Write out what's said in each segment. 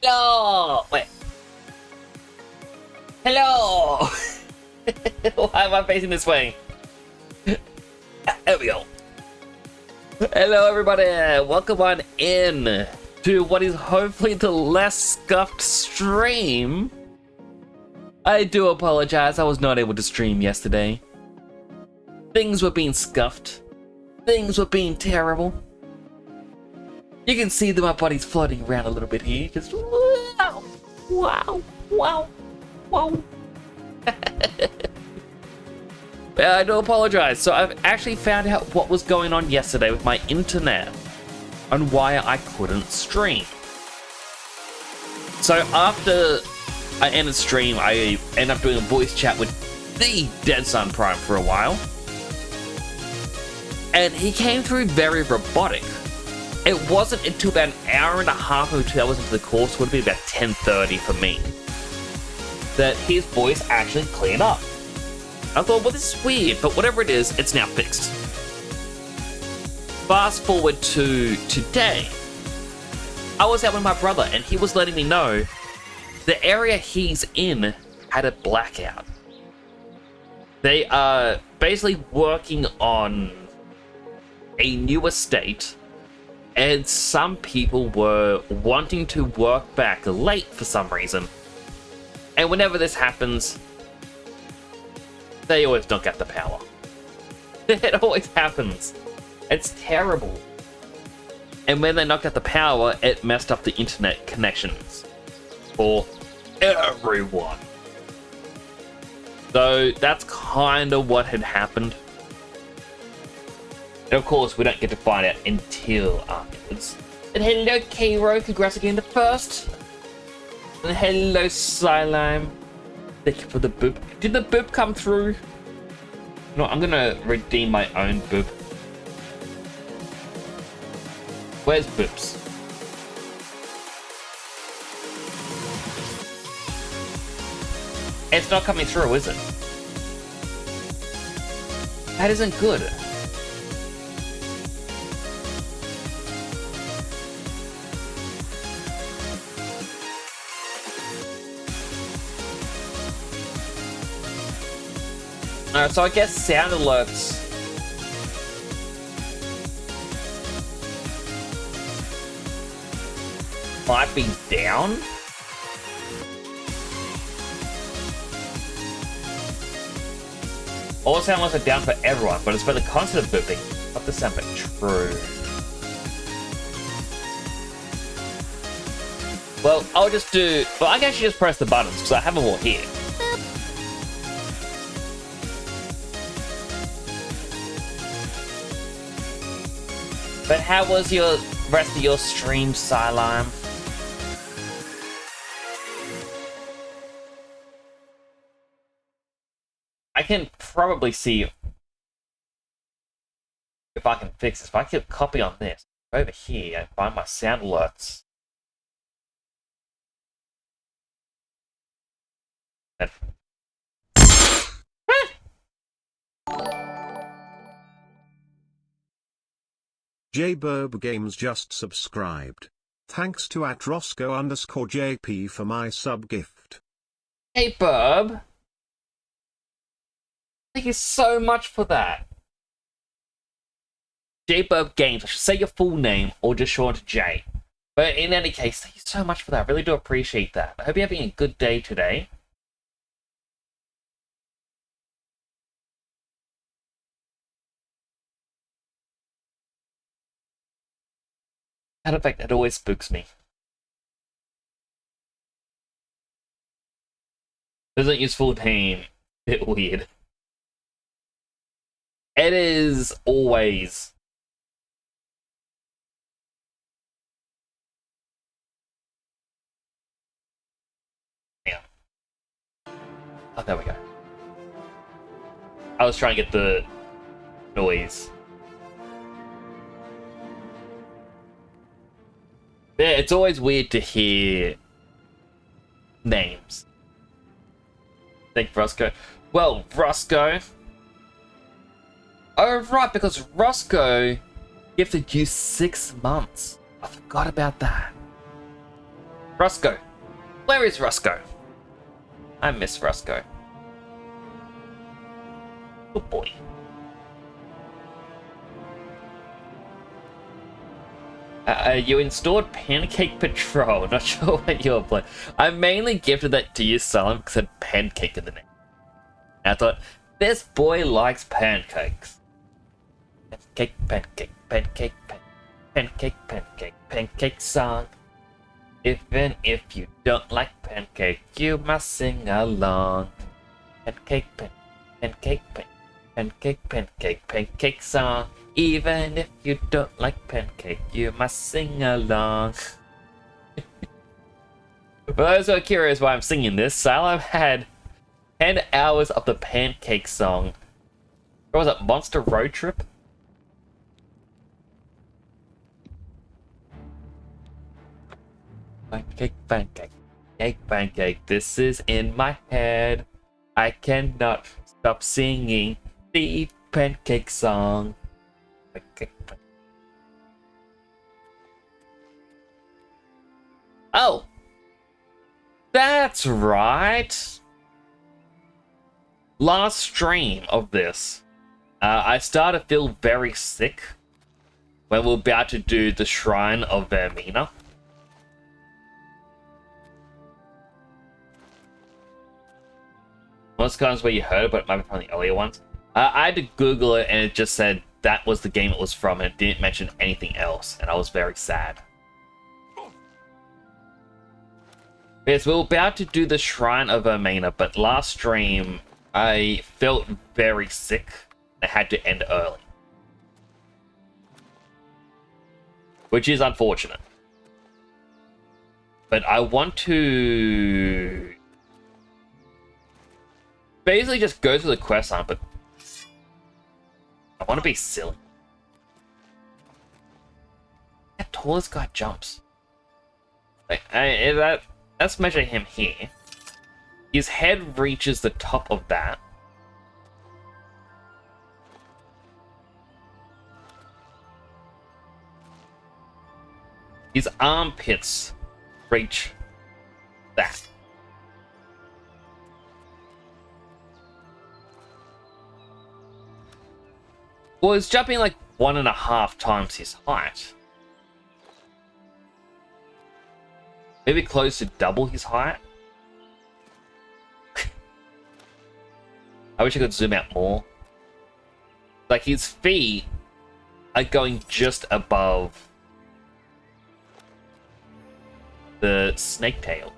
No! Wait. Hello! Why am I facing this way? There we go. Hello, everybody. Welcome on in to what is hopefully the less scuffed stream. I do apologize. I was not able to stream yesterday. Things were being scuffed. Things were being terrible. You can see that my body's floating around a little bit here. Just wow, wow, wow, wow. I do apologize. So I've actually found out what was going on yesterday with my internet and why I couldn't stream. So after I ended stream, I ended up doing a voice chat with the Dead Sun Prime for a while. And he came through very robotic. It wasn't until about an hour and a half or 2 hours into the course, would be about 10:30 for me, that his voice actually cleared up. I thought, well, this is weird, but whatever it is, it's now fixed. Fast forward to today. I was out with my brother, and he was letting me know the area he's in had a blackout. They are basically working on a new estate, and some people were wanting to work back late for some reason. And whenever this happens, they always don't get the power. It always happens. It's terrible. And when they knocked out the power, it messed up the internet connections for everyone. So that's kind of what had happened. And of course, we don't get to find out until afterwards. And hello, K-Ro, congrats again to first. And hello, Slime. Thank you for the boop. Did the boop come through? No, I'm gonna redeem my own boop. Where's boops? It's not coming through, is it? That isn't good. Alright, so I guess sound alerts might be down. All sound alerts are down for everyone, but it's for the constant booping, not the sound, but true. Well, I'll just do... Well, I can actually just press the buttons, because I have them all here. But how was your rest of your stream, Silime? I can probably see if I can fix this. If I click copy on this, over here, and find my sound alerts. And... Jburb Games just subscribed. Thanks to @Roscoe_JP for my sub gift. Hey, Burb. Thank you so much for that. Jburb Games. I should say your full name or just short J. But in any case, thank you so much for that. I really do appreciate that. I hope you're having a good day today. Matter of fact, it always spooks me. Doesn't use full name. Bit weird. It is always. Yeah. Oh, there we go. I was trying to get the noise. Yeah, it's always weird to hear names. Thank you, Roscoe. Well, Roscoe. Oh, right, because Roscoe gifted you 6 months. I forgot about that. Roscoe. Where is Roscoe? I miss Roscoe. Good boy. You installed Pancake Patrol. Not sure what you're playing. I mainly gifted that to you, Salem, because it had pancake in the name. And I thought, this boy likes pancakes. Pancake, pancake, pancake, pancake, pancake, pancake song. Even if you don't like pancake, you must sing along. Pancake, pancake, pancake, pancake, pancake song. Even if you don't like pancake, you must sing along. For those who are curious why I'm singing this, Salem had 10 hours of the pancake song. What was it, Monster Road Trip? Pancake, pancake, pancake, pancake. This is in my head. I cannot stop singing the pancake song. Pancake, pancake. Oh, that's right. Last stream of this, I started to feel very sick when we were about to do the Shrine of Vermina. Most times where you heard it, but it might be from the earlier ones. I had to Google it, and it just said that was the game it was from, and it didn't mention anything else, and I was very sad. Yes, we were about to do the Shrine of Vermina, but last stream, I felt very sick, and I had to end early. Which is unfortunate. But I want to basically just go through the quest line, but I want to be silly. How tall this guy jumps. Like, let's measure him here. His head reaches the top of that. His armpits reach that. Well, it's jumping like 1.5 times his height. Maybe close to double his height. I wish I could zoom out more. Like, his feet are going just above the snake tail.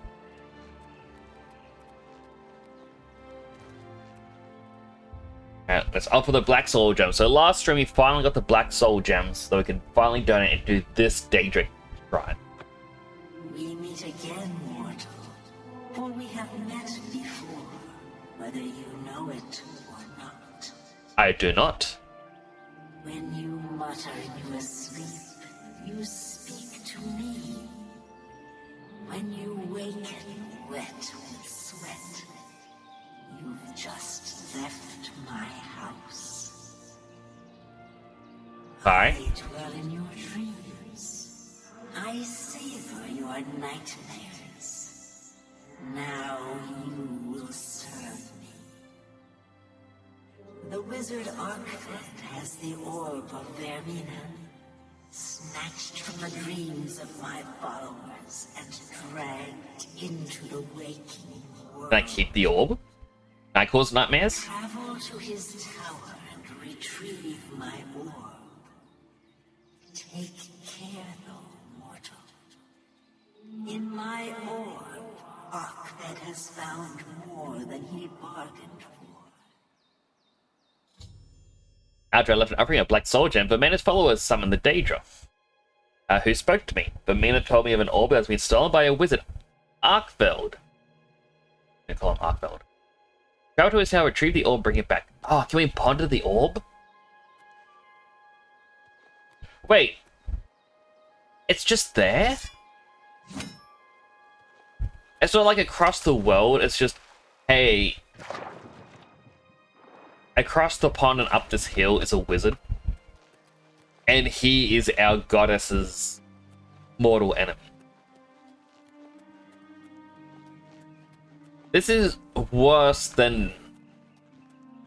Alright, let's opt for the Black Soul Gems. So last stream we finally got the Black Soul Gems, so we can finally donate it to this Daedric shrine. We meet again, mortal, for we have met before, whether you know it or not. I do not. When you mutter in your sleep, you speak to me. When you waken wet with sweat, you've just left my house. Hi. I dwell in your dreams. I savor your nightmares. Now you will serve me. The wizard Arkfed has the orb of Vermina, snatched from the dreams of my followers and dragged into the waking world. Can I keep the orb? Can I cause nightmares? Travel to his tower and retrieve my orb. Take care, though, mortal. In my orb, Arkfed has found more than he bargained for. After I left an offering of Black Soul Gem, Vermina's followers summoned the Daedra, who spoke to me. Vermina told me of an orb that has been stolen by a wizard, Arkfeld. I'm gonna call him Arkfeld. Travel to his tower, retrieve the orb, bring it back. Oh, can we ponder the orb? Wait. It's just there? It's not like across the world, it's just, hey, across the pond and up this hill is a wizard. And he is our goddess's mortal enemy. This is worse than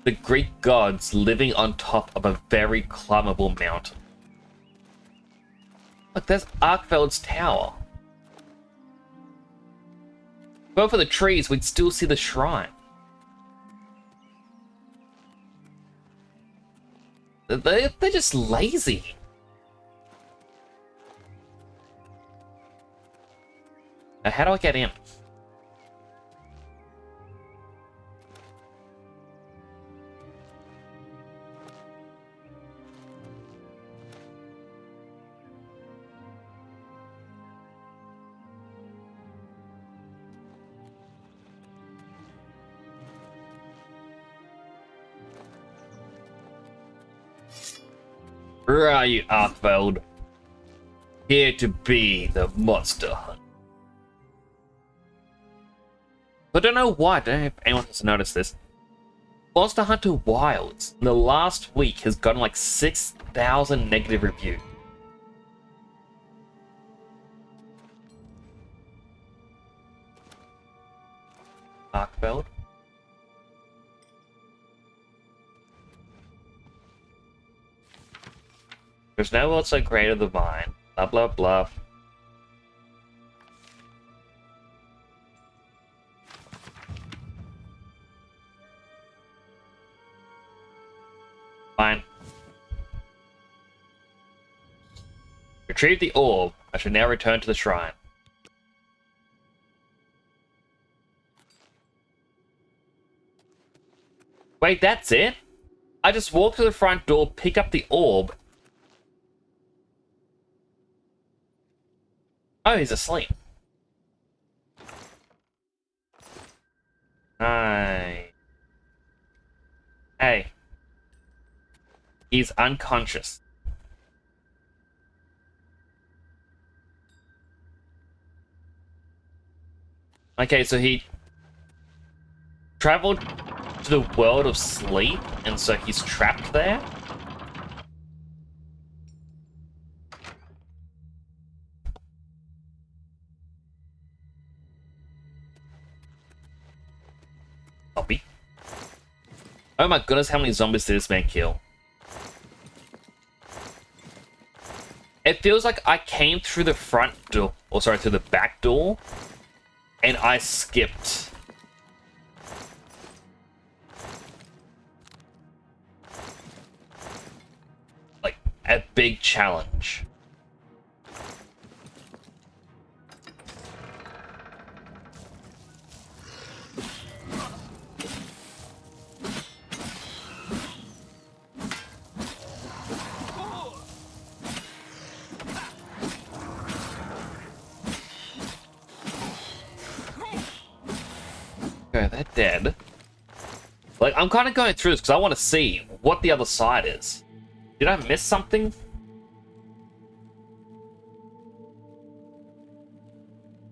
the Greek gods living on top of a very climbable mountain. Look, there's Arkfeld's tower. Go for the trees, we'd still see the shrine. They're just lazy. Now, how do I get in? Where are you, Arkfeld? Here to be the monster hunt. I don't know why, I don't know if anyone has noticed this. Monster Hunter Wilds in the last week has gotten like 6,000 negative reviews. Arkfeld? There's no world so greater than mine. Blah blah blah. Fine. Retrieve the orb. I should now return to the shrine. Wait, that's it? I just walk to the front door, pick up the orb. Oh, he's asleep. Hi. Hey. He's unconscious. Okay, so he traveled to the world of sleep, and so he's trapped there? Copy. Oh my goodness, how many zombies did this man kill? It feels like I came through the front door, or sorry, through the back door, and I skipped. Like, a big challenge. Okay, they're dead. Like, I'm kind of going through this because I want to see what the other side is. Did I miss something?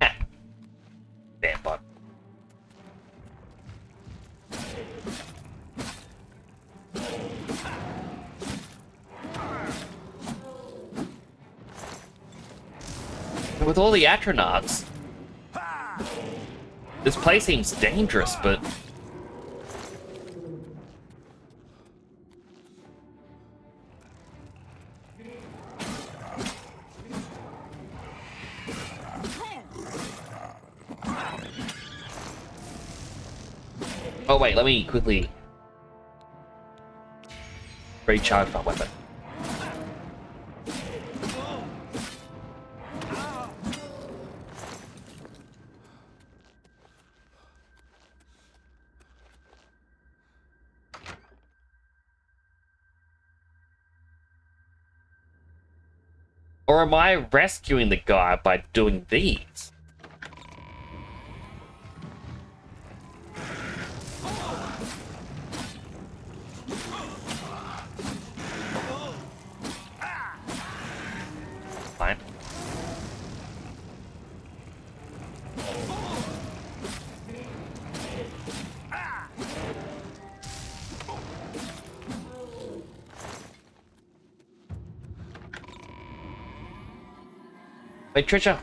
Damn, bud. With all the Atronachs, this place seems dangerous, but... Oh wait, let me quickly recharge my weapon. Or am I rescuing the guy by doing these? Fine. Wait, Trisha.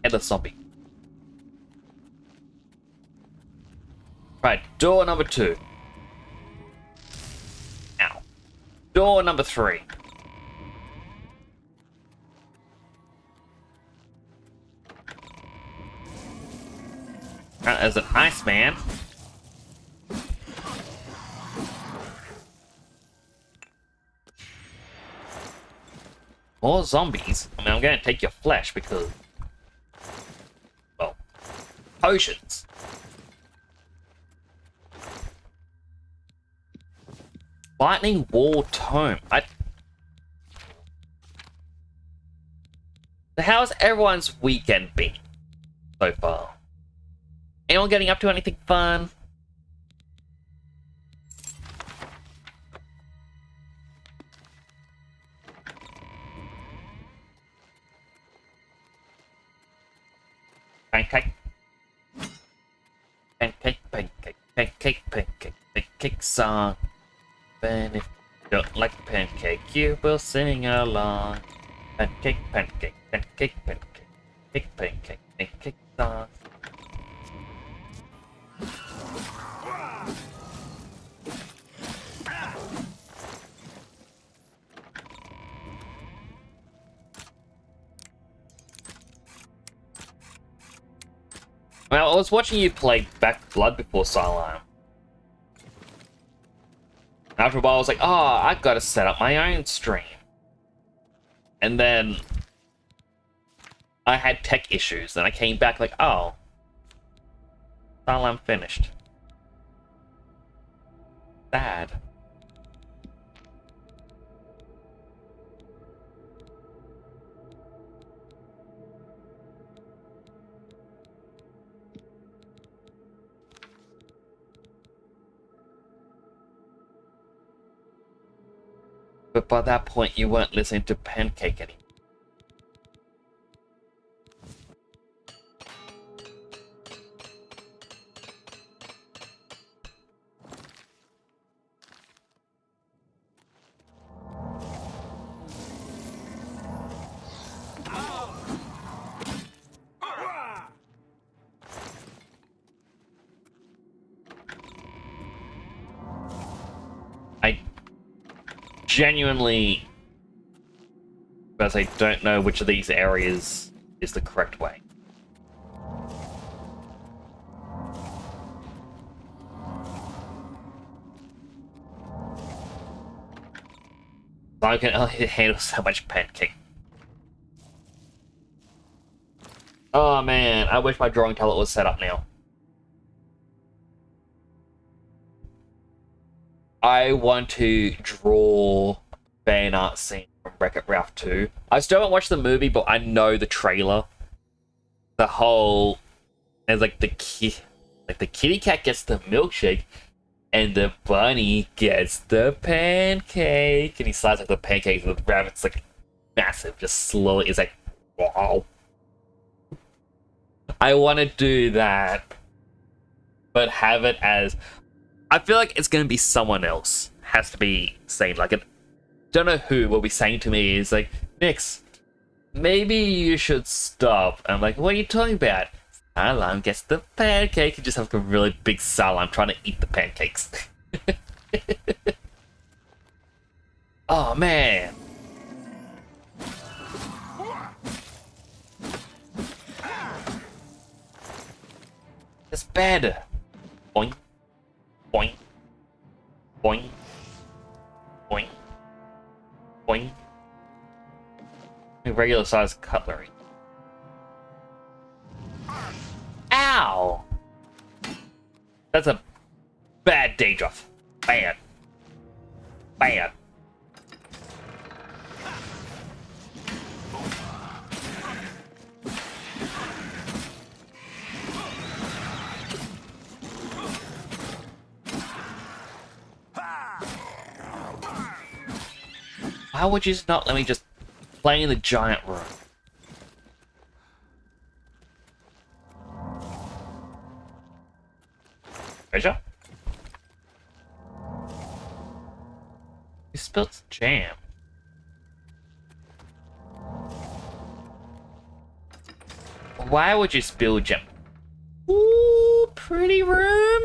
Headless zombie. Right, door number 2. Ow. Door number 3. There's an Iceman. More zombies. I mean, I'm going to take your flesh because, well, potions. Lightning Wall Tome. So how's everyone's weekend been so far? Anyone getting up to anything fun? Pancake. Pancake, pancake, pancake, pancake, pancake song. And if you don't like pancake, you will sing along. Pancake, pancake, pancake, pancake, pancake, pancake, pancake song. Well, I was watching you play Back Blood before Sideline. After a while, I was like, oh, I gotta set up my own stream. And then I had tech issues, and I came back like, oh, Sideline finished. Sad. But by that point, you weren't listening to Pancake anymore. I genuinely, because I don't know which of these areas is the correct way. I can only handle so much pancake. Oh man, I wish my drawing talent was set up now. I want to draw fan art scene from Wreck-It Ralph 2. I still haven't watched the movie, but I know the trailer. The whole, there's like the kitty cat gets the milkshake, and the bunny gets the pancake, and he slides like the pancake with the rabbit's like massive, just slowly. It's like, wow. I want to do that, but have it as, I feel like it's going to be someone else has to be saying, like, don't know who will be saying to me is like, Nix, maybe you should stop. I'm like, what are you talking about? Salam gets the pancake and just have like a really big Salam trying to eat the pancakes. Oh man. It's bad. Boing. Boing. Boing. Boing. Boing. Regular sized cutlery. Ow! That's a bad day drop. Bad. Bad. Why would you just not let me just play in the giant room? Treasure? You spilled jam. Why would you spill gem? Ooh, pretty room.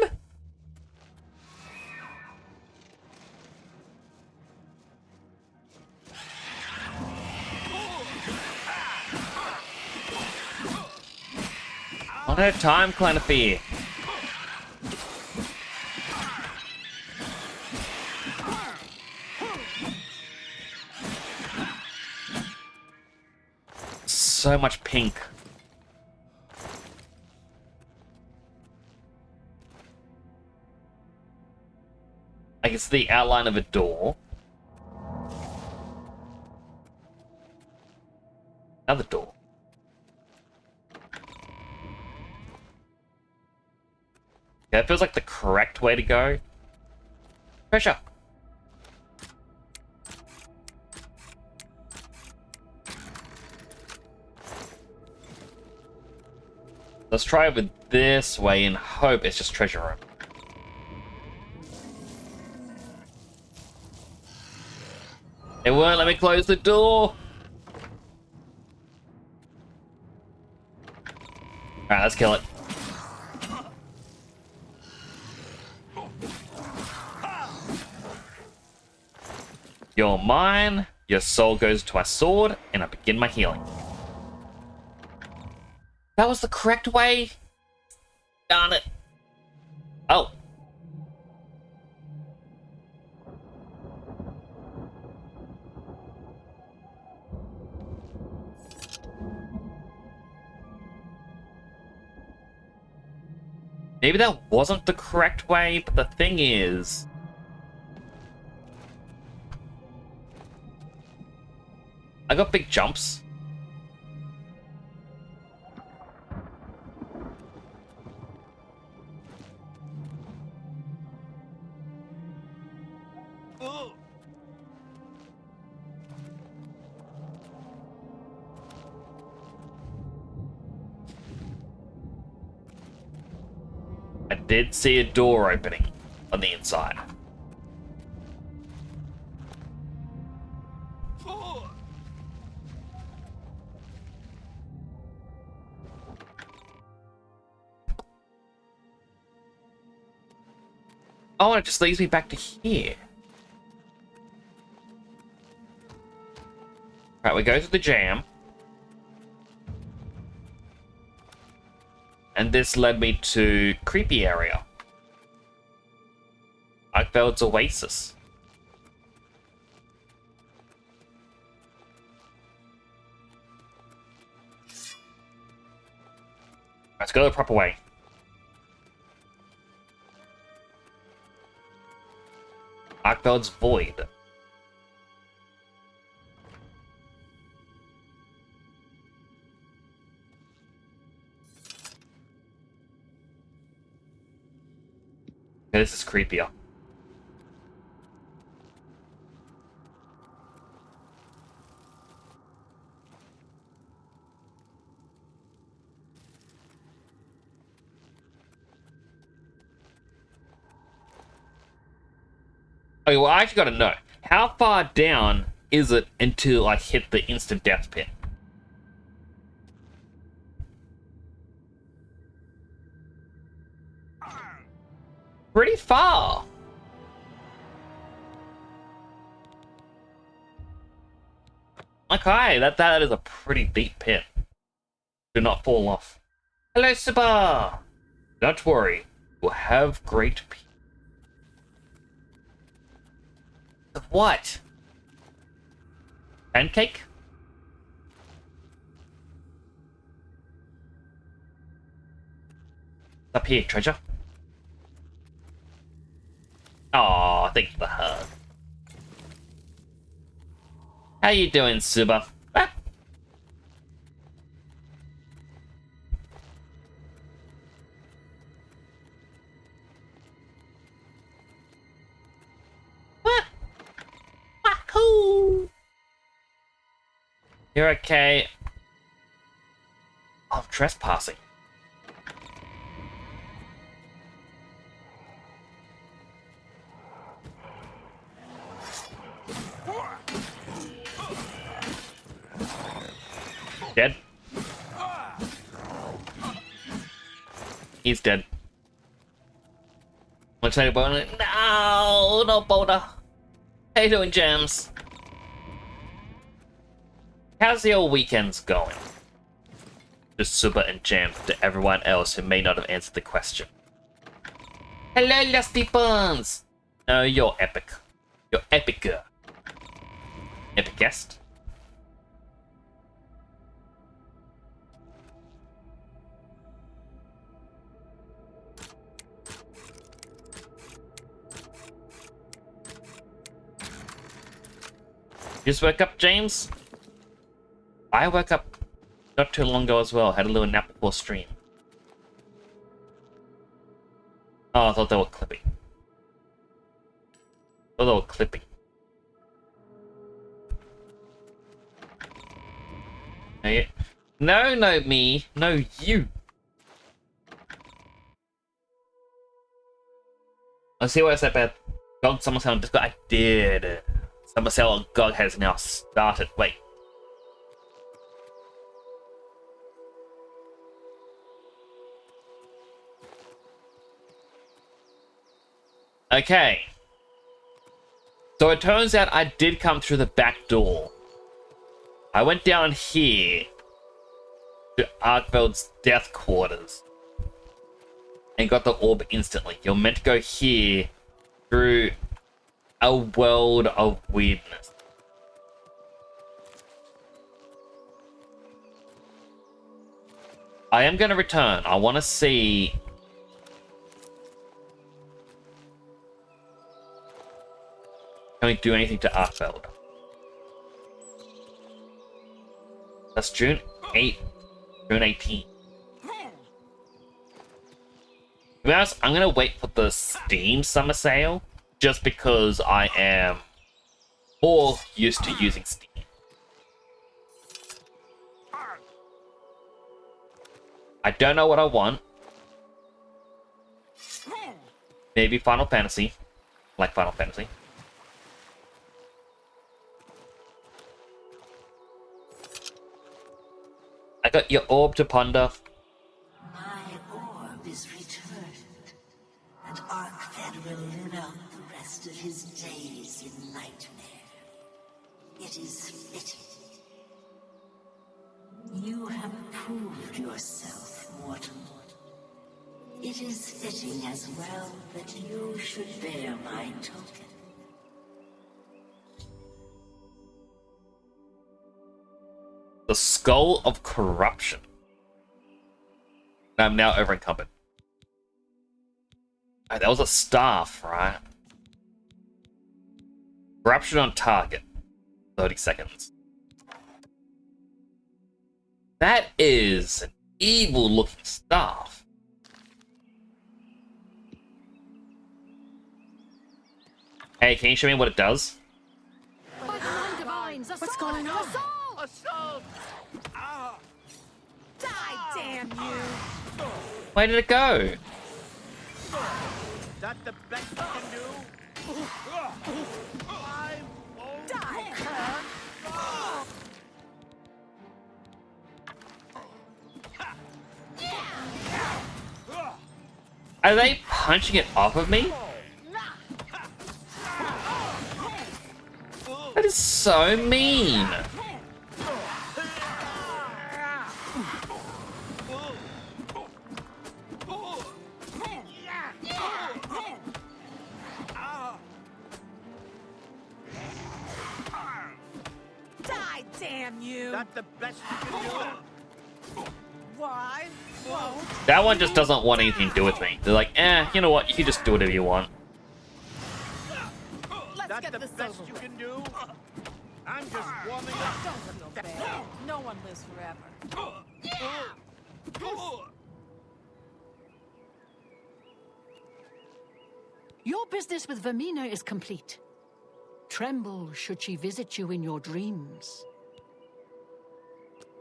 On her time, Clan of Fear. So much pink. Like it's the outline of a door. Another door. Yeah, it feels like the correct way to go. Pressure. Let's try it with this way and hope it's just treasure room. It won't let me close the door. Alright, let's kill it. You're mine, your soul goes to my sword, and I begin my healing. That was the correct way? Darn it. Oh. Maybe that wasn't the correct way, but the thing is... I got big jumps. I did see a door opening on the inside. Oh, it just leads me back to here. Right, we go to the jam. And this led me to creepy area. Eichfeld's Oasis. Let's go the proper way. Eichfeld's Void. Okay, this is creepier. Okay, well, I actually gotta know. How far down is it until I hit the instant death pit? Pretty far. Okay, that is a pretty deep pit. Do not fall off. Hello, Siba. Don't worry, we'll have great peace. Of what? Pancake? Up here, treasure. Aw, thanks for the hug. How you doing, Suba? Ah. What? Wahoo! You're okay. I'm trespassing. Dead. He's dead. Let's say Boulder. No, no Boulder. How you doing, Jams? How's your weekends going? Just Super and Jam to everyone else who may not have answered the question. Hello, Lusty Buns! No, you're epic. You're epic. Epic guest. You just woke up, James? I woke up not too long ago as well. Had a little nap before stream. Oh, I thought they were clipping. I thought they were clipping. No, no, me. No, you. I see what I said about GOG Summer Sale on Discord. I did. Summer Sale on GOG has now started. Wait. Okay. So it turns out I did come through the back door. I went down here to Arkveld's death quarters and got the orb instantly. You're meant to go here through a world of weirdness. I am going to return. I want to see... Can we do anything to Arkveld? That's June 8th. June 18th. To be honest, I'm going to wait for the Steam Summer Sale. Just because I am more used to using Steam. I don't know what I want. Maybe Final Fantasy. I like Final Fantasy. I got your orb to ponder. My orb is returned, and Arkfed will live out the rest of his days in nightmare. It is fitting. You have proved yourself, mortal. It is fitting as well that you should bear my token. The Skull of Corruption. I'm now over encumbered. Oh, that was a staff, right? Corruption on target. 30 seconds. That is an evil looking staff. Hey, can you show me what it does? What's going on? Assault! Die, damn you! Where did it go? That the best you can do? I won't Die, cur! Are they punching it off of me? That is so mean. Die, damn you! That the best you can do? Why? Won't? That one just doesn't want anything to do with me. They're like, you know what? You can just do whatever you want. Let's That get the this best over you with. can do? I'm just warming up. Don't feel bad. No one lives forever. Your business with Vermina is complete. Tremble should she visit you in your dreams.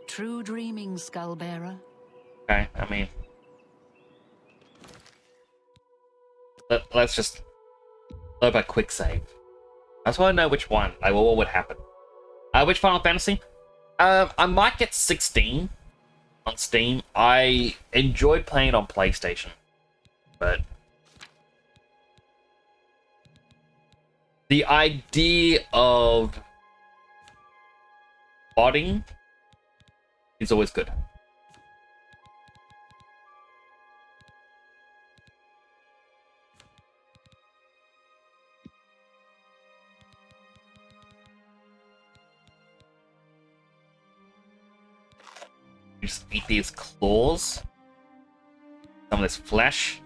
True dreaming, Skullbearer. Okay, I mean... Let's just... load by quick save. I just want to know which one. Like, what would happen. Which Final Fantasy? I might get 16 on Steam. I enjoyed playing it on PlayStation. but the idea of botting is always good. Just eat these claws. Some of this flesh.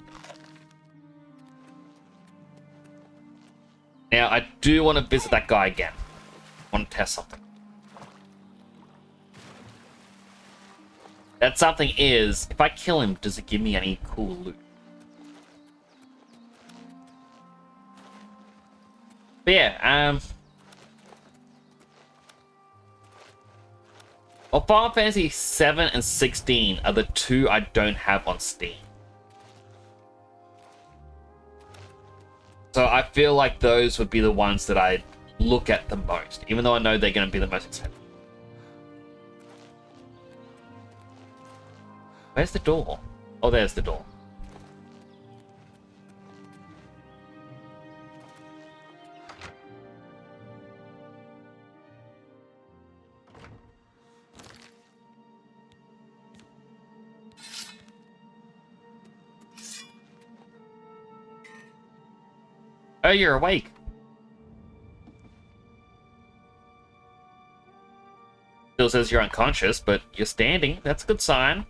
Now, I do want to visit that guy again. I want to test something. That something is, if I kill him, does it give me any cool loot? But yeah, well, Final Fantasy 7 and 16 are the two I don't have on Steam. So I feel like those would be the ones that I look at the most, even though I know they're going to be the most expensive. Where's the door? Oh, there's the door. Oh, you're awake. Still says you're unconscious, but you're standing. That's a good sign.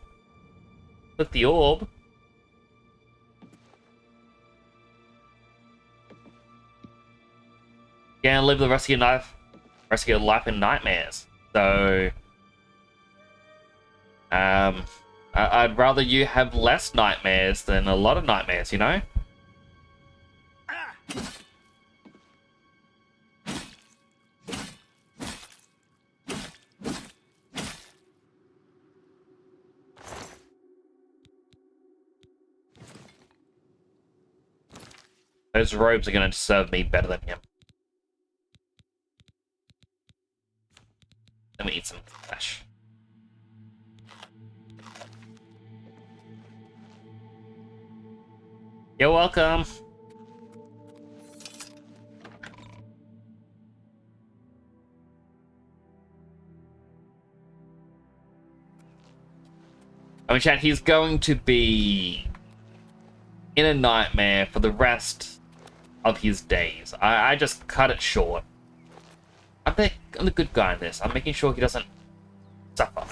With the orb. You're gonna live the rest of your life in nightmares. So, I'd rather you have less nightmares than a lot of nightmares, you know? Those robes are going to serve me better than him. Let me eat some flesh. You're welcome. I mean, chat, he's going to be in a nightmare for the rest of his days. I just cut it short. I'm the good guy in this. I'm making sure he doesn't suffer.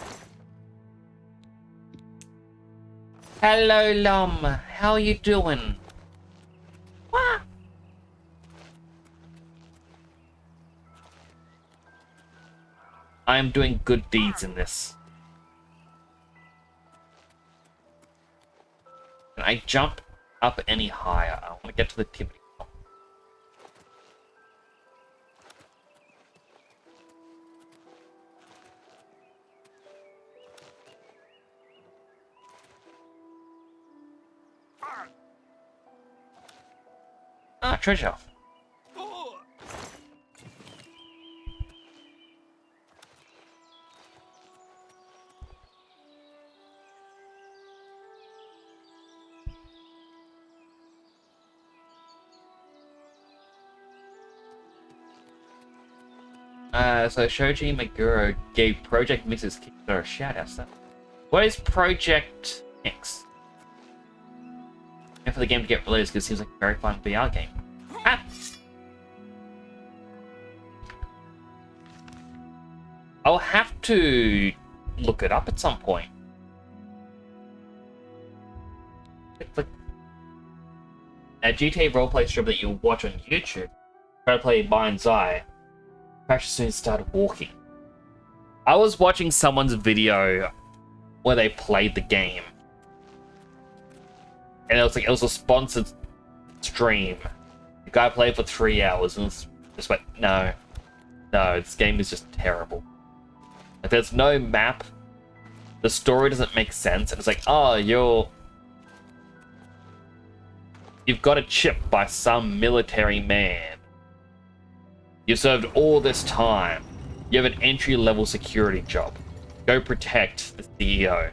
Hello, Lom. How are you doing? What? I am doing good deeds in this. Can I jump up any higher? I want to get to the tip. Ah, treasure. So Shoji Meguro gave Project Mix's Kickstarter a shout out. So what is Project Mix? And for the game to get released because it seems like a very fun VR game. Ah! I'll have to look it up at some point. It's like a GTA roleplay strip that you'll watch on YouTube. Try to play Mind's Eye. Crash as soon as it started walking. I was watching someone's video where they played the game. And it was a sponsored stream. The guy played for 3 hours and just went, no, this game is just terrible. Like, there's no map. The story doesn't make sense. And it's like, oh, you've got a chip by some military man. You've served all this time. You have an entry-level security job. Go protect the CEO.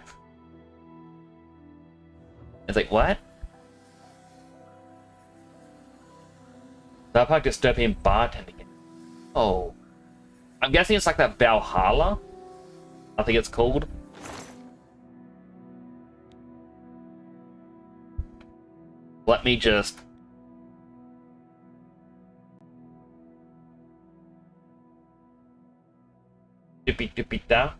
It's like, what? That Park Dystopian Bartending game. Oh. I'm guessing it's like that Valhalla. I think it's called. Let me just... Dippy da.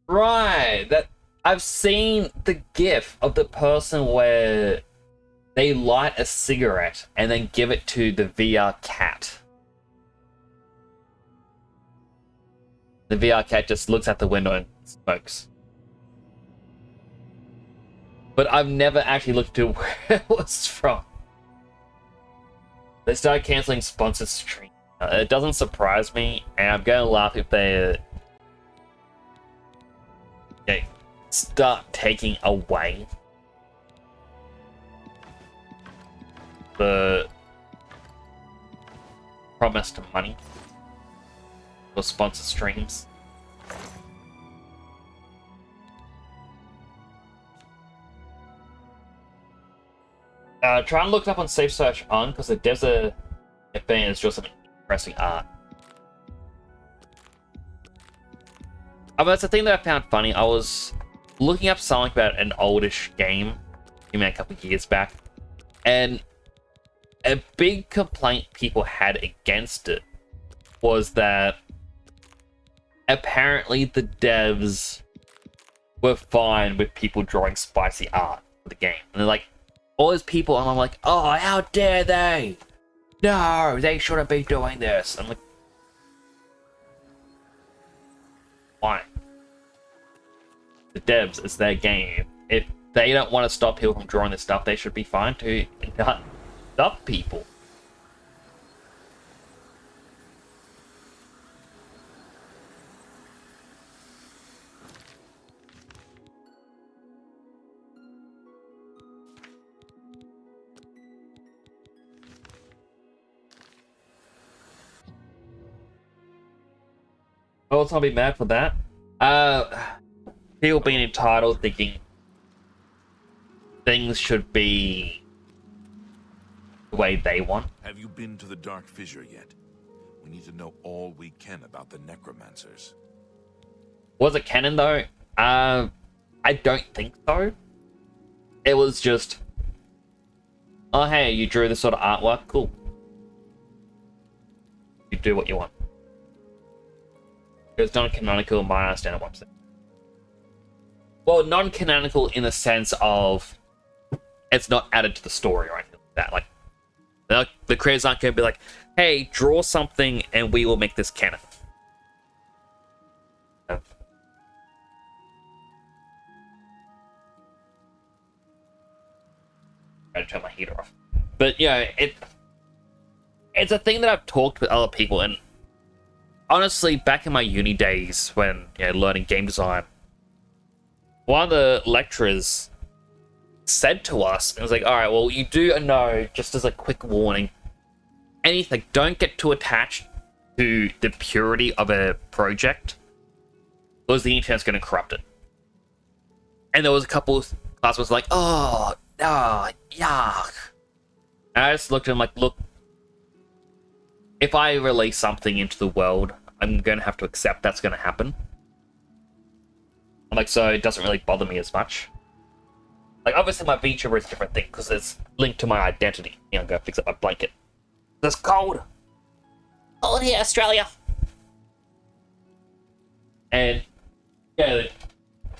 Right, that I've seen the GIF of the person where they light a cigarette and then give it to the VR cat. The VR cat just looks out the window and smokes. But I've never actually looked to where it was from. They started cancelling sponsored streams. It doesn't surprise me, and I'm going to laugh if they start taking away the promised money for sponsored streams. Try and look it up on Safe Search on, because the devs are saying it's just some interesting art. But that's the thing that I found funny. I was looking up something about an oldish game, a couple of years back, and a big complaint people had against it was that apparently the devs were fine with people drawing spicy art for the game. And they're like, all these people, and I'm like, oh, how dare they? No, they shouldn't be doing this. I'm like, why? The devs, it's their game. If they don't want to stop people from drawing this stuff, they should be fine to not stop people. Oh, let's not be mad for that. People being entitled, thinking things should be the way they want. Have you been to the Dark Fissure yet? We need to know all we can about the necromancers. Was it canon though? I don't think so. It was just, oh hey, you drew this sort of artwork, cool. You do what you want. It's non-canonical, but I understand what I'm saying. Well, non-canonical in the sense of it's not added to the story or anything like that. Like, the creators aren't going to be like, hey, draw something and we will make this canon. No. I had to turn my heater off. But, yeah, it's a thing that I've talked with other people, and honestly, back in my uni days when learning game design, one of the lecturers said to us, it was like, all right, well, you do know, just as a quick warning, anything, don't get too attached to the purity of a project, because the internet's going to corrupt it. And there was a couple of classes like, oh, yuck. And I just looked at him like, look, if I release something into the world, I'm going to have to accept that's going to happen. I'm like, so it doesn't really bother me as much. Like, obviously my VTuber is a different thing, because it's linked to my identity. I'm going to fix up my blanket. It's cold. Cold here, Australia. And, the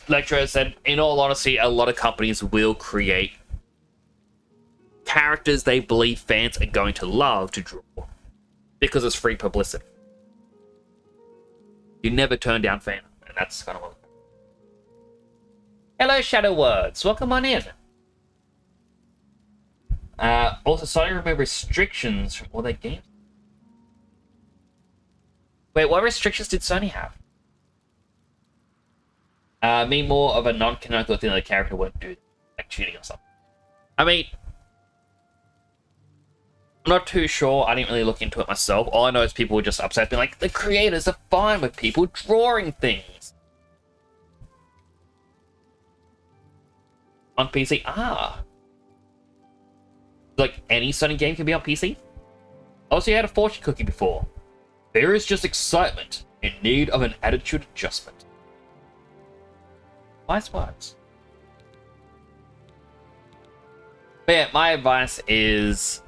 lecturer said, in all honesty, a lot of companies will create characters they believe fans are going to love to draw, because it's free publicity. You never turn down fan, and that's kind of what. Hello, Shadow Words. Welcome on in. Also, Sony removed restrictions from all their games. Wait, what restrictions did Sony have? Me more of a non-canonical thing that the character wouldn't do, like cheating or something. I mean, I'm not too sure. I didn't really look into it myself. All I know is people were just upset, being like, the creators are fine with people drawing things on PC. Like, any Sony game can be on PC? Also, you had a fortune cookie before. There is just excitement in need of an attitude adjustment. Nice words. But yeah, my advice is...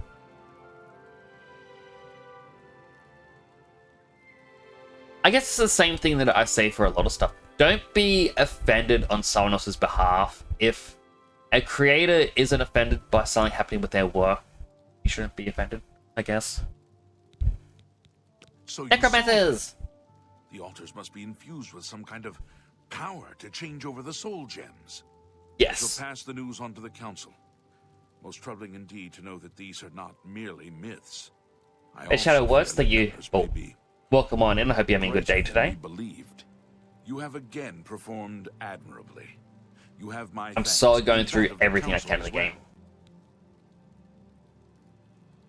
I guess it's the same thing that I say for a lot of stuff. Don't be offended on someone else's behalf. If a creator isn't offended by something happening with their work, you shouldn't be offended, I guess. So you Necromancers! the altars must be infused with some kind of power to change over the soul gems. I Yes. shall pass the news on to the council. Most troubling indeed to know that these are not merely myths. Hey, Shadow, also worse fear than you. members may Oh, be welcome on in. I hope you're having a good day greater than today. we believed. You have again performed admirably. You have my I'm thanks slowly and going that through of the everything I council can in as the game. well.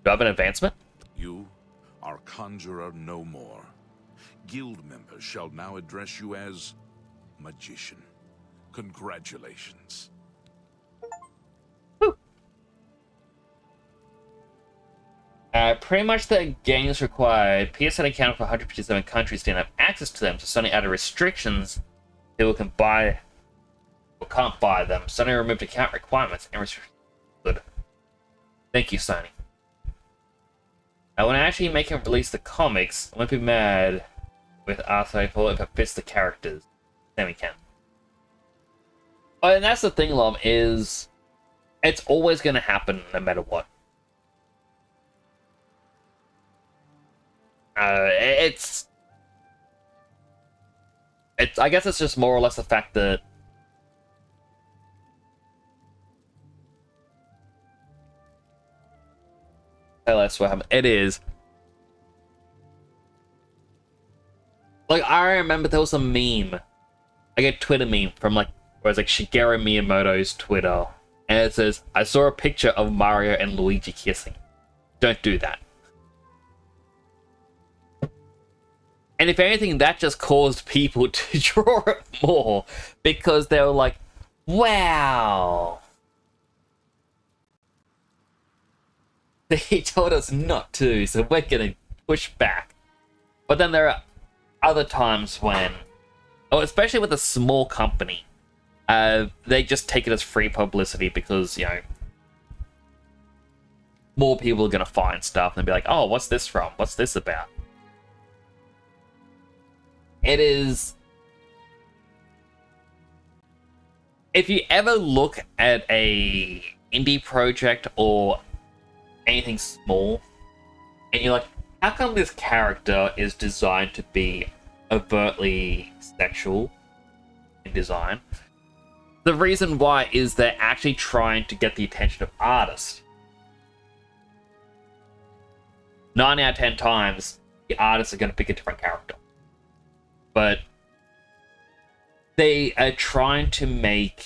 Do I have an advancement? You are conjurer no more. Guild members shall now address you as magician. Congratulations. Pretty much the games required. PSN account for 157 countries didn't have access to them, so Sony added restrictions. People can buy or can't buy them. Sony removed account requirements and restrictions. Good. Thank you, Sony. When I actually make him release the comics, I won't be mad with Arthur if it fits the characters. Then we can. Oh, and that's the thing, Lom, is it's always going to happen no matter what. It's I guess it's just more or less the fact that that's what happened. It is like, I remember there was a meme, like a Twitter meme from like, where it's like Shigeru Miyamoto's Twitter, and it says, "I saw a picture of Mario and Luigi kissing. Don't do that." And if anything, that just caused people to draw it more, because they were like, wow. They told us not to, so we're gonna push back. But then there are other times when, oh, especially with a small company, they just take it as free publicity because, you know, more people are gonna find stuff and be like, oh, what's this from? What's this about? It is... If you ever look at a indie project or anything small, and you're like, how come this character is designed to be overtly sexual in design? The reason why is they're actually trying to get the attention of artists. 9 out of 10 times, the artists are going to pick a different character. But they are trying to make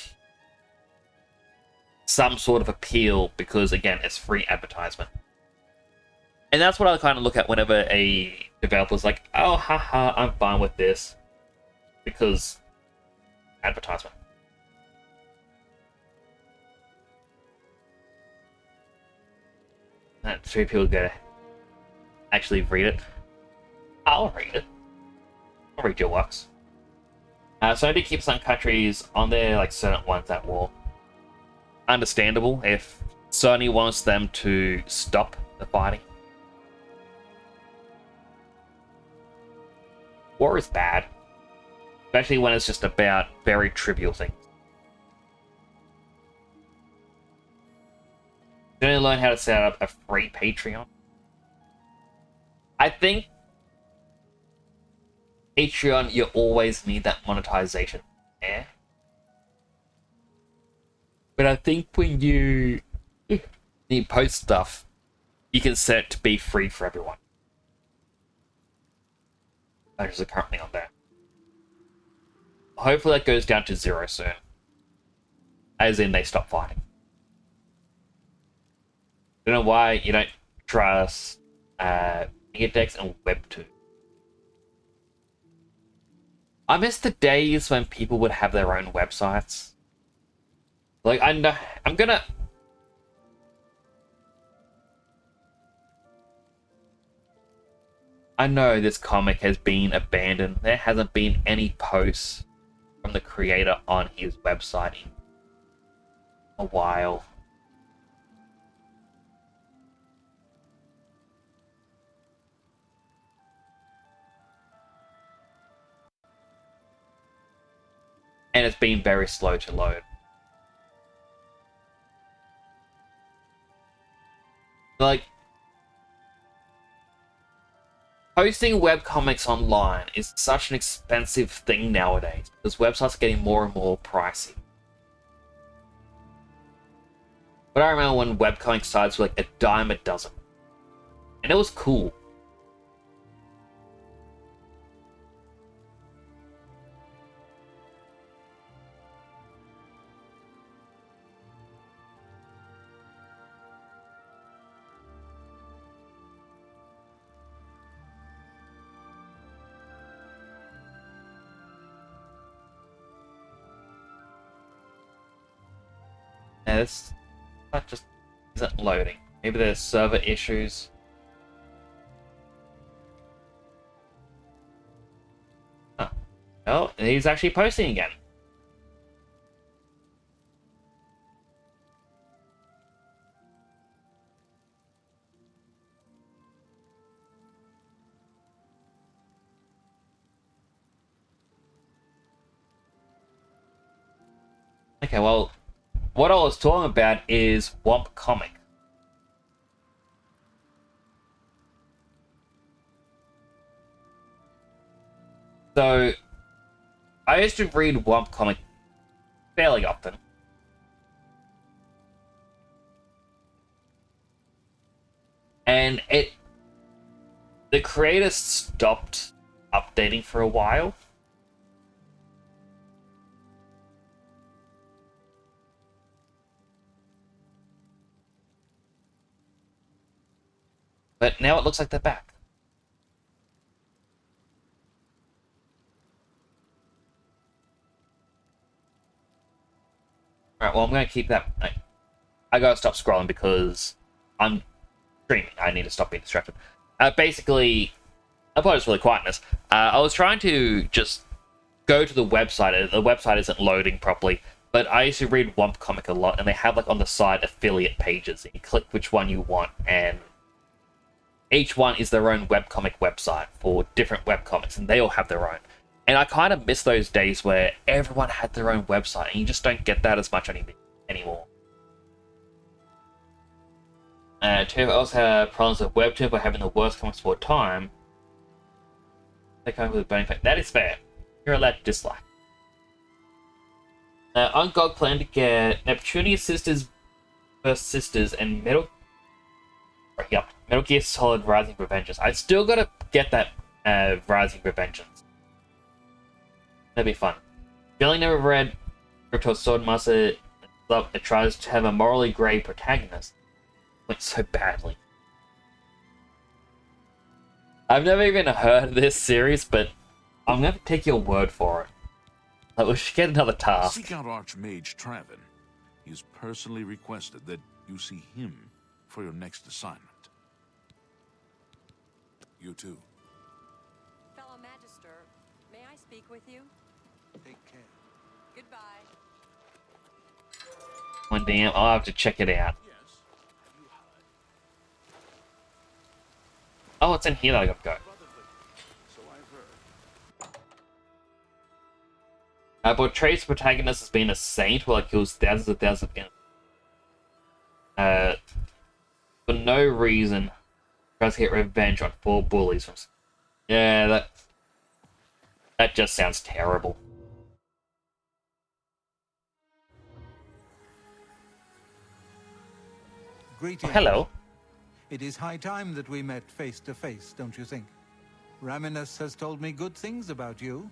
some sort of appeal because, again, it's free advertisement. And that's what I kind of look at whenever a developer's like, oh, haha, I'm fine with this. Because advertisement. And 3 people go to actually read it. I'll read it. I'll read your works. So I do keep some countries on there, like certain ones at war. Understandable if Sony wants them to stop the fighting. War is bad. Especially when it's just about very trivial things. You only learn how to set up a free Patreon. I think Patreon, you always need that monetization there. But I think when you post stuff, you can set it to be free for everyone. Which is currently on there. Hopefully that goes down to 0 soon. As in, they stop fighting. I don't know why you don't Trust, Index, and Webtoon. I miss the days when people would have their own websites. Like, I know, I know this comic has been abandoned. There hasn't been any posts from the creator on his website in a while. And it's been very slow to load. Like, posting webcomics online is such an expensive thing nowadays because websites are getting more and more pricey. But I remember when webcomic sites were like a dime a dozen. And it was cool. Yeah, this that just isn't loading. Maybe there's server issues. Huh. Oh, he's actually posting again. Okay, well, what I was talking about is Womp Comic. So, I used to read Womp Comic fairly often. And the creator stopped updating for a while. But now it looks like they're back. Alright, well, I'm going to keep that. I gotta stop scrolling because I'm streaming. I need to stop being distracted. Basically, I apologize for the quietness. I was trying to just go to the website. The website isn't loading properly. But I used to read Womp Comic a lot, and they have, like, on the side affiliate pages. And you click which one you want, and each one is their own webcomic website for different webcomics, and they all have their own. And I kind of miss those days where everyone had their own website, and you just don't get that as much anymore. Two also have problems with Webtoon for having the worst comics for time. They come with a burning fact. That is fair. You're allowed to dislike. On God plan to get Neptunia Sisters vs. Sisters and Metal Gear Solid Rising Revengeance. I still gotta get that Rising Revengeance. That'd be fun. Billy never read Crypto Swordmaster. It tries to have a morally grey protagonist. Went so badly. I've never even heard of this series, but I'm gonna take your word for it. Like, we should get another task. Seek out Archmage Travin. He's personally requested that you see him for your next assignment. You too. Fellow Magister, may I speak with you? Take care. Goodbye. One damn, I'll have to check it out. Yes. You heard. Oh, it's in here that I gotta go. So I've heard. Portrays the protagonist as being a saint who kills thousands of enemies. For no reason, tries to get revenge on 4 bullies from. Yeah, that just sounds terrible. Greetings. Oh, hello. It is high time that we met face to face, don't you think? Raminus has told me good things about you.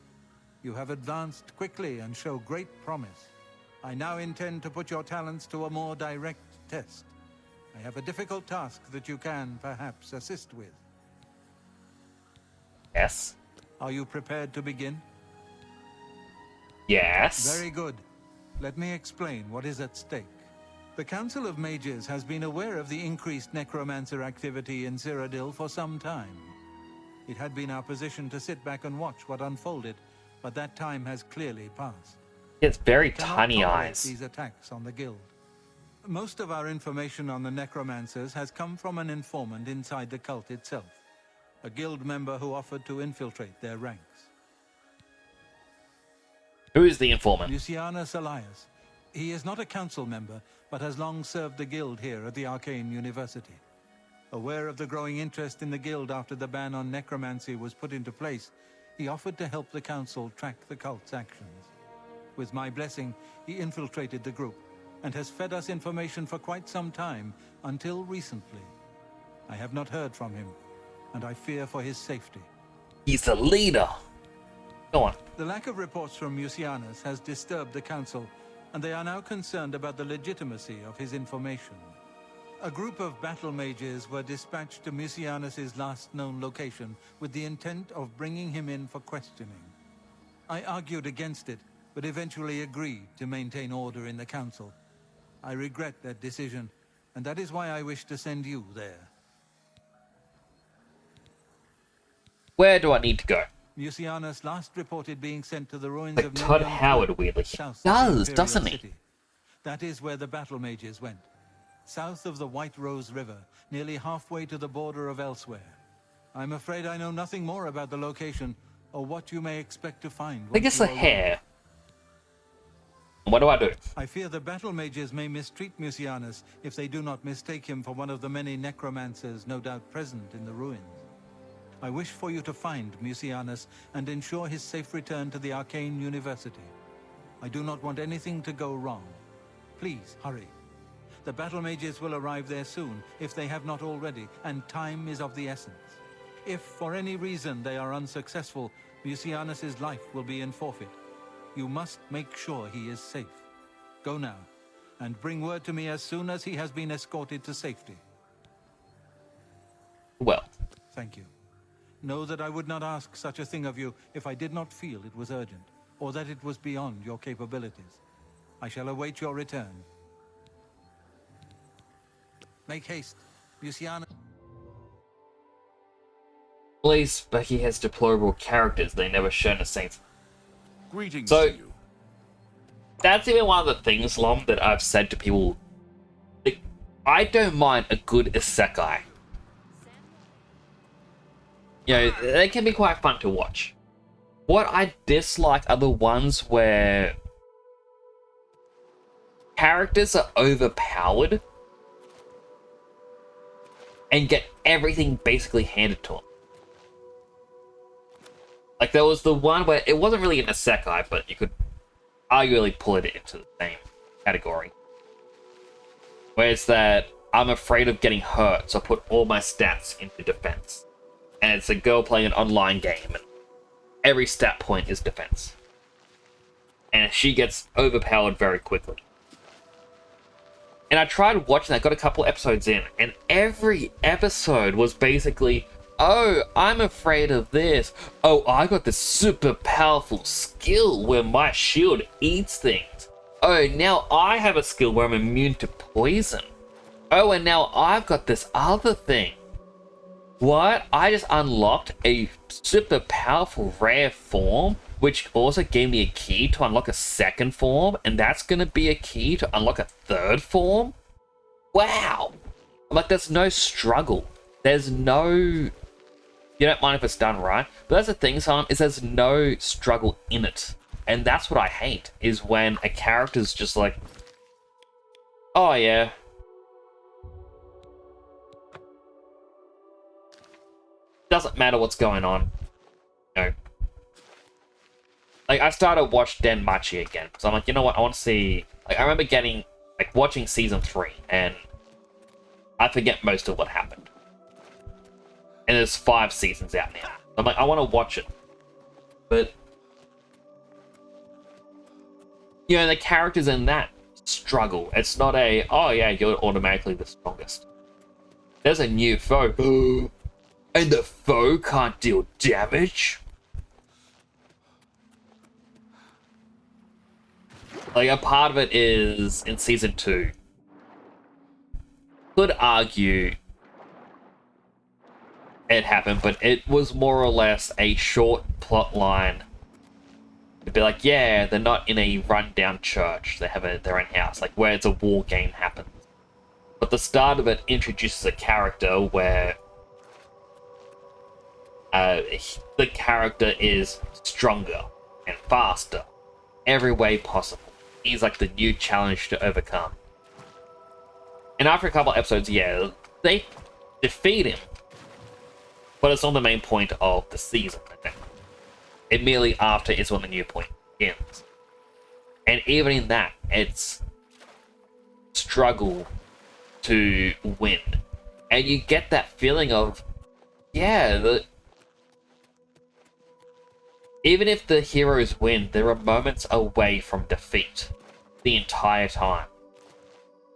You have advanced quickly and show great promise. I now intend to put your talents to a more direct test. I have a difficult task that you can, perhaps, assist with. Yes. Are you prepared to begin? Yes. Very good. Let me explain what is at stake. The Council of Mages has been aware of the increased necromancer activity in Cyrodiil for some time. It had been our position to sit back and watch what unfolded, but that time has clearly passed. It's very We cannot tiny tolerate eyes. these attacks on the guild. Most of our information on the necromancers has come from an informant inside the cult itself, a guild member who offered to infiltrate their ranks. Who is the informant? Lucianus Elias. He is not a council member, but has long served the guild here at the Arcane University. Aware of the growing interest in the guild after the ban on necromancy was put into place, he offered to help the council track the cult's actions. With my blessing, he infiltrated the group and has fed us information for quite some time, until recently. I have not heard from him, and I fear for his safety. He's the leader. Go on. The lack of reports from Mucianus has disturbed the council, and they are now concerned about the legitimacy of his information. A group of battle mages were dispatched to Mucianus's last known location with the intent of bringing him in for questioning. I argued against it, but eventually agreed to maintain order in the council. I regret that decision, and that is why I wish to send you there. Where do I need to go? Mucianus last reported being sent to the ruins Like of Todd Nerion Howard, Camp, weirdly. south of Does, the Imperial doesn't he? City. That is where the battle mages went. South of the White Rose River, nearly halfway to the border of elsewhere. I'm afraid I know nothing more about the location, or what you may expect to find. I think it's a once you arrive. hair. What do I do? I fear the battle mages may mistreat Mucianus if they do not mistake him for one of the many necromancers no doubt present in the ruins. I wish for you to find Mucianus and ensure his safe return to the Arcane University. I do not want anything to go wrong. Please, hurry. The battle mages will arrive there soon, if they have not already, and time is of the essence. If, for any reason, they are unsuccessful, Mucianus's life will be in forfeit. You must make sure he is safe. Go now, and bring word to me as soon as he has been escorted to safety. Well, Thank you. Know that I would not ask such a thing of you if I did not feel it was urgent, or that it was beyond your capabilities. I shall await your return. Make haste, Mucianus. please, Becky has deplorable characters. They never shown a saint. Greetings So- to you. That's even one of the things, Lom, that I've said to people. Like, I don't mind a good isekai. You know, they can be quite fun to watch. What I dislike are the ones where characters are overpowered and get everything basically handed to them. Like, there was the one where it wasn't really an isekai, but you could arguably pull it into the same category. Where it's that I'm afraid of getting hurt, so I put all my stats into defense. And it's a girl playing an online game, and every stat point is defense. And she gets overpowered very quickly. And I tried watching that, got a couple episodes in, and every episode was basically, oh, I'm afraid of this. Oh, I got this super powerful skill where my shield eats things. Oh, now I have a skill where I'm immune to poison. Oh, and now I've got this other thing. What? I just unlocked a super powerful rare form, which also gave me a key to unlock a second form, and that's gonna be a key to unlock a third form? Wow! Like, there's no struggle. There's no... You don't mind if it's done right, but that's the thing, Sam, is there's no struggle in it. And that's what I hate, is when a character's just like, oh yeah. Doesn't matter what's going on. No. Like, I started watch Denmachi again, because I'm like, you know what, I want to see... Like, I remember getting, like, watching Season 3, and I forget most of what happened. And there's 5 seasons out now. I'm like, I want to watch it. But... You know, the characters in that struggle. It's not a, oh yeah, you're automatically the strongest. There's a new foe. And the foe can't deal damage? Like, a part of it is in season 2. Could argue it happened, but it was more or less a short plot line. It'd be like, yeah, they're not in a run-down church. They have their own house, like where it's a war game happens. But the start of it introduces a character where the character is stronger and faster, every way possible. He's like the new challenge to overcome. And after a couple episodes, yeah, they defeat him. But it's not the main point of the season, I think. Immediately after is when the new point begins. And even in that, it's struggle to win. And you get that feeling of, yeah, even if the heroes win, there are moments away from defeat the entire time.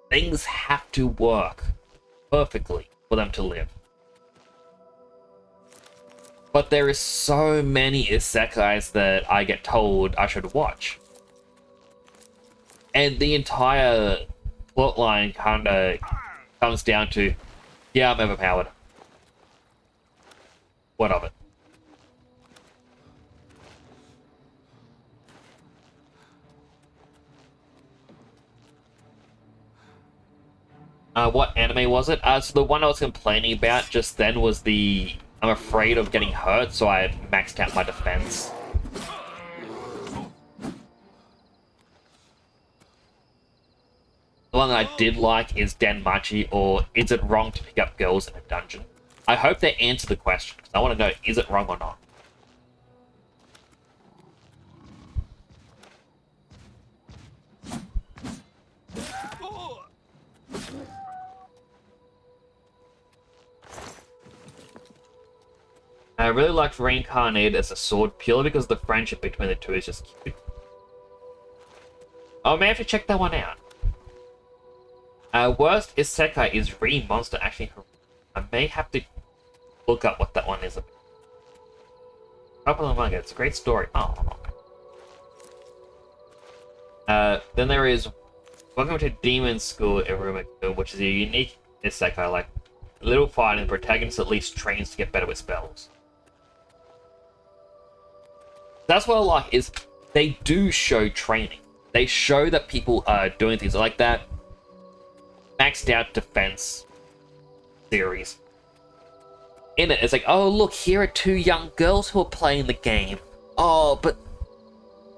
Things have to work perfectly for them to live. But there is so many isekais that I get told I should watch. And the entire plotline kind of comes down to, yeah, I'm overpowered. What of it? What anime was it? So the one I was complaining about just then was the I'm afraid of getting hurt, so I maxed out my defense. The one that I did like is Denmachi, or Is It Wrong to Pick Up Girls in a Dungeon? I hope they answer the question, because I want to know, is it wrong or not? I really liked Reincarnated as a sword, purely because the friendship between the two is just cute. Oh, I may have to check that one out. Worst Isekai is Re-Monster, actually. I may have to look up what that one is about. Top of the manga, it's a great story. Oh. Then there is Welcome to Demon School Iruma, which is a unique Isekai, like a little fight and the protagonist at least trains to get better with spells. That's what I like, is they do show training. They show that people are doing things like that maxed out defense series. In it, it's like, oh look, here are 2 young girls who are playing the game. Oh, but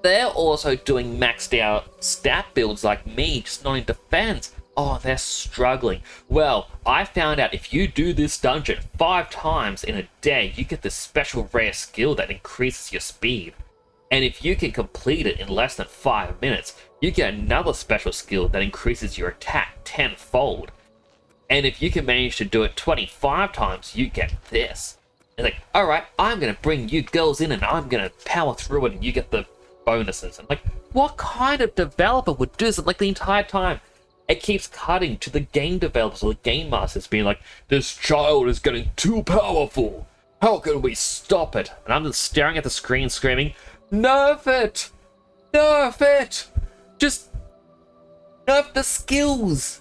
they're also doing maxed out stat builds like me, just not in defense. Oh, they're struggling. Well, I found out if you do this dungeon 5 times in a day, you get this special rare skill that increases your speed. And if you can complete it in less than 5 minutes, you get another special skill that increases your attack 10-fold. And if you can manage to do it 25 times, you get this. It's like, alright, I'm gonna bring you girls in and I'm gonna power through it and you get the bonuses. And like, what kind of developer would do this? And like the entire time, it keeps cutting to the game developers or the game masters being like, this child is getting too powerful. How can we stop it? And I'm just staring at the screen screaming, nerf it! Nerf it! Just nerf the skills!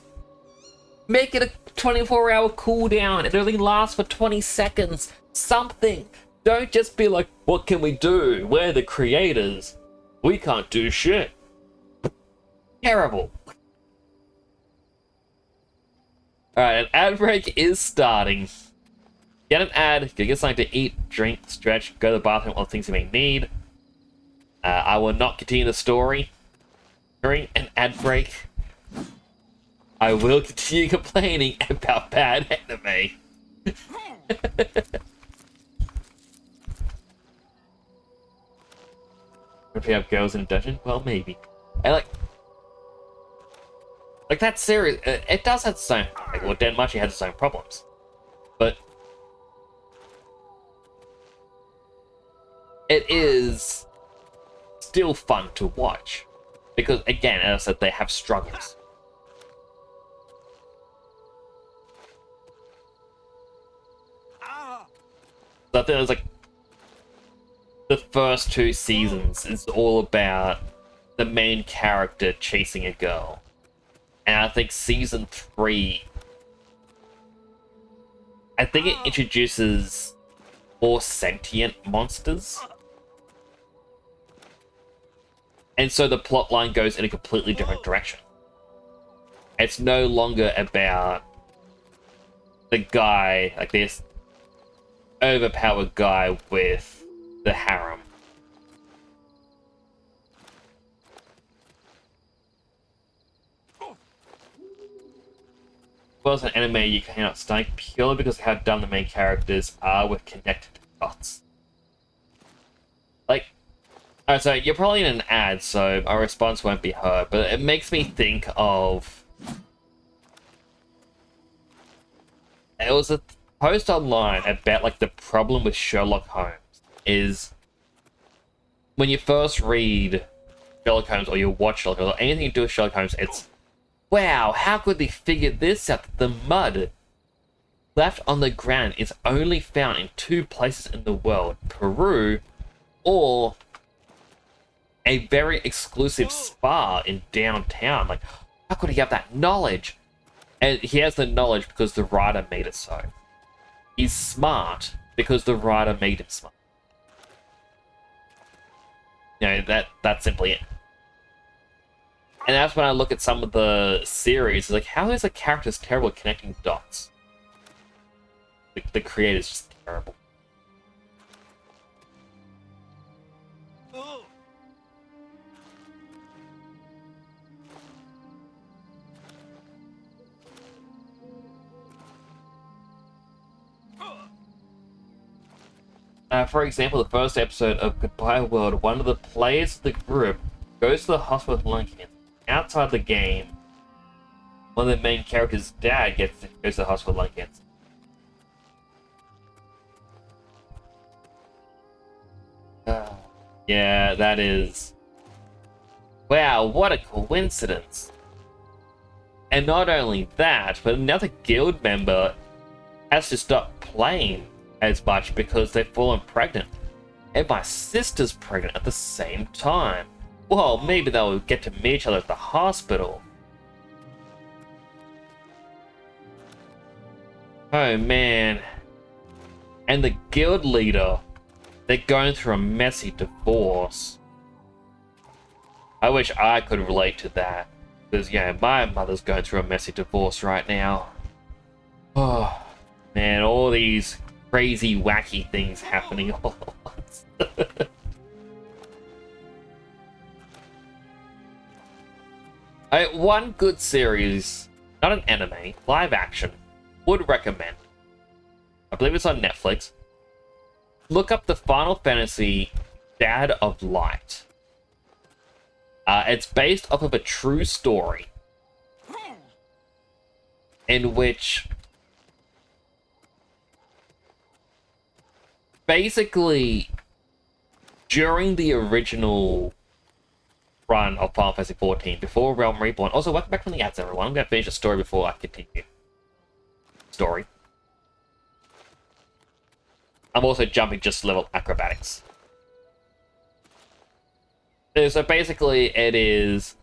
Make it a 24-hour cooldown. It only lasts for 20 seconds. Something. Don't just be like, what can we do? We're the creators. We can't do shit. Terrible. Alright, an ad break is starting. Get an ad, go get something to eat, drink, stretch, go to the bathroom, all the things you may need. I will not continue the story during an ad break. I will continue complaining about bad anime. If you have girls in a dungeon, well, maybe. I like that series. It does have its own. Well, Denmachi has its own problems, but it is still fun to watch. Because, again, as I said, they have struggles. So I think it was like the first 2 seasons is all about the main character chasing a girl. And I think season 3, I think it introduces more sentient monsters. And so the plot line goes in a completely different direction. It's no longer about the guy, like this overpowered guy with the harem. Well, as an anime, you cannot study purely because of how dumb the main characters are with connected dots. Like, alright, so you're probably in an ad, so our response won't be heard, but it makes me think of... It was a post online about, like, the problem with Sherlock Holmes is when you first read Sherlock Holmes or you watch Sherlock Holmes or anything to do with Sherlock Holmes, it's, wow, how could they figure this out? The mud left on the ground is only found in 2 places in the world, Peru or a very exclusive spa in downtown. Like, how could he have that knowledge? And he has the knowledge because the writer made it so. He's smart because the writer made him smart. You know, that's simply it. And that's when I look at some of the series, it's like, how is the characters terrible at connecting dots? The creator's just terrible. For example, the first episode of Goodbye World, one of the players of the group goes to the hospital with lung cancer. Outside the game, one of the main characters' dad goes to the hospital with lung cancer. Yeah, that is... Wow, what a coincidence. And not only that, but another guild member has to stop playing as much because they've fallen pregnant. And my sister's pregnant at the same time. Well, maybe they'll get to meet each other at the hospital. Oh man. And the guild leader, they're going through a messy divorce. I wish I could relate to that. Because, yeah, my mother's going through a messy divorce right now. Oh, man, all these crazy, wacky things happening all at once. One good series, not an anime, live action, would recommend. I believe it's on Netflix. Look up the Final Fantasy Dad of Light. It's based off of a true story in which basically during the original run of Final Fantasy XIV, before Realm Reborn. Also, welcome back from the ads, everyone. I'm going to finish the story before I continue. Story. I'm also jumping just to level acrobatics. So basically, it is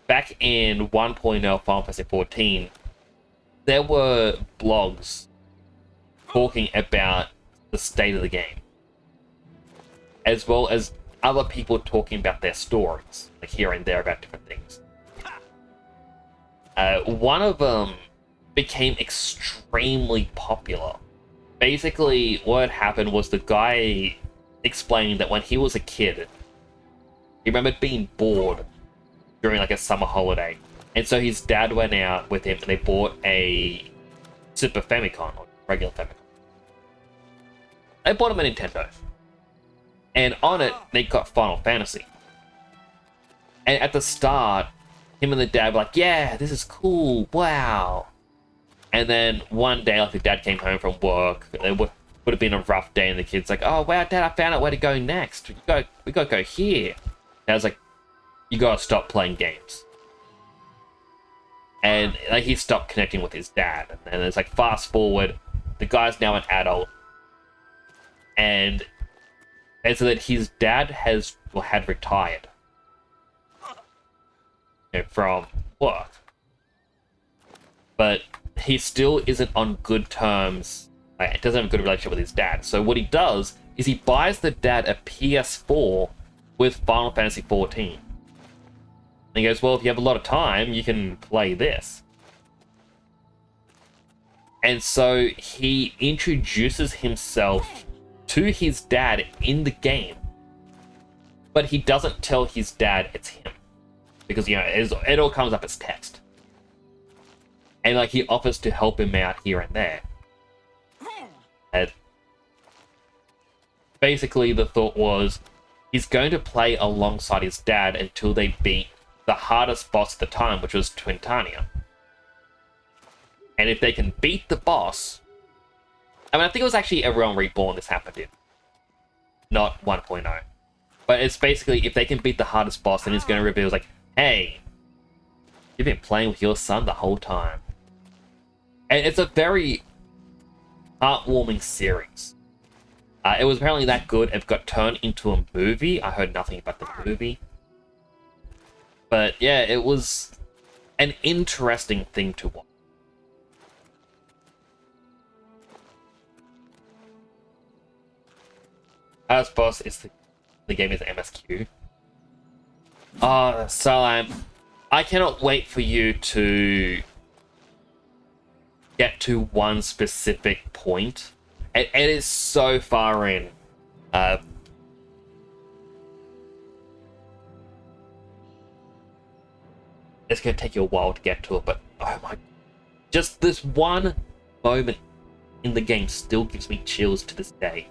back in 1.0 Final Fantasy XIV. There were blogs talking about the state of the game, as well as other people talking about their stories, like here and there about different things. One of them became extremely popular. Basically, what happened was the guy explained that when he was a kid, he remembered being bored during like a summer holiday. And so his dad went out with him and they bought a Super Famicom, or regular Famicom. They bought him a Nintendo. And on it, they got Final Fantasy. And at the start, him and the dad were like, yeah, this is cool, wow. And then one day, like, the dad came home from work. It would have been a rough day, and the kid's like, oh, wow, Dad, I found out where to go next. We gotta go here. Dad's like, you gotta stop playing games. And like he stopped connecting with his dad. And then it's like fast forward, the guy's now an adult. And so that his dad had retired from work. But he still isn't on good terms. Like, doesn't have a good relationship with his dad. So what he does is he buys the dad a PS4 with Final Fantasy XIV. And he goes, well, if you have a lot of time, you can play this. And so he introduces himself to his dad in the game. But he doesn't tell his dad it's him. Because, you know, it all comes up as text. And, like, he offers to help him out here and there. And basically, the thought was, he's going to play alongside his dad until they beat the hardest boss at the time, which was Twintania. And if they can beat the boss... I mean, I think it was actually A Realm Reborn this happened in. Not 1.0. But it's basically, if they can beat the hardest boss, then it's going to reveal, like, hey, you've been playing with your son the whole time. And it's a very heartwarming series. It was apparently that good. It got turned into a movie. I heard nothing about the movie. But yeah, it was an interesting thing to watch. Hardest boss is the game is MSQ. Oh, Starline, I cannot wait for you to get to one specific point. It is so far in. It's going to take you a while to get to it, but oh my... Just this one moment in the game still gives me chills to this day.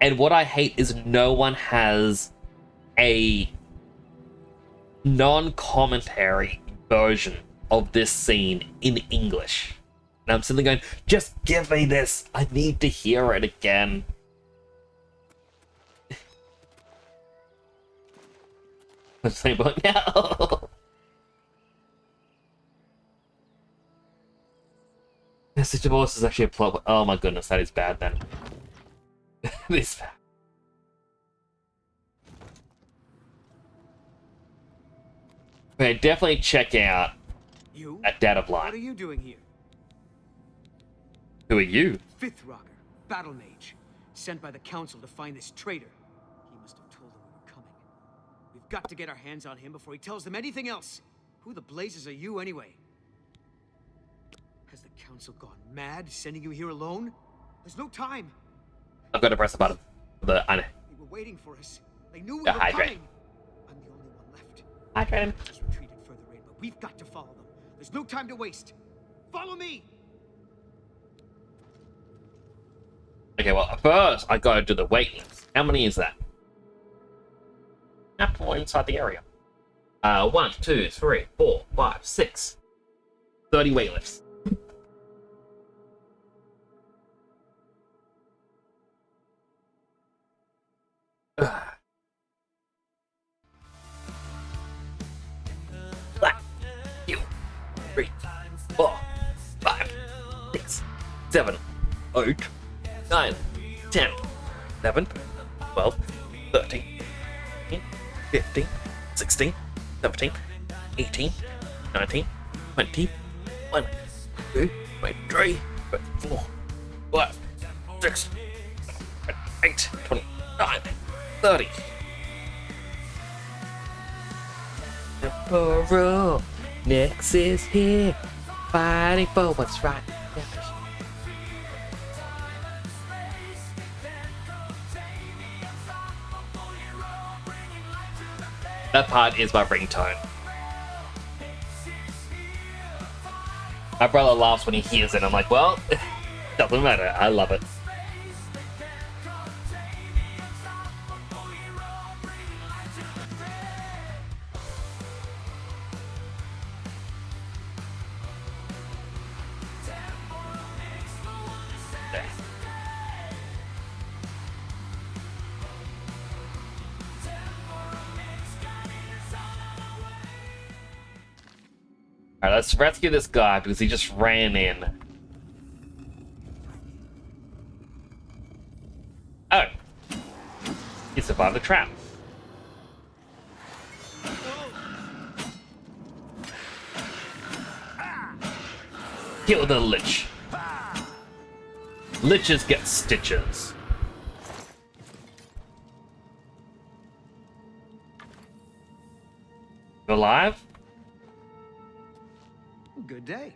And what I hate is no one has a non-commentary version of this scene in English. And I'm sitting there going, just give me this! I need to hear it again. I'm saying, but no! This divorce is actually a plot. Oh my goodness, that is bad then. This bad. Okay, definitely check out A Dead of Light. What are you doing here? Who are you? Fifth Rocker, Battle Mage, sent by the Council to find this traitor. He must have told them we were coming. We've got to get our hands on him before he tells them anything else. Who the blazes are you, anyway? Has the Council gone mad, sending you here alone? There's no time. I've got to press the button. I know. They were waiting for us. They knew we were hydrate. coming. I'm the only one left. Hydrate him. Just retreated further in, but we've got to follow them. There's no time to waste. Follow me! Okay, well, first I gotta do the weight lifts. How many is that? Not more inside the area. 1, 2, 3, 4, 5, 6. 30 weight lifts. Black, 2, 3, 4, 5, 6, 7, 8, 9, 10, 11, 12, 13, 14, 15, 16, 17, 18, 19, 20, 1, 2, 23, 24, 5, 6, 8, 29, 30. Emperor Nyx is here, fighting for what's right. That part is my ringtone. My brother laughs when he hears it. I'm like, well, doesn't matter. I love it. Alright, let's rescue this guy because he just ran in. Oh. He survived the trap. Kill the lich. Liches get stitches. You alive? Good day.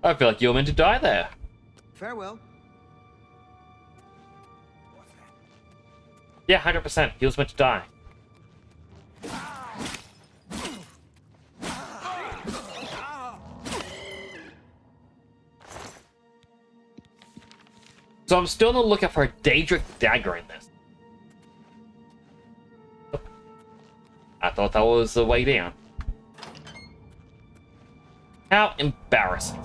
I feel like you were meant to die there. Farewell. Yeah, 100%. He was meant to die. So I'm still on the lookout for a Daedric dagger in this. I thought that was the way down. How embarrassing.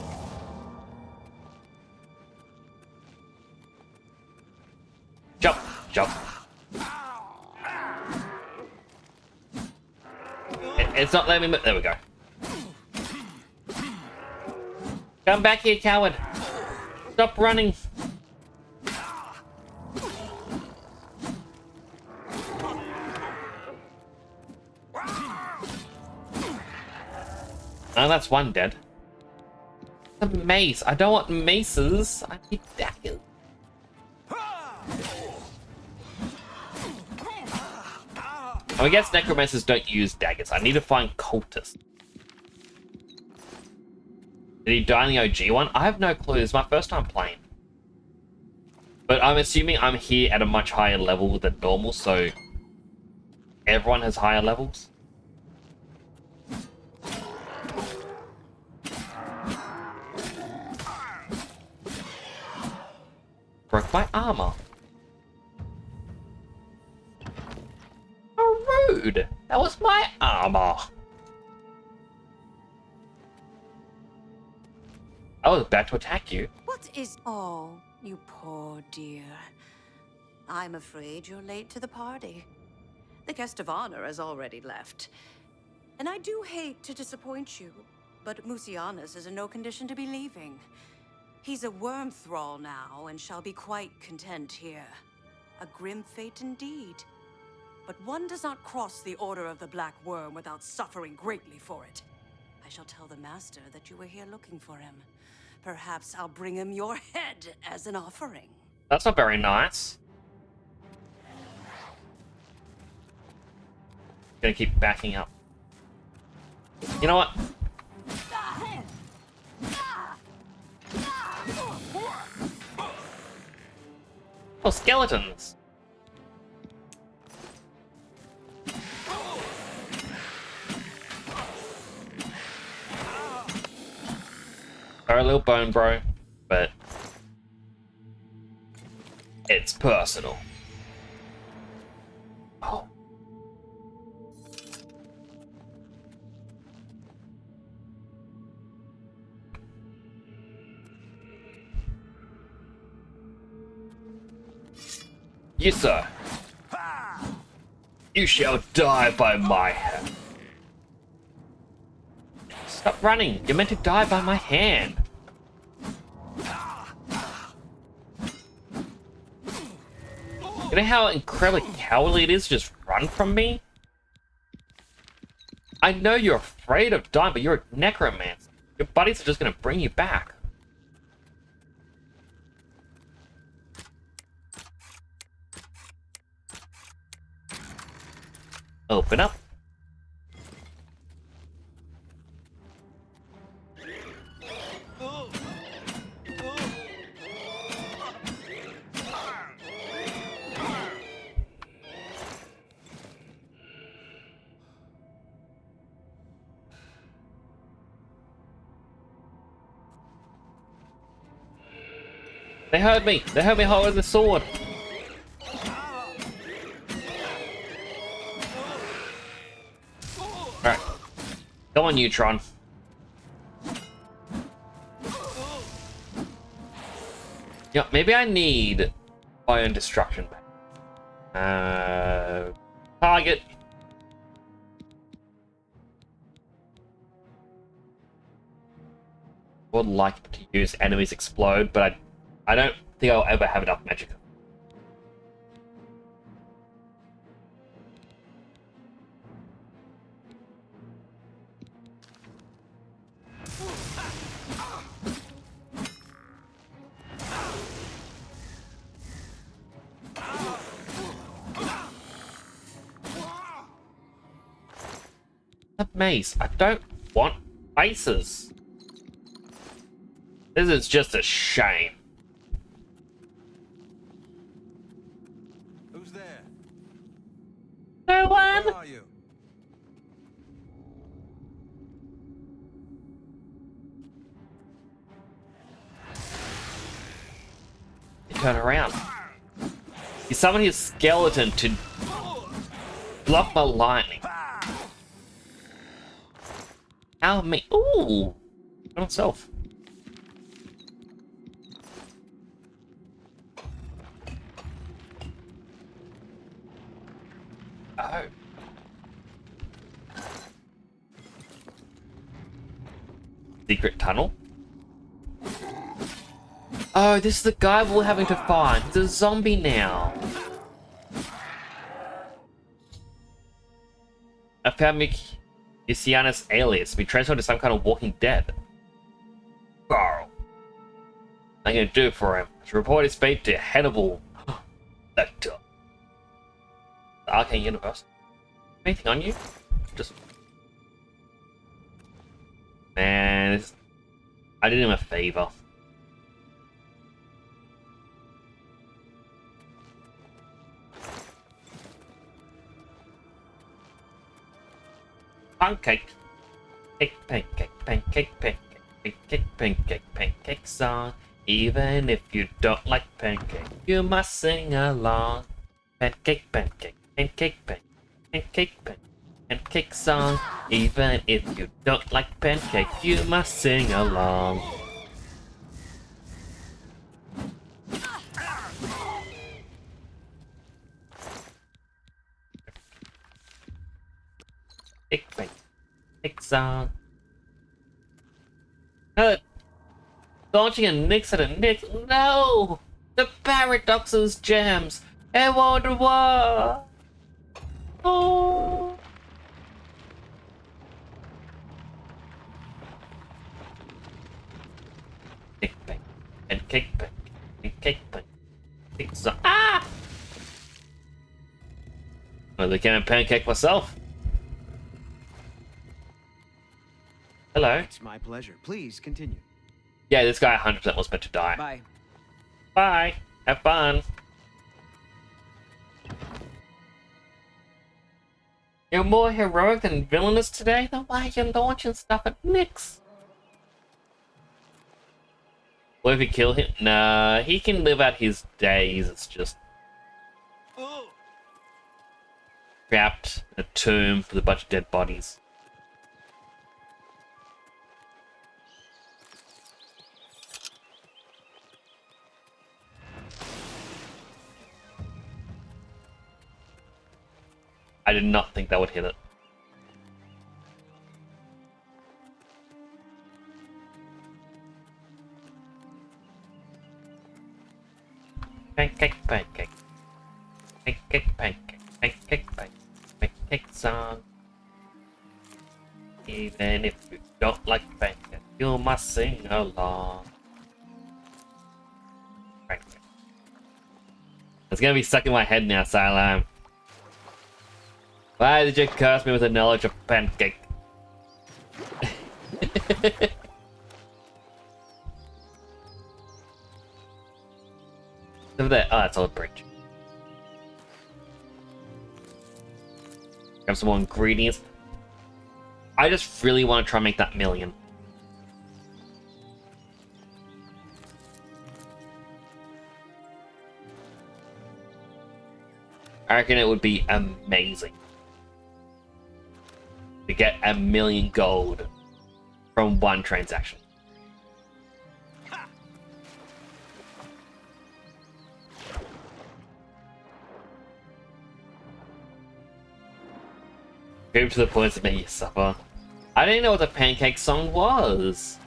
Jump, jump. It's not letting me move. There we go. Come back here, coward. Stop running. Oh, that's one dead. A mace. I don't want maces. I need daggers. I guess necromancers don't use daggers. I need to find cultists. Did he die in the OG one? I have no clue. This is my first time playing. But I'm assuming I'm here at a much higher level than normal, so everyone has higher levels. Broke my armor. How rude! That was my armor. I was about to attack you. What is... Oh, you poor dear. I'm afraid you're late to the party. The guest of honor has already left. And I do hate to disappoint you, but Musianus is in no condition to be leaving. He's a worm thrall now, and shall be quite content here. A grim fate indeed. But one does not cross the Order of the Black Worm without suffering greatly for it. I shall tell the Master that you were here looking for him. Perhaps I'll bring him your head as an offering. That's not very nice. Gonna keep backing up. You know what? Oh, skeletons! They're a little bone bro, but it's personal. Oh. Yes, sir. You shall die by my hand. Stop running. You're meant to die by my hand. You know how incredibly cowardly it is to just run from me? I know you're afraid of dying, but you're a necromancer. Your buddies are just gonna bring you back. Open up. They heard me. They heard me holding the sword. Alright. Come on, Neutron. Yeah, maybe I need iron destruction. Target. would like to use enemies explode, but I don't think I'll ever have enough magic. A mace. I don't want faces. This is just a shame. Who's there? No one. Where are you? You turn around. You summon his skeleton to block my lightning. How me? Ooh, on itself. Oh. Secret tunnel? Oh, this is the guy we're having to find. He's a zombie now. I found Isianus alias. Be transferred to some kind of walking dead. Carl. I'm gonna do for him. To report his fate to Hannibal Lecter. The Arcane Universe. Anything on you? Just. Man, I did him a favor. Pancake. Pancake, pancake, pancake, pancake, pancake, pancake song. Even if you don't like pancake, you must sing along. Pancake, pancake, pancake, pancake, pancake, pancake, pancake song. Even if you don't like pancake, you must sing along. Pancake song. Launching a Nix at a Nix. No! The Paradox's jams. It won't work. Oh. Pancake. Song. Ah! I became a pancake myself. Hello. It's my pleasure. Please continue. Yeah, this guy 100% was meant to die. Bye. Bye. Have fun. You're more heroic than villainous today? Then why are you launching stuff at Nix? What if you kill him? Nah, he can live out his days. It's just trapped in a tomb with a bunch of dead bodies. I did not think that would hit it. Pancake. Pancake song. Even if you don't like pancake, you must sing along. It's gonna be stuck in my head now, Silam. Why did you curse me with the knowledge of pancake? Over there. Oh, that's all a bridge. Grab some more ingredients. I just really want to try and make that million. I reckon it would be amazing to get 1,000,000 gold from one transaction. Go to the points that make you suffer. I didn't know what the pancake song was.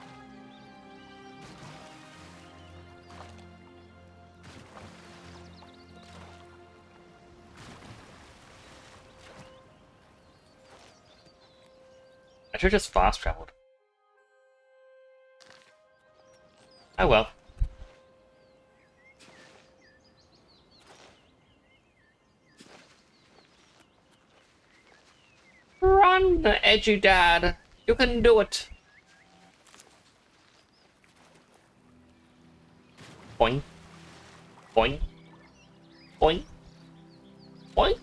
should have just fast traveled. Oh well. Run, edgy dad. You can do it. Boing. Boing. Boing. Boing.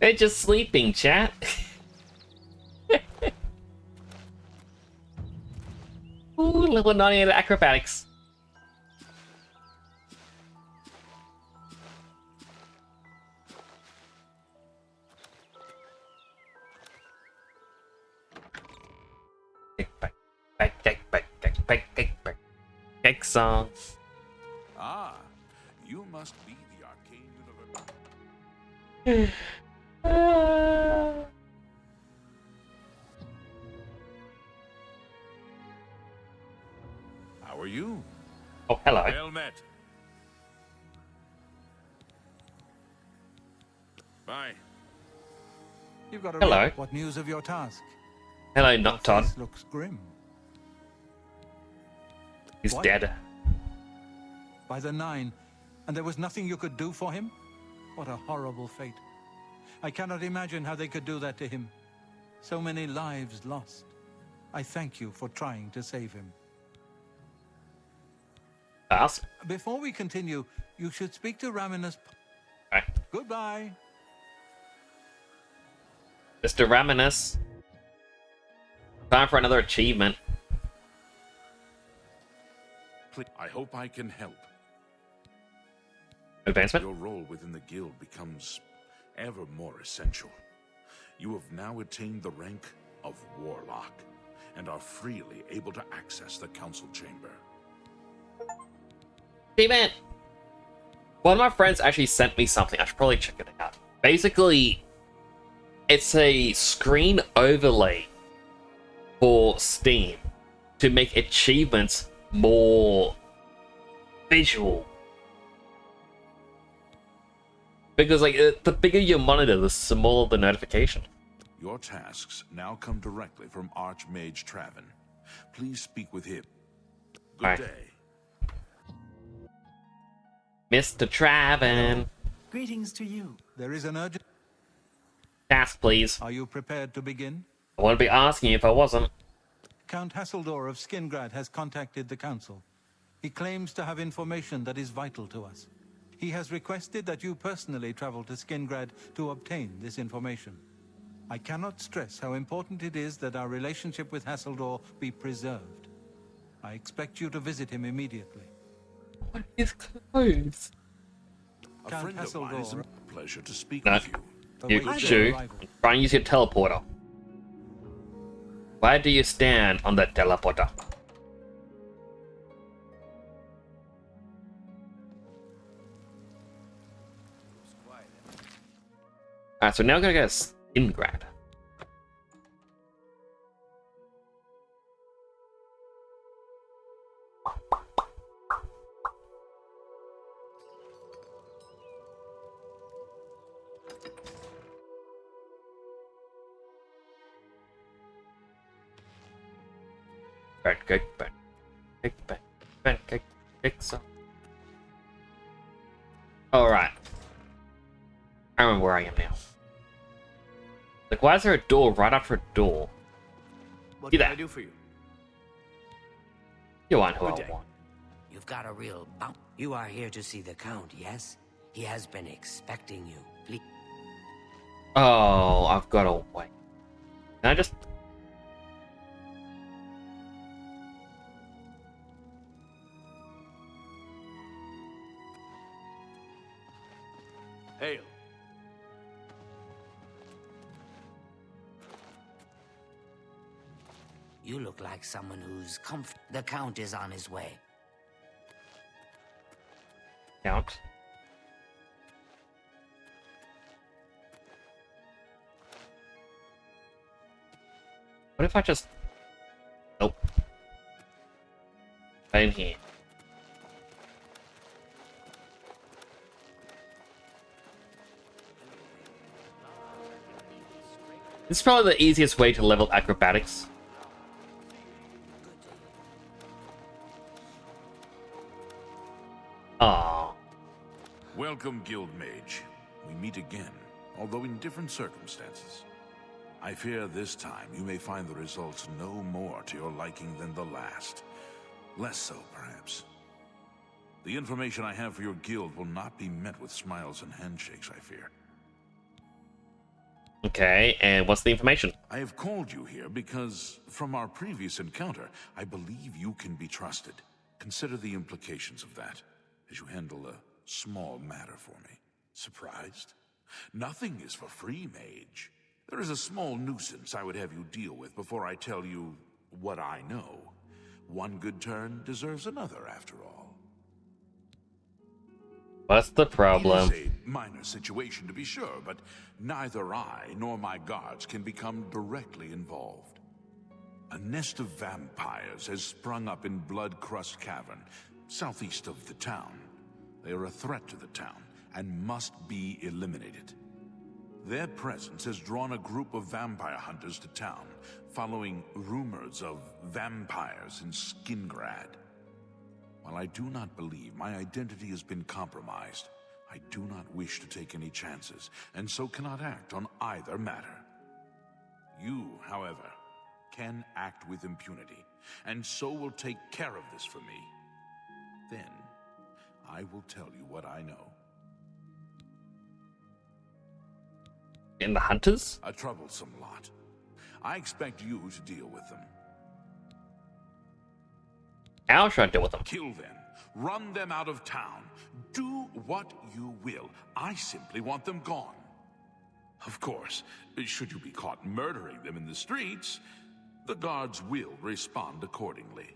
They're just sleeping, chat. Ooh, level 98 acrobatics. Kick song. Ah, you must be the arcane universe. How are you? Oh, hello. Well met. Bye. You've got a Hello. What news of your task? Hello, Your not Todd. face looks grim. He's What? dead. By the 9, and there was nothing you could do for him? What a horrible fate. I cannot imagine how they could do that to him. So many lives lost. I thank you for trying to save him. Fast. Before we continue, you should speak to Raminus. Right. Goodbye. Mr. Raminus. Time for another achievement. I hope I can help. Advancement? Your role within the guild becomes ever more essential. You have now attained the rank of Warlock and are freely able to access the council chamber. Achievement! One of my friends actually sent me something. I should probably check it out. Basically, it's a screen overlay for Steam to make achievements more visual. Because like the bigger your monitor, the smaller the notification. Your tasks now come directly from Archmage Traven. Please speak with him. Good Alright. day. Mr. Traven. Greetings to you. There is an urgent... Task, please. Are you prepared to begin? I wouldn't be asking you if I wasn't. Count Hasseldor of Skingrad has contacted the council. He claims to have information that is vital to us. He has requested that you personally travel to Skingrad to obtain this information. I cannot stress how important it is that our relationship with Hasseldor be preserved. I expect you to visit him immediately. What are his clothes? A Count friend of mine is a Hasseldor. pleasure to speak No. with you. You awaits Shu, your arrival. try and use your teleporter. Why do you stand on the teleporter? Alright, so now we're gonna go to Skingrad. Alright. I remember where I am now. Like, why is there a door right after a door? What See can that? I do for you? You aren't who Good I day. want. You've got a real bump. You are here to see the Count, yes? He has been expecting you. Please. Oh, I've got to wait. Can I just... Hail. You look like someone who's The Count is on his way. Count? What if I just... Nope. Right in here. This is probably the easiest way to level acrobatics. Aww. Welcome, Guild Mage. We meet again, although in different circumstances. I fear this time you may find the results no more to your liking than the last. Less so, perhaps. The information I have for your guild will not be met with smiles and handshakes, I fear. Okay, and what's the information? I have called you here because, from our previous encounter, I believe you can be trusted. Consider the implications of that, as you handle a small matter for me. Surprised? Nothing is for free, Mage. There is a small nuisance I would have you deal with before I tell you what I know. One good turn deserves another, after all. What's the problem? It is a minor situation to be sure, but neither I nor my guards can become directly involved. A nest of vampires has sprung up in Blood-Crust Cavern, southeast of the town. They are a threat to the town and must be eliminated. Their presence has drawn a group of vampire hunters to town, following rumors of vampires in Skingrad. While I do not believe my identity has been compromised, I do not wish to take any chances, and so cannot act on either matter. You, however, can act with impunity, and so will take care of this for me. Then, I will tell you what I know. In the hunters? A troublesome lot. I expect you to deal with them. How should I deal with them? Kill them. Run them out of town. Do what you will. I simply want them gone. Of course, should you be caught murdering them in the streets, the guards will respond accordingly.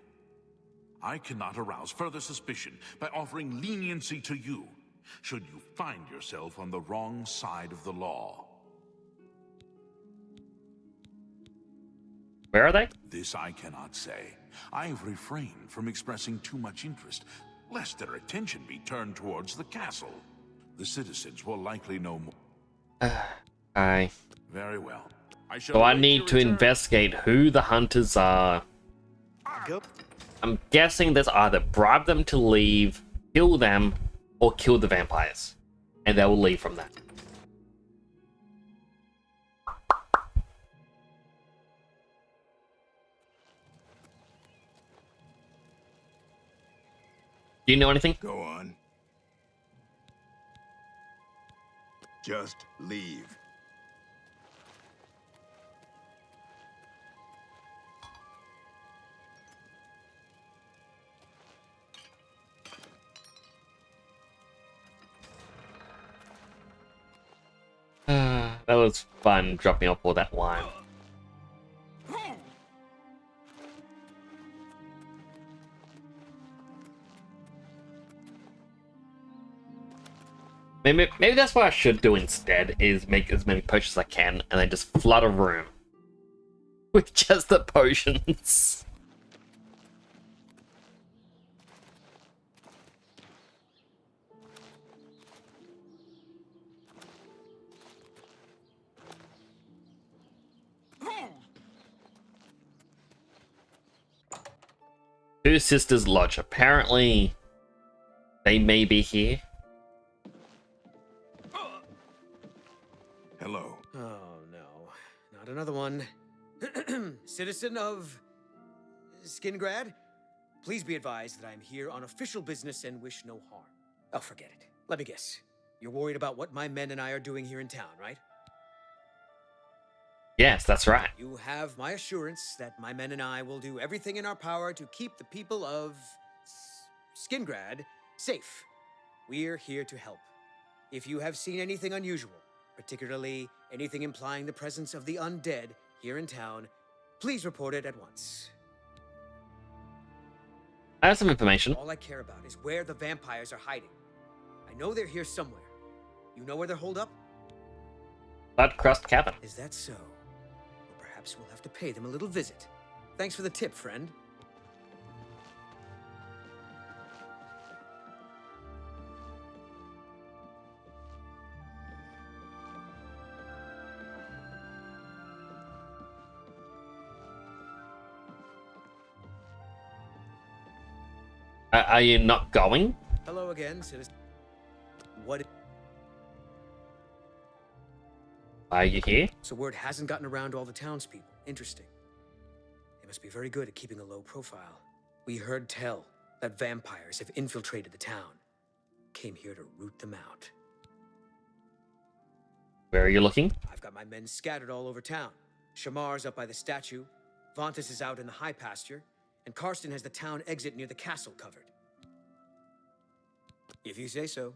I cannot arouse further suspicion by offering leniency to you, should you find yourself on the wrong side of the law. Where are they? This I cannot say. I have refrained from expressing too much interest, lest their attention be turned towards the castle. The citizens will likely know more. Aye. Very well. So I need to investigate who the hunters are. I'm guessing there's either bribe them to leave, kill them, or kill the vampires. And they will leave from that. Do you know anything? Go on. Just leave. That was fun, dropping off all that wine. Maybe that's what I should do instead, is make as many potions as I can, and then just flood a room with just the potions. Two Sisters Lodge. Apparently, they may be here. Hello. Oh, no. Not another one. Citizen of Skingrad, please be advised that I am here on official business and wish no harm. Oh, forget it. Let me guess. You're worried about what my men and I are doing here in town, right? Yes, that's right. You have my assurance that my men and I will do everything in our power to keep the people of Skingrad safe. We're here to help. If you have seen anything unusual, particularly anything implying the presence of the undead here in town, please report it at once. I have some information. All I care about is where the vampires are hiding. I know they're here somewhere. You know where they're holed up? Blood-Crust Cavern. Is that so? Or perhaps Perhaps we'll have to pay them a little visit. Thanks for the tip, friend. Are you not going? Hello again, citizen. What? Are you here? So word hasn't gotten around to all the townspeople. Interesting. They must be very good at keeping a low profile. We heard tell that vampires have infiltrated the town. Came here to root them out. Where are you looking? I've got my men scattered all over town. Shamar's up by the statue, Vontus is out in the high pasture, and Karsten has the town exit near the castle covered. If you say so.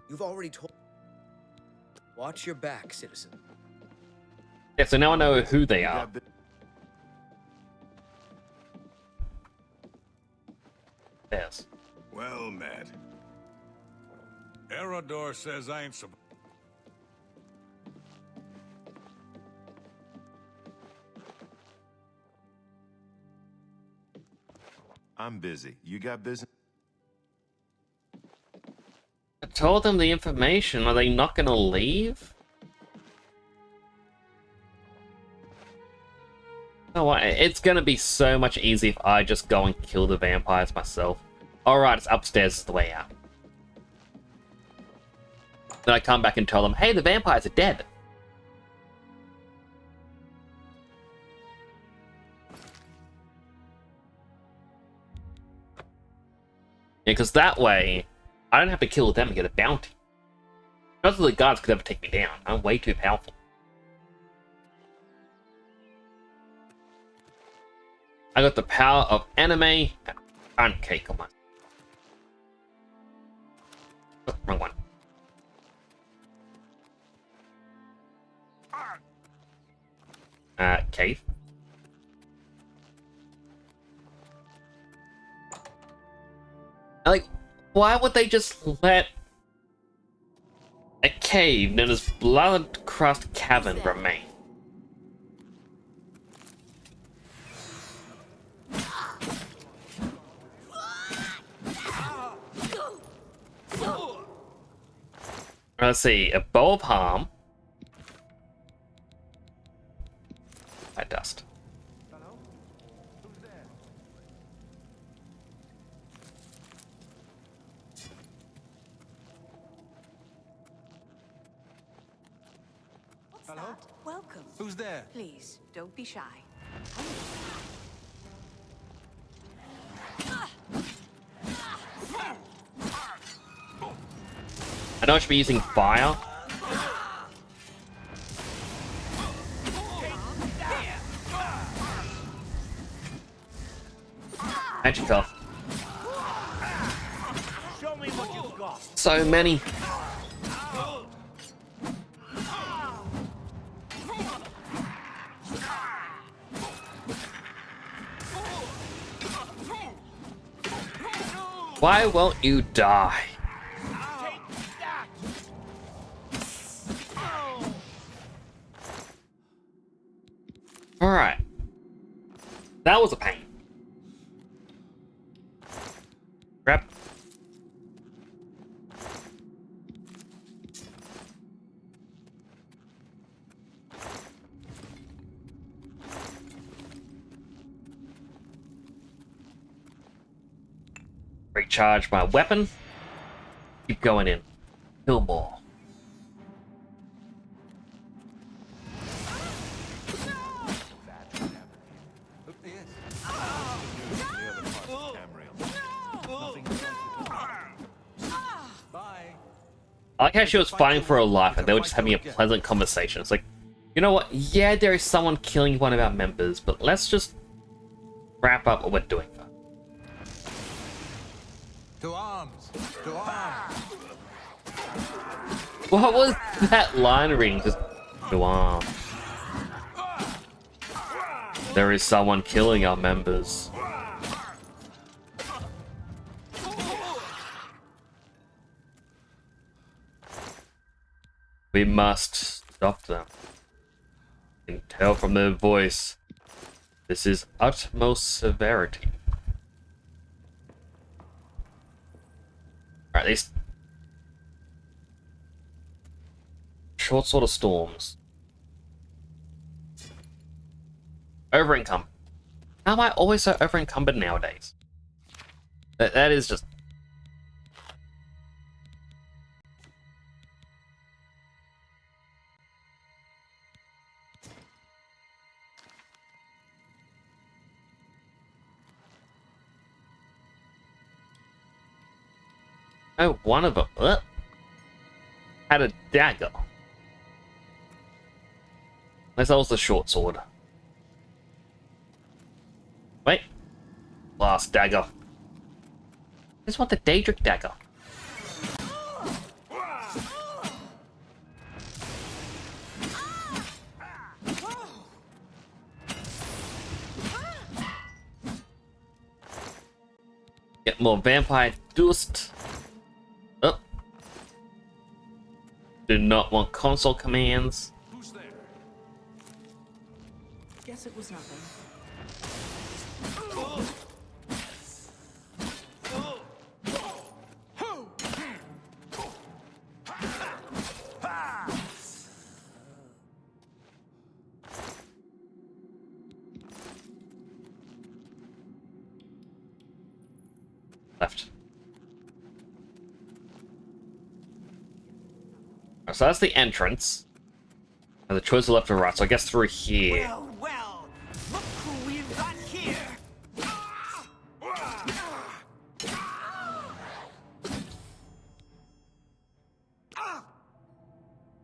You've already told... Watch your back, citizen. Yeah, so now I know who they are. Yes. Well met. Erador says I ain't supposed. I'm busy. You got business? I told them the information. Are they not gonna leave? You know what? It's gonna be so much easier if I just go and kill the vampires myself. Alright, it's upstairs is the way out. Then I come back and tell them, hey, the vampires are dead. Yeah, because that way, I don't have to kill them and get a bounty. None of the guards could ever take me down. I'm way too powerful. I got the power of anime. Okay, come on. Oh, wrong one. Cave. Like, why would they just let a cave known as Blood-Crust Cavern remain? Let's see, a bow of harm. My dust. Hello? Who's there? What's Hello? that? Welcome. Who's there? Please, don't be shy. I know I should be using fire. Magic off. Show me what you've got. So many. Why won't you die? Alright. That was a pain. Grab. Recharge my weapon. Keep going in. Kill more. I like how she was fighting for her life and they were just having a pleasant conversation. It's like, you know what? Yeah, there is someone killing one of our members, but let's just wrap up what we're doing. To arms! To arms! What was that line reading? Just go on. There is someone killing our members. We must stop them. You can tell from their voice. This is utmost severity. Alright, these short sort of storms. Over-encumbered. How am I always so over-encumbered nowadays? That is just... Oh, one of them had a dagger. Unless that was the short sword. Wait. Last dagger. I just want the Daedric dagger. Get more vampire dust. Oh. Do not want console commands. Who's there? Guess it was nothing. Left. So that's the entrance. And the choice is left or right, so I guess through here. Well, look who we've got here.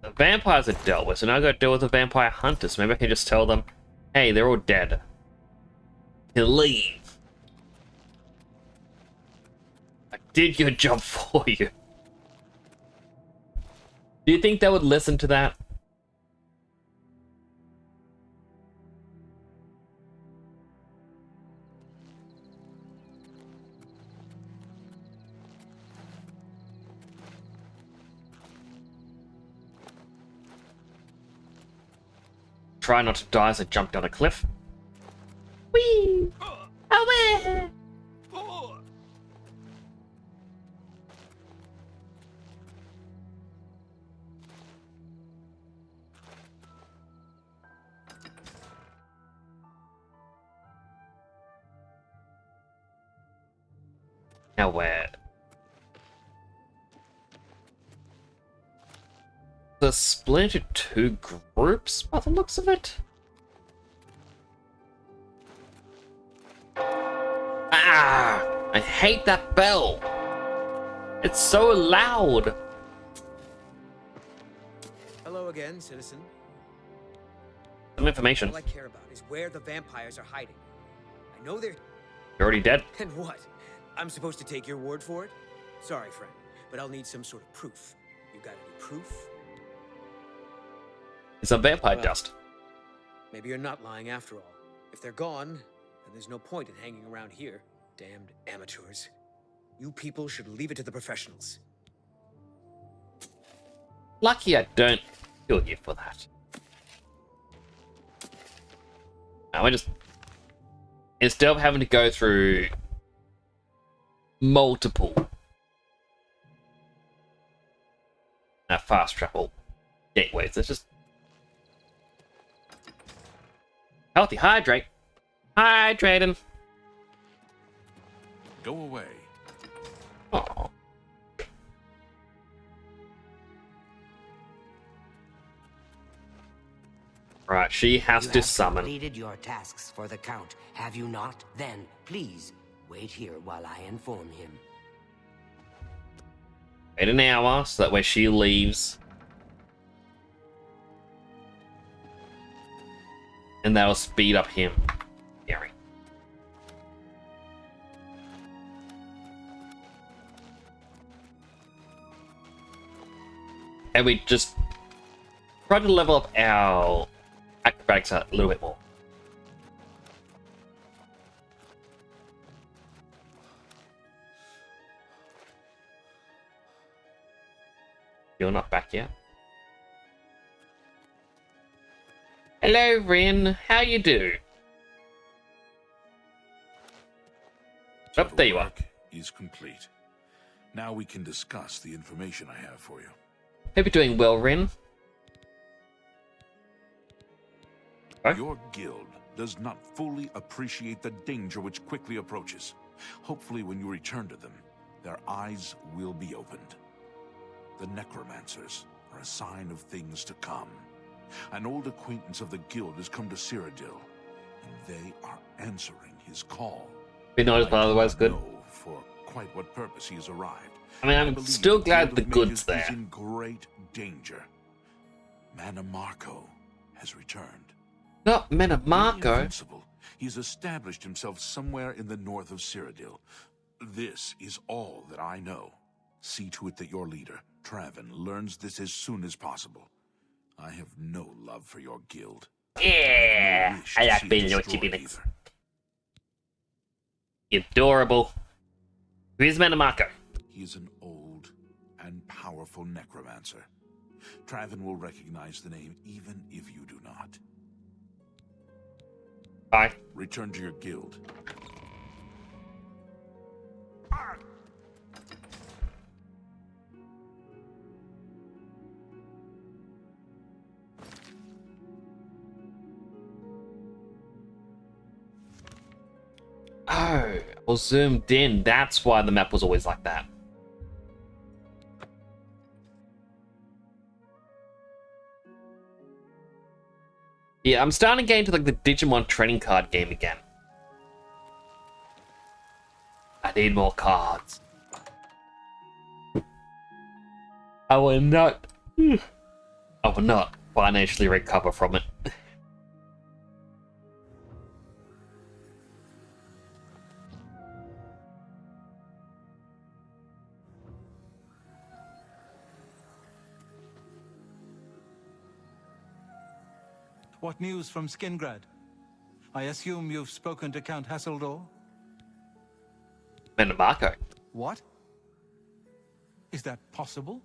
The vampires are dealt with, so now I gotta deal with the vampire hunters. Maybe I can just tell them, hey, they're all dead. You leave. I did your job for you. Do you think they would listen to that? Try not to die as I jump down a cliff. Whee! Away! Now where? The split into two groups by the looks of it. Ah! I hate that bell. It's so loud. Hello again, citizen. Some information. All I care about is where the vampires are hiding. I know they're... You're already dead. And what? I'm supposed to take your word for it? Sorry, friend, but I'll need some sort of proof. You got any proof? It's some vampire Well, dust. Maybe you're not lying after all. If they're gone, then there's no point in hanging around here. Damned amateurs. You people should leave it to the professionals. Lucky I don't kill you for that. Now I just... Instead of having to go through multiple fast travel gateways, let's just... Healthy hydrate. Hydrating. Go away. Oh. Right, she has to summon. You have completed your tasks for the Count, have you not? Then, please, wait here while I inform him. Wait an hour, so that way she leaves. And that'll speed up him. Gary. And we just try to level up our acrobatics a little bit more. You're not back yet? Hello, Rin. How you do? So Oh, there you are. work is complete. Now we can discuss the information I have for you. Hope you're doing well, Rin. Huh? Your guild does not fully appreciate the danger which quickly approaches. Hopefully, when you return to them, their eyes will be opened. The necromancers are a sign of things to come. An old acquaintance of the guild has come to Cyrodiil, and they are answering his call. Be noticed, but otherwise good. Know for quite what purpose he has arrived. I mean, I'm believe still glad Guild the of good's Mages there. is in great danger. Manamarco has returned. Not Really Manamarco. invincible, he has established himself somewhere in the north of Cyrodiil. This is all that I know. See to it that your leader, Traven, learns this as soon as possible. I have no love for your guild. Yeah, I like being your chippiness. Adorable. Who's Manamarco? He is an old and powerful necromancer. Traven will recognize the name even if you do not. Bye. Return to your guild. Oh, I was zoomed in. That's why the map was always like that. Yeah, I'm starting to get into like the Digimon trading card game again. I need more cards. I will not financially recover from it. What news from Skingrad? I assume you've spoken to Count Hasseldor? Manamarco. What? Is that possible?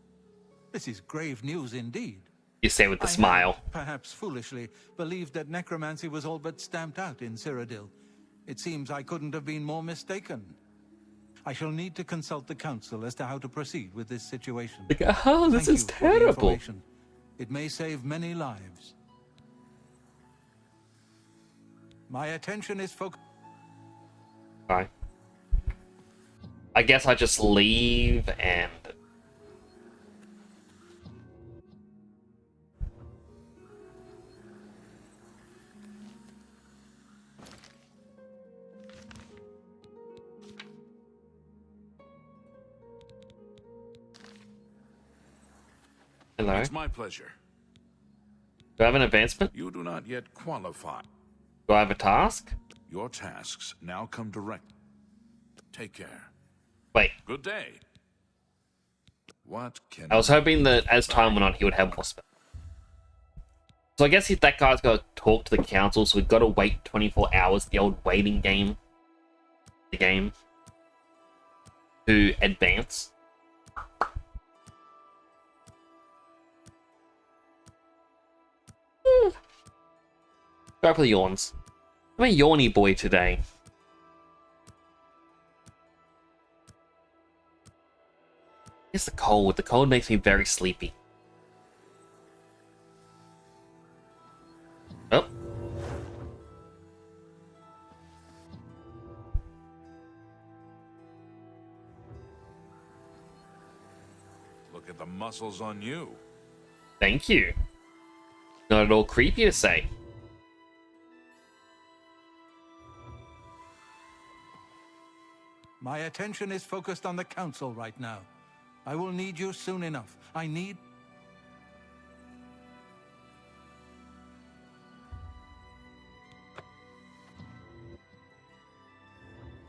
This is grave news indeed. You say with a I smile. had, perhaps foolishly, believed that necromancy was all but stamped out in Cyrodiil. It seems I couldn't have been more mistaken. I shall need to consult the council as to how to proceed with this situation. Like, oh, this Thank is you for the terrible. information. It may save many lives. My attention is focused. Bye. I guess I just leave and... Hello? It's my pleasure. Do I have an advancement? You do not yet qualify. Do I have a task? Your tasks now come direct. Take care. Wait. Good day. What can I was hoping that as time went on, he would have more spells. So I guess if that guy's got to talk to the council, so we've got to wait 24 hours, the old waiting game. The game. To advance. Sorry for the yawns. I'm a yawny boy today. It's the cold. The cold makes me very sleepy. Oh. Look at the muscles on you. Thank you. Not at all creepy to say. My attention is focused on the council right now. I will need you soon enough. I need...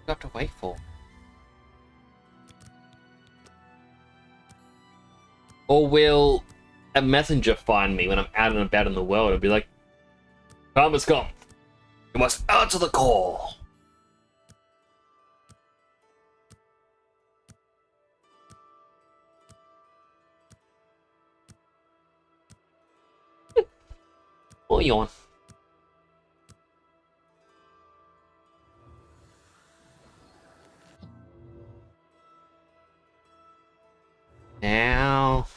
I have to wait for. Or will a messenger find me when I'm out and about in the world and be like, time has come. You must answer the call. Or yawn. Now...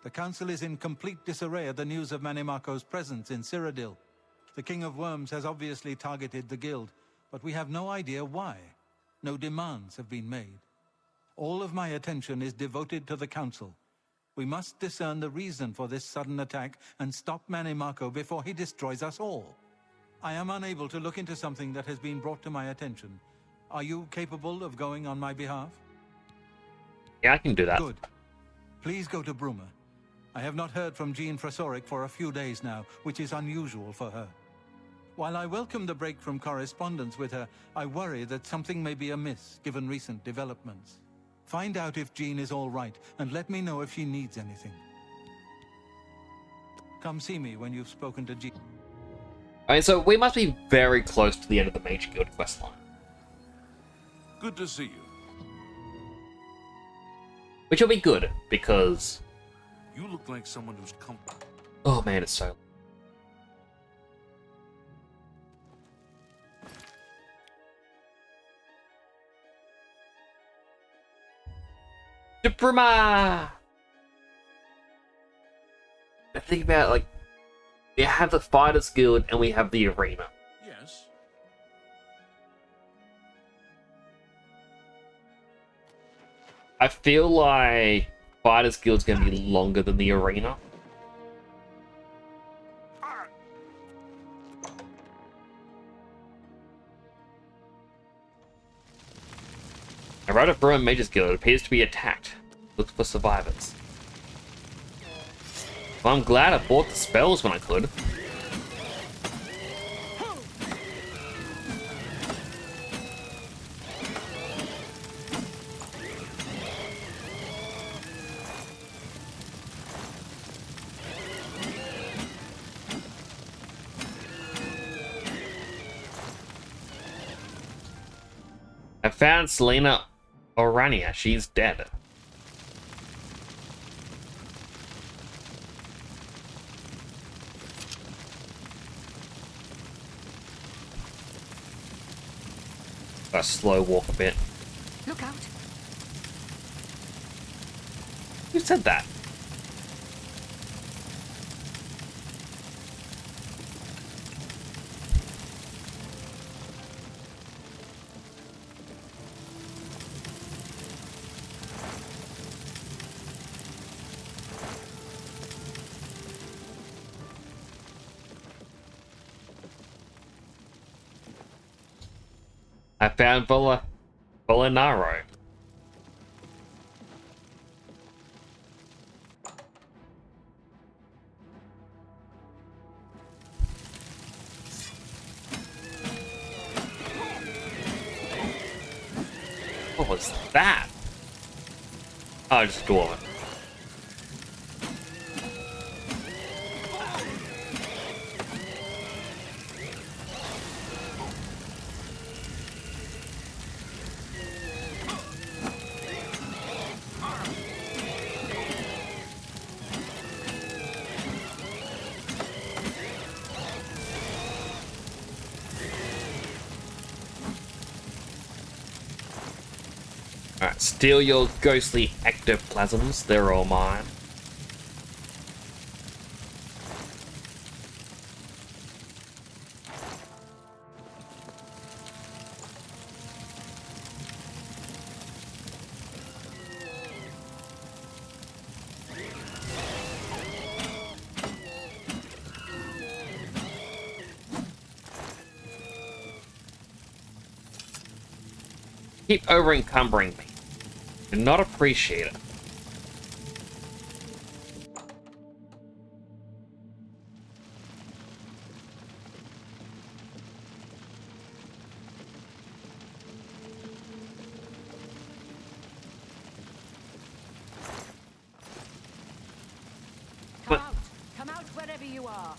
The council is in complete disarray at the news of Manimako's presence in Cyrodiil. The King of Worms has obviously targeted the guild, but we have no idea why. No demands have been made. All of my attention is devoted to the council. We must discern the reason for this sudden attack and stop Manimako before he destroys us all. I am unable to look into something that has been brought to my attention. Are you capable of going on my behalf? Yeah, I can do that. Good. Please go to Bruma. I have not heard from Jean Frasoric for a few days now, which is unusual for her. While I welcome the break from correspondence with her, I worry that something may be amiss, given recent developments. Find out if Jean is all right, and let me know if she needs anything. Come see me when you've spoken to Jean. Alright, so we must be very close to the end of the Mage Guild questline. Good to see you. Which will be good, because... You look like someone who's come... Oh man, it's so... Bruma! I think about, like, we have the Fighters Guild and we have the Arena. Yes. I feel like Fighters Guild's gonna be longer than the Arena. I wrote up Bruma Mage's Guild. It appears to be attacked. Look for survivors. Well, I'm glad I bought the spells when I could. I found Selena Orania. She's dead. I slow walk a bit. Look out. Who said that? I found Volinaro. What was that? Oh, just a dwarf. Alright, steal your ghostly ectoplasms, they're all mine. Keep over encumbering me. Do not appreciate it. Come out wherever you are.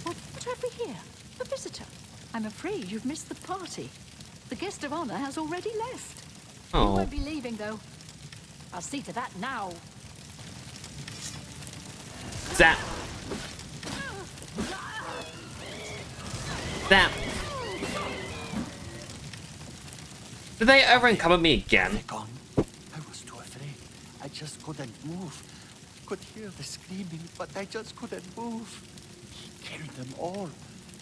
What have we here? A visitor. I'm afraid you've missed the party. The guest of honor has already left. Oh. You won't be leaving, though. I'll see to that now. Zap. Zap. Did they ever encumber me again? They're gone. I was too afraid. I just couldn't move. Could hear the screaming, but I just couldn't move. He killed them all.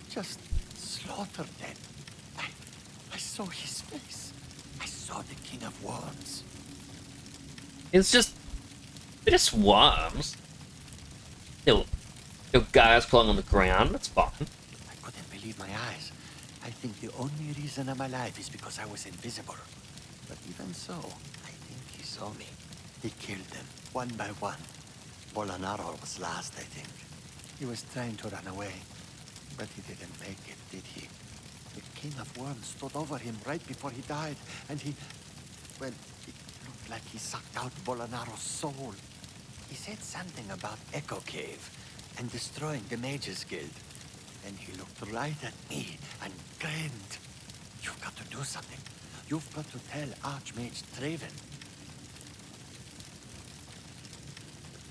Just slaughtered them. I saw his face. I saw the King of Worms. They're just worms. Little guys crawling on the ground. That's fine. I couldn't believe my eyes. I think the only reason I'm alive is because I was invisible. But even so, I think he saw me. He killed them, one by one. Bolonaro was last, I think. He was trying to run away, but he didn't make it, did he? The King of Worms stood over him right before he died, and he... well, it looked like he sucked out Bolonaro's soul. He said something about Echo Cave and destroying the Mages Guild. And he looked right at me and grinned. You've got to do something. You've got to tell Archmage Traven.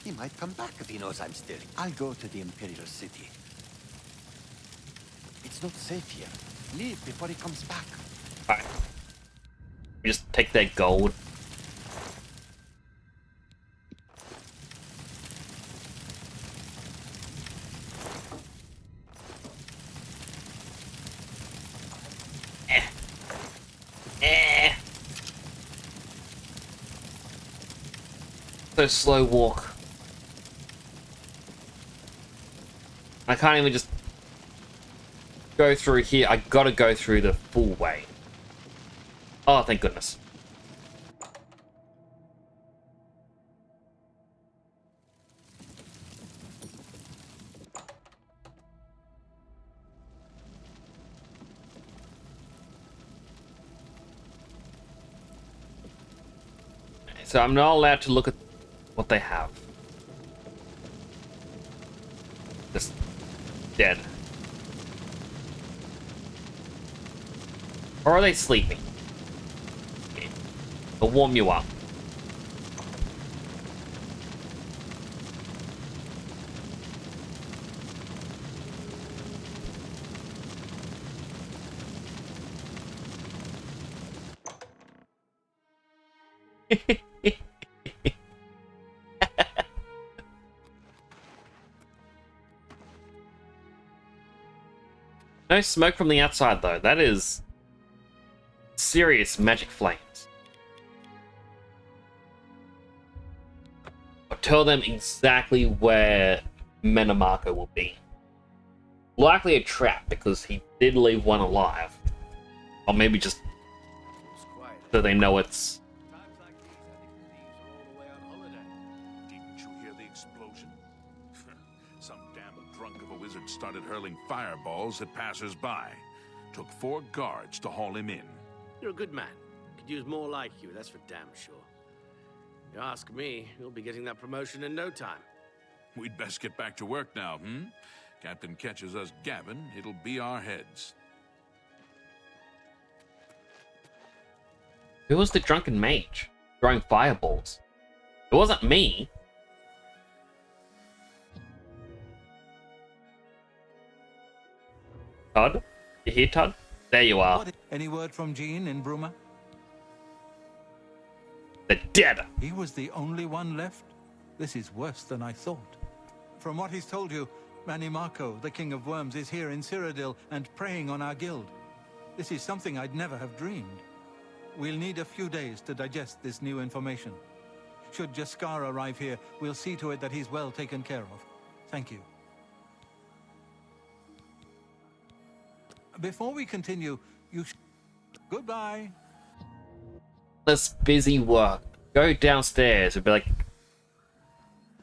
He might come back if he knows I'm still. I'll go to the Imperial City. It's not safe here. Leave before he comes back. Alright. We just take that gold. So slow walk. I can't even just go through here. I gotta go through the full way. Oh, thank goodness. So I'm not allowed to look at what they have. Just dead. Or are they sleeping? Okay. They'll warm you up. No smoke from the outside, though. That is serious magic flames. I'll tell them exactly where Menamarco will be. Likely a trap, because he did leave one alive. Or maybe just so they know it's... Didn't you hear the explosion? Some damn drunk of a wizard started hurling fireballs at passers-by. Took 4 guards to haul him in. You're a good man. Could use more like you, that's for damn sure. You ask me, you'll be getting that promotion in no time. We'd best get back to work now, Captain catches us gabbing, it'll be our heads. Who was the drunken mage throwing fireballs? It wasn't me. Todd? You here, Todd? There you are. Any word from Jean in Bruma? They're dead. He was the only one left? This is worse than I thought. From what he's told you, Manimarco, the King of Worms, is here in Cyrodiil and preying on our guild. This is something I'd never have dreamed. We'll need a few days to digest this new information. Should Jaskar arrive here, we'll see to it that he's well taken care of. Thank you. Before we continue, goodbye. Let's busy work. Go downstairs and be like,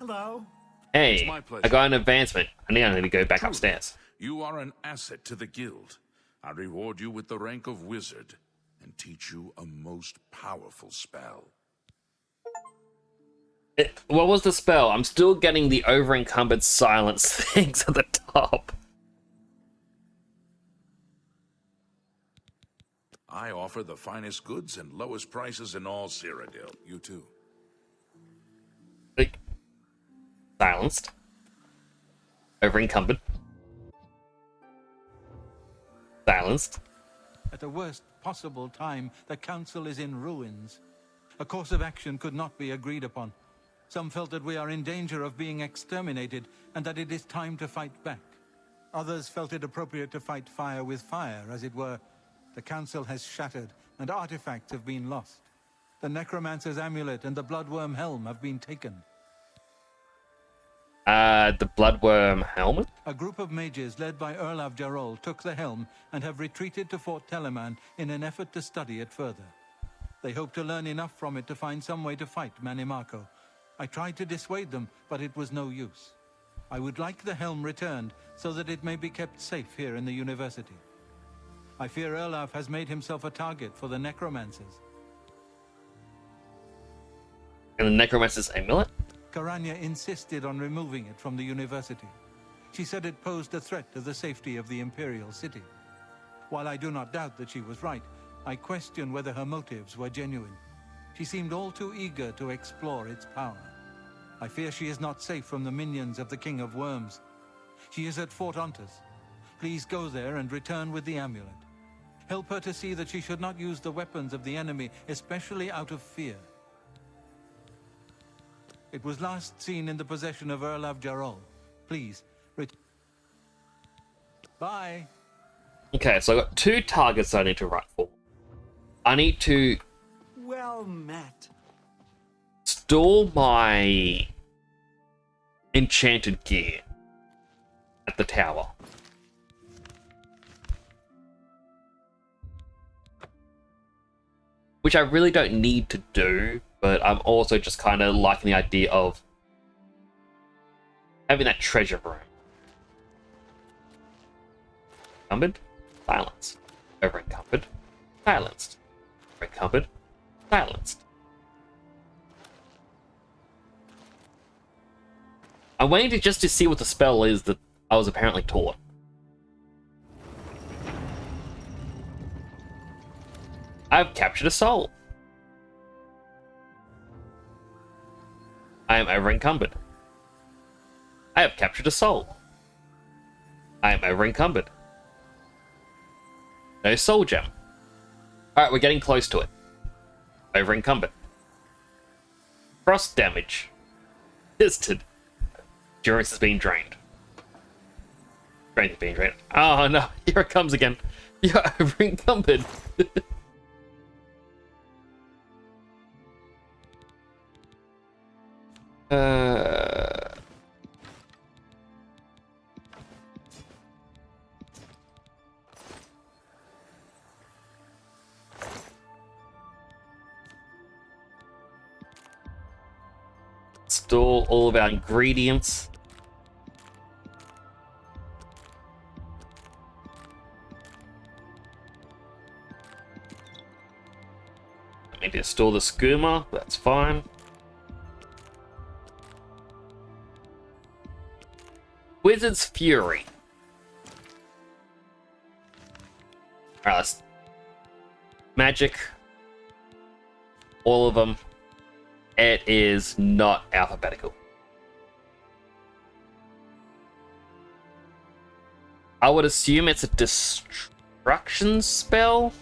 Hello. hey, It's my pleasure. I got an advancement. I need to go back upstairs. You are an asset to the guild. I reward you with the rank of wizard and teach you a most powerful spell. What was the spell? I'm still getting the over-encumbered silence things at the top. I offer the finest goods and lowest prices in all Cyrodiil. You too. Silenced. Over-encumbered. Silenced. At the worst, possible time, the Council is in ruins. A course of action could not be agreed upon. Some felt that we are in danger of being exterminated and that it is time to fight back. Others felt it appropriate to fight fire with fire, as it were. The Council has shattered and artifacts have been lost. The Necromancer's amulet and the Bloodworm helm have been taken. The Bloodworm helmet? A group of mages led by Erlav Jarol took the helm and have retreated to Fort Telemann in an effort to study it further. They hope to learn enough from it to find some way to fight Manimarco. I tried to dissuade them, but it was no use. I would like the helm returned so that it may be kept safe here in the university. I fear Erlav has made himself a target for the Necromancers. And the Necromancer's amulet? Karanya insisted on removing it from the university. She said it posed a threat to the safety of the Imperial City. While I do not doubt that she was right, I question whether her motives were genuine. She seemed all too eager to explore its power. I fear she is not safe from the minions of the King of Worms. She is at Fort Ontas. Please go there and return with the amulet. Help her to see that she should not use the weapons of the enemy, especially out of fear. It was last seen in the possession of Erlav Jarol. Please, bye. Okay, so I've got 2 targets I need to write for. I need to Well met. store my enchanted gear at the tower. Which I really don't need to do, but I'm also just kind of liking the idea of having that treasure room. Encumbered, silenced. Over encumbered, silenced. Over encumbered, silenced. I'm waiting to see what the spell is that I was apparently taught. I've captured a soul. I am over encumbered. I have captured a soul. I am over encumbered. No soul gem. Alright, we're getting close to it. Over encumbered. Frost damage. Visited. Endurance has been drained. Strength has been drained. Oh no, here it comes again. You're over encumbered. Store all of our ingredients. I need to store the skooma, that's fine. Wizard's Fury. Alright, let's... Magic. All of them. It is not alphabetical. I would assume it's a destruction spell.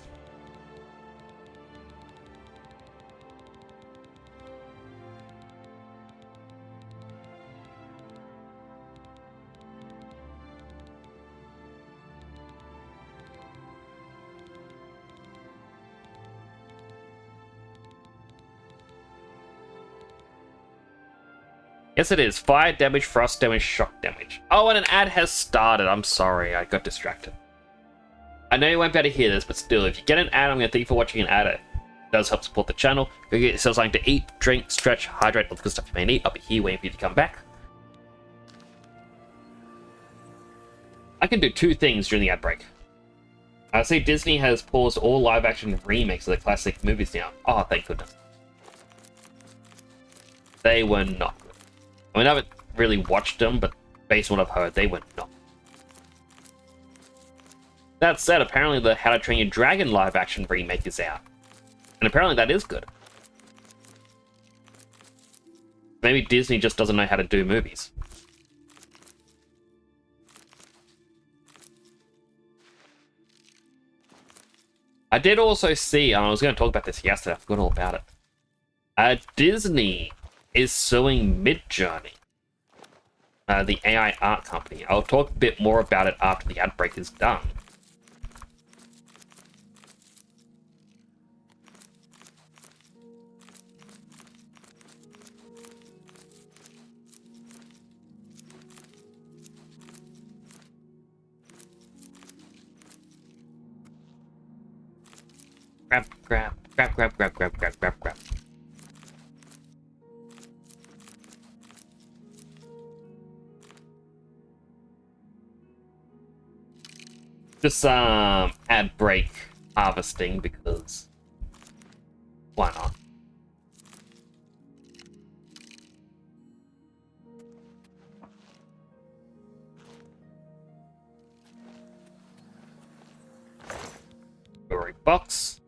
Yes, it is. Fire damage, frost damage, shock damage. Oh, and an ad has started. I'm sorry, I got distracted. I know you won't be able to hear this, but still, if you get an ad, I'm going to thank you for watching an ad. It does help support the channel. Go get yourself something to eat, drink, stretch, hydrate, all the good stuff you may need. I'll be here waiting for you to come back. I can do 2 things during the ad break. I see Disney has paused all live-action remakes of the classic movies now. Oh, thank goodness. They were not good. I mean, I haven't really watched them, but based on what I've heard, they were not. That said, apparently the How to Train Your Dragon live-action remake is out. And apparently that is good. Maybe Disney just doesn't know how to do movies. I did also see, and I was going to talk about this yesterday, I forgot all about it. Disney is suing Midjourney, the AI art company. I'll talk a bit more about it after the ad break is done. Grab, grab, grab, grab, grab, grab, grab, grab, grab. Just ad break harvesting because why not? Jewelry box.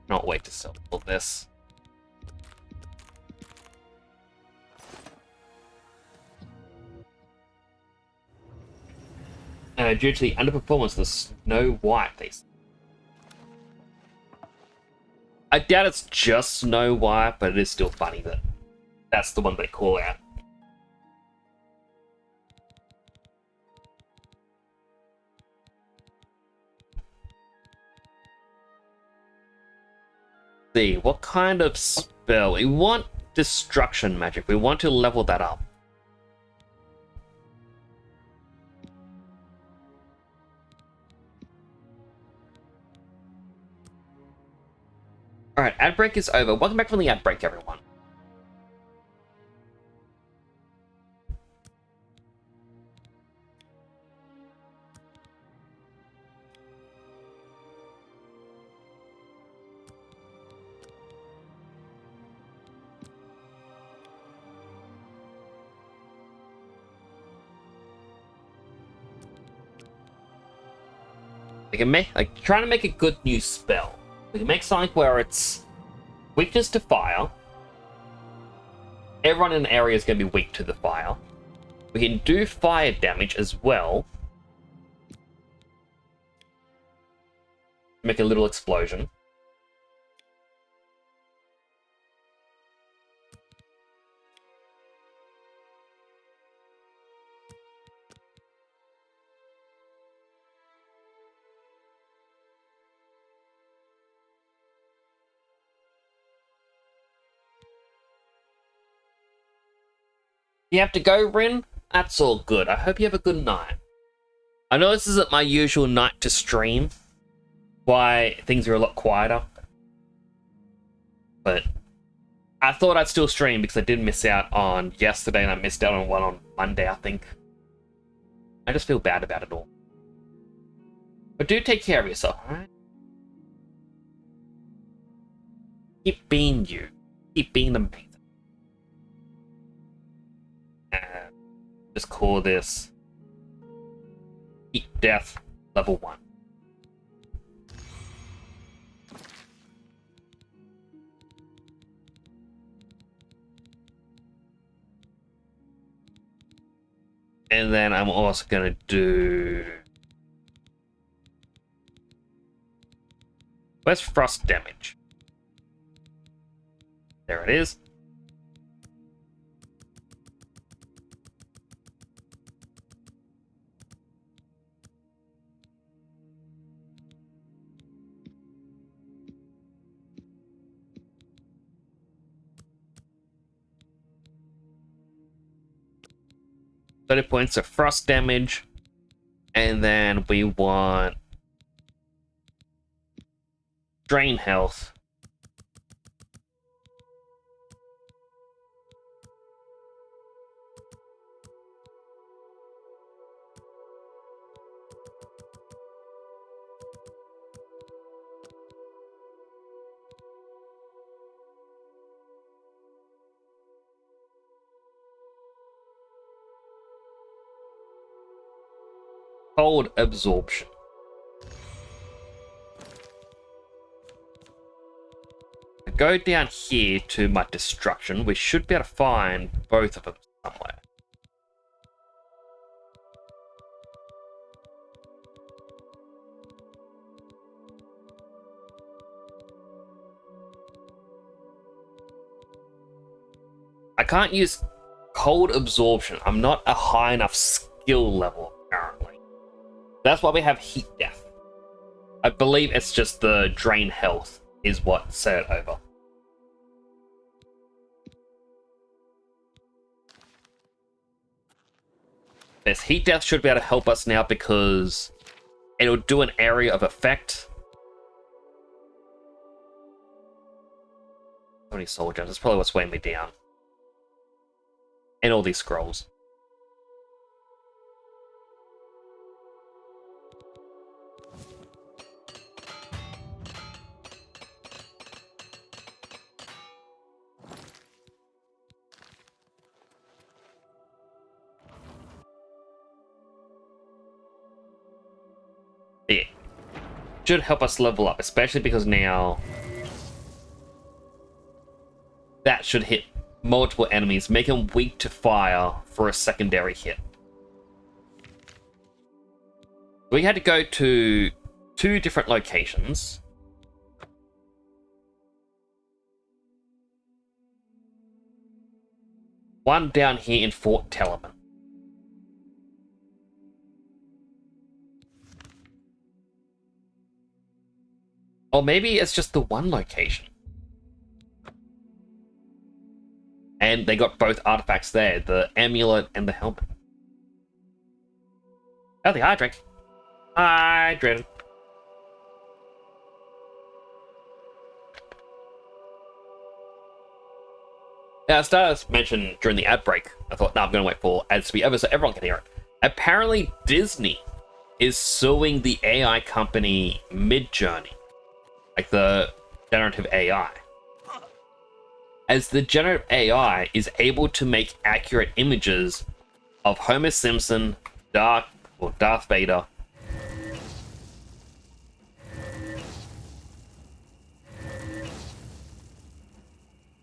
Not wait to sell all this. Due to the underperformance of the Snow White, they... I doubt it's just Snow White, but it is still funny that that's the one they call out. See, what kind of spell? We want destruction magic. We want to level that up. Alright, ad break is over. Welcome back from the ad break, everyone. We can make, like, trying to make a good new spell. We can make something where it's weakness to fire. Everyone in the area is going to be weak to the fire. We can do fire damage as well. Make a little explosion. You have to go, Rin? That's all good. I hope you have a good night. I know this isn't my usual night to stream. Why things are a lot quieter. But I thought I'd still stream because I did miss out on yesterday and I missed out on one on Monday, I think. I just feel bad about it all. But do take care of yourself, alright? Keep being you. Keep being amazing. And just call this Eat Death Level 1. And then I'm also going to do... Where's frost damage? There it is. $30 points of frost damage, and then we want drain health. Cold absorption. Go down here to my destruction. We should be able to find both of them somewhere. I can't use cold absorption. I'm not a high enough skill level, apparently. That's why we have heat death. I believe it's just the drain health is what set it over. This heat death should be able to help us now because it'll do an area of effect. So many soul gems. That's probably what's weighing me down. And all these scrolls. Yeah. Should help us level up, especially because now that should hit multiple enemies, make them weak to fire for a secondary hit. We had to go to 2 different locations. One down here in Fort Telemann. Or maybe it's just the one location. And they got both artifacts there, the amulet and the helmet. Oh, the hydrant. Hydrant. Now, I started to mention during the ad break, I thought, no, I'm going to wait for ads to be over so everyone can hear it. Apparently, Disney is suing the AI company Midjourney, like the generative AI. As the generative AI is able to make accurate images of Homer Simpson, Darth Vader,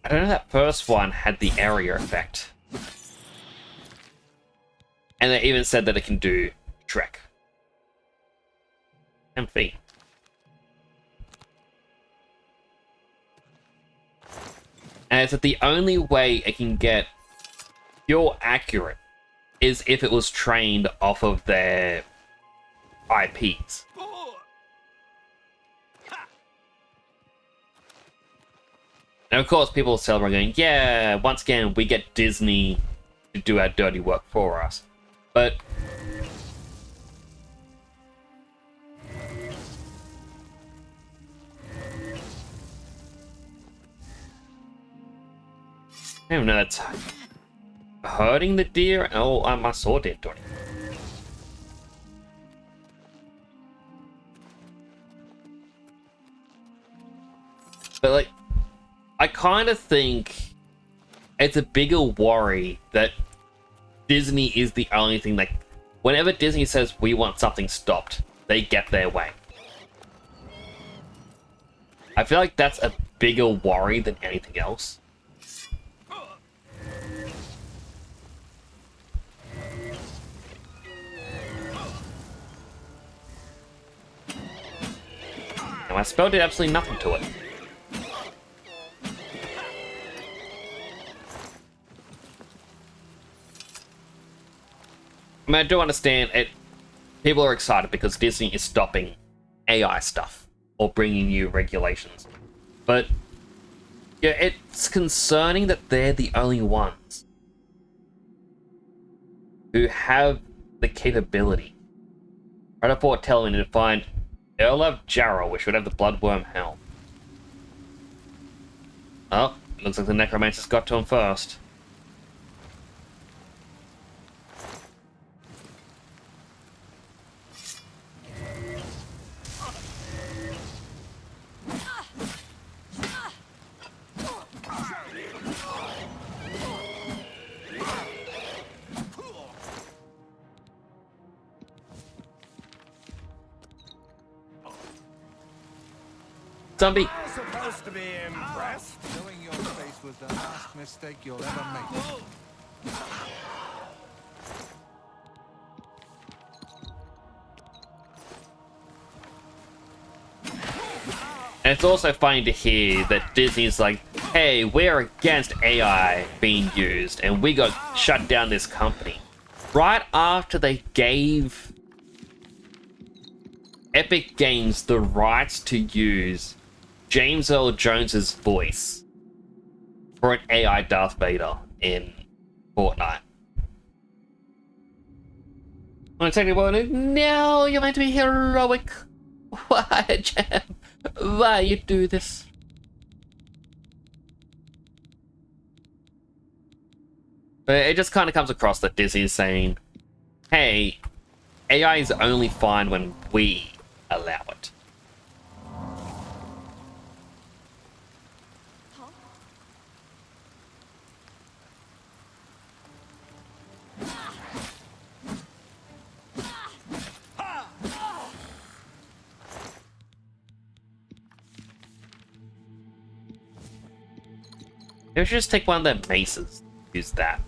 I don't know, that first one had the area effect. And they even said that it can do Shrek. And feet. And it's that the only way it can get pure accurate is if it was trained off of their IPs. And of course, people celebrate going, yeah, once again, we get Disney to do our dirty work for us. But I don't even know that's hurting the deer. Oh, my sword did, Donnie. But like, I kind of think it's a bigger worry that Disney is the only thing that, whenever Disney says we want something stopped, they get their way. I feel like that's a bigger worry than anything else. And my spell did absolutely nothing to it. I mean, I do understand it. People are excited because Disney is stopping AI stuff or bringing new regulations. But yeah, it's concerning that they're the only ones who have the capability. Right before telling me to find Earl of Jarrow, which would have the Bloodworm Helm. Oh, looks like the Necromancer's got to him first. Zombie. I'm supposed to be impressed. Knowing your face was the last mistake you'll ever make. And it's also funny to hear that Disney's like, hey, we're against AI being used, and we got shut down this company. Right after they gave Epic Games the rights to use James Earl Jones's voice for an AI Darth Vader in Fortnite. I'm taking a no, you're meant to be heroic. Why, Jam? Why you do this? But it just kind of comes across that Disney is saying, hey, AI is only fine when we allow it. Maybe we should just take one of their maces. Use that.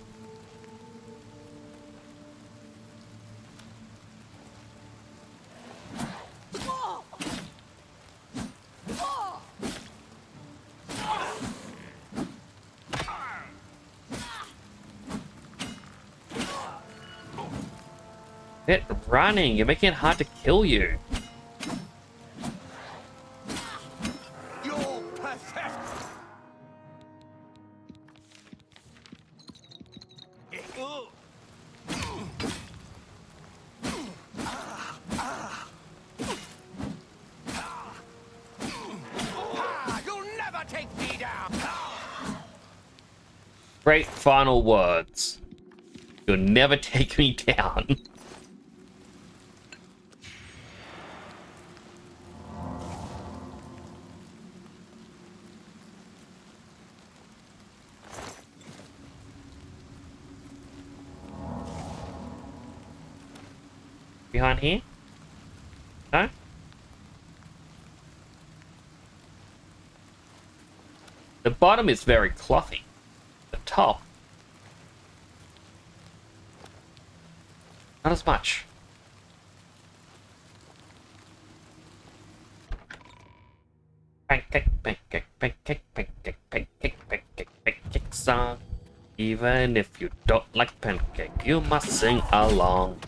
Quit running, you're making it hard to kill you. You're pathetic. You'll never take me down. Great final words. You'll never take me down. Behind here? No? The bottom is very clothy. The top, not as much. Pancake, pancake, pancake, pancake, pancake, pancake, pancake song. Even if you don't like pancake, you must sing along.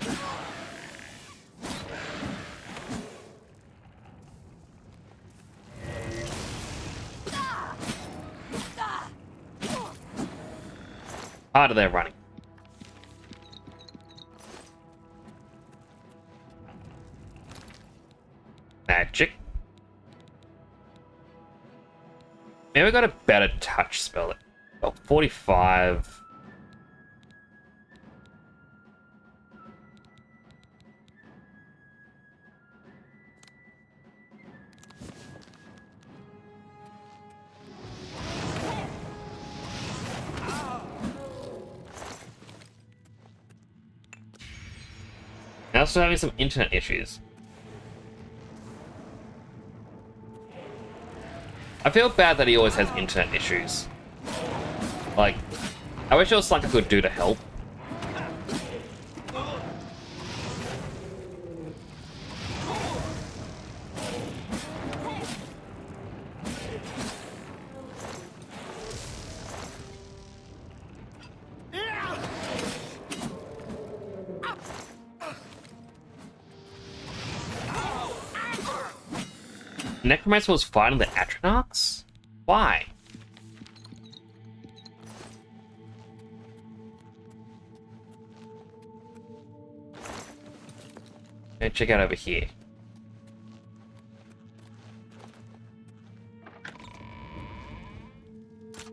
Harder they're running. Magic. Maybe we got a better touch spell. Oh, 45. Now still having some internet issues. I feel bad that he always has internet issues. Like, I wish there was something I could do to help. Necromancer was fighting the Atronachs? Why? Okay, check out over here.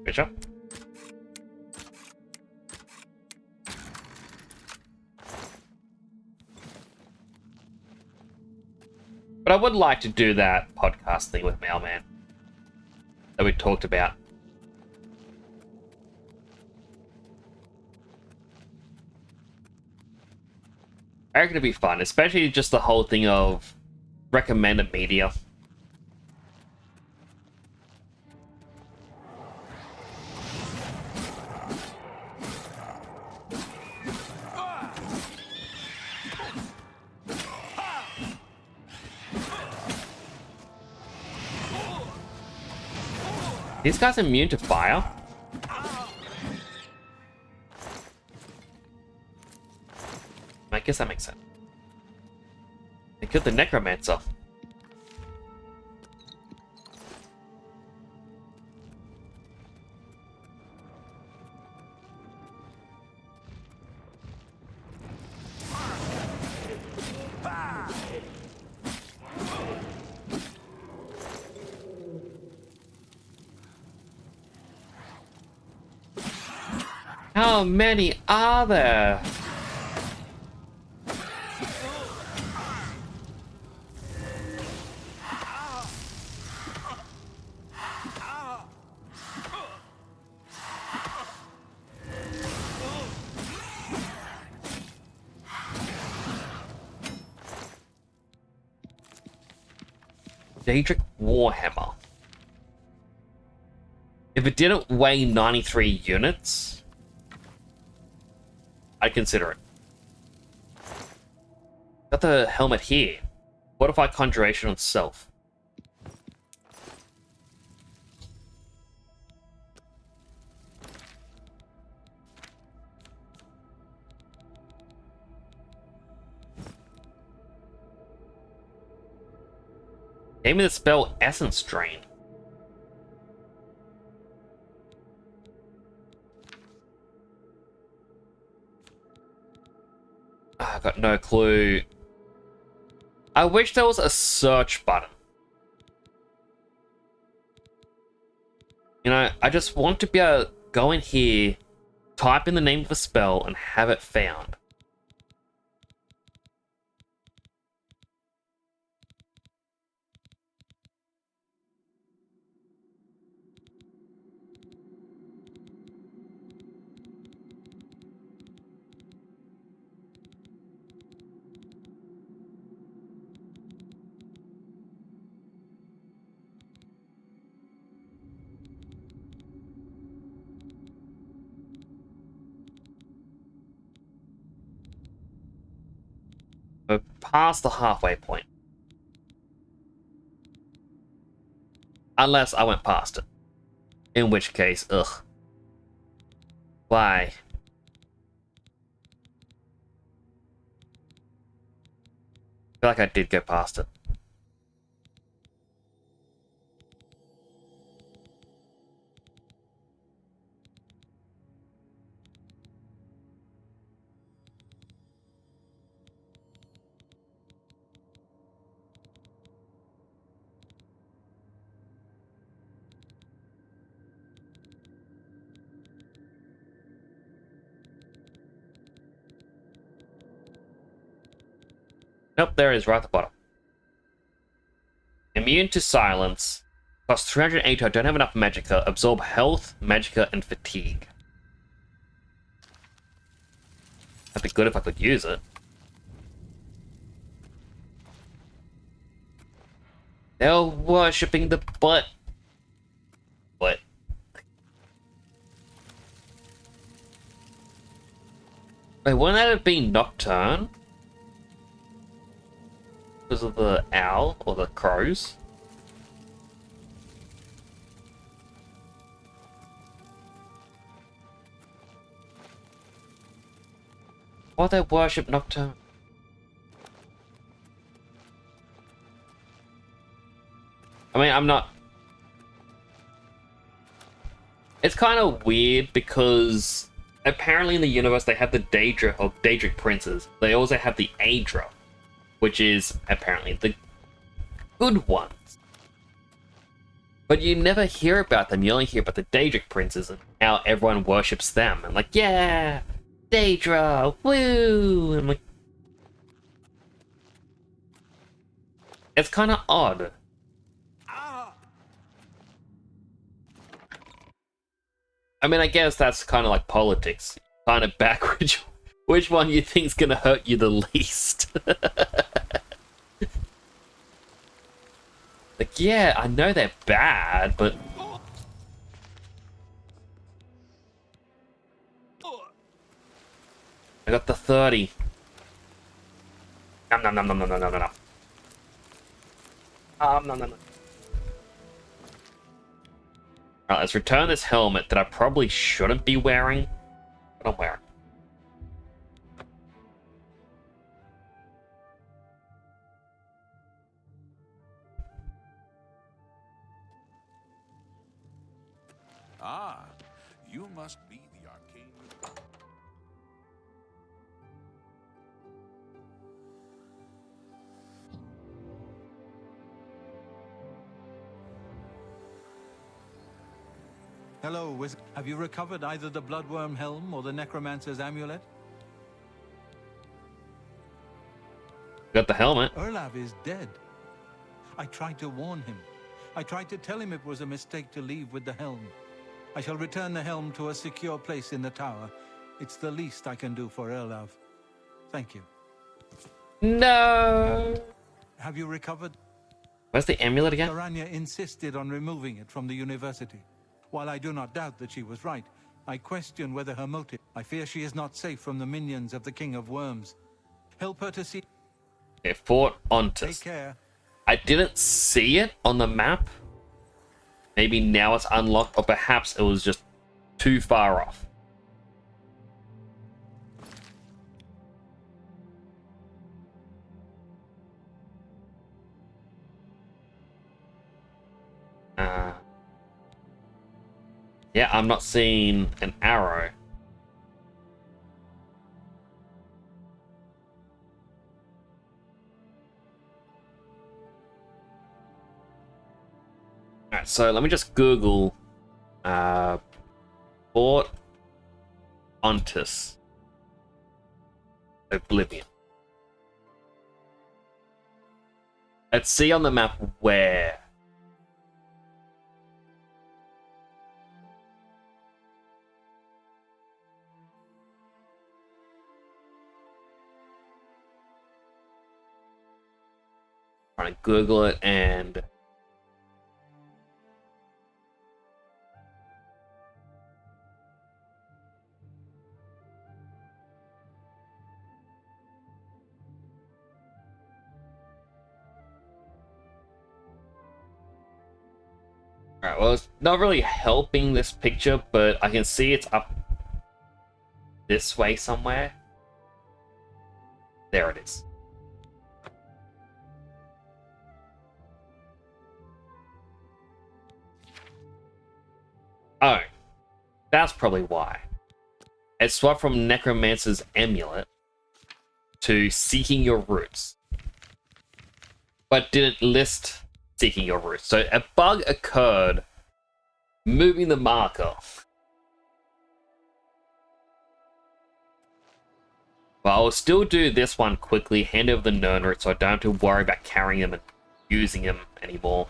Bishop. But I would like to do that podcast thing with Mailman that we talked about. I reckon it'd be fun, especially just the whole thing of recommended media. These guys are immune to fire? I guess that makes sense. They killed the necromancer. How many are there? Daedric Warhammer. If it didn't weigh 93 units, I'd consider it. Got the helmet here. Fortify Conjuration on self. Gave me the spell Essence Drain. I got no clue. I wish there was a search button. You know, I just want to be able to go in here, type in the name of a spell, and have it found. We're past the halfway point. Unless I went past it. In which case, ugh. Why? I feel like I did go past it. Nope, there it is, right at the bottom. Immune to silence. Cost 380, I don't have enough magicka. Absorb health, magicka, and fatigue. That'd be good if I could use it. They're worshipping the butt. What? Wait, wouldn't that have been Nocturne? Because of the owl or the crows? Why they worship Nocturne? I mean, I'm not... It's kind of weird because apparently in the universe they have the Daedra or Daedric princes. They also have the Aedra, which is apparently the good ones. But you never hear about them. You only hear about the Daedric princes and how everyone worships them. And like, yeah, Daedra, woo! And like, it's kind of odd. I mean, I guess that's kind of like politics. Kind of back which one you think's gonna hurt you the least. Like, yeah, I know they're bad, but... I got the 30. Nom nom nom nom nom nom nom nom. Nom nom nom. Alright, let's return this helmet that I probably shouldn't be wearing, but I'm wearing. Ah, you must be the arcane. Hello, wizard. Have you recovered either the Bloodworm Helm or the Necromancer's Amulet? Got the helmet. Erlav is dead. I tried to warn him. I tried to tell him it was a mistake to leave with the helm. I shall return the helm to a secure place in the tower. It's the least I can do for Erlav. Thank you. No. Have you recovered? Where's the amulet again? Saranya insisted on removing it from the university. While I do not doubt that she was right, I question whether her motive. I fear she is not safe from the minions of the King of Worms. Help her to see. Okay, Fort Ontis. Take care. I didn't see it on the map. Maybe now it's unlocked, or perhaps it was just too far off. Yeah, I'm not seeing an arrow. Alright, so let me just Google Fort Ontis Oblivion. Let's see on the map where. Trying to Google it and alright, well, it's not really helping this picture, but I can see it's up this way somewhere. There it is. Oh, that's probably why. It swapped from Necromancer's Amulet to Seeking Your Roots, but didn't list Seeking Your Roots. So a bug occurred, moving the marker. But I'll still do this one quickly, hand over the Nern Root, so I don't have to worry about carrying them and using them anymore.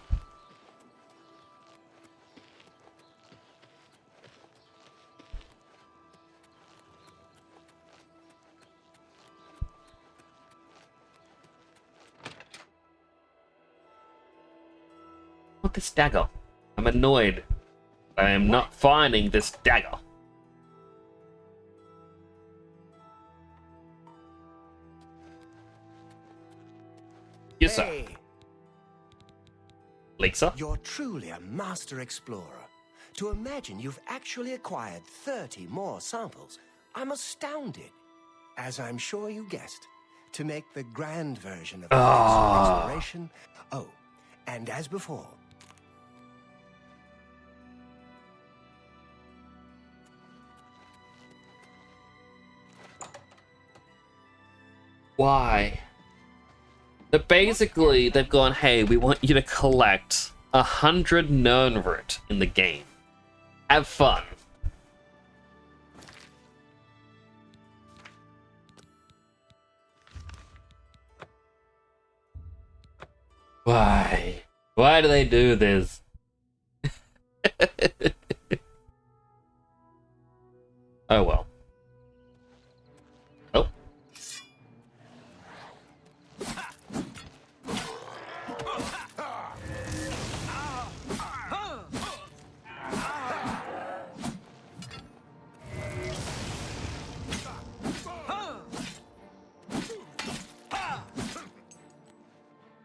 What this dagger? I'm annoyed. I am not finding this dagger. Yes, sir. Hey, Lisa? you're truly a master explorer. To imagine you've actually acquired 30 more samples, I'm astounded. As I'm sure you guessed, to make the grand version of exploration. Oh, and as before, Why? But basically, they've gone, hey, we want you to collect 100 Nern Root in the game. Have fun. Why? Why do they do this? Oh well. Oh.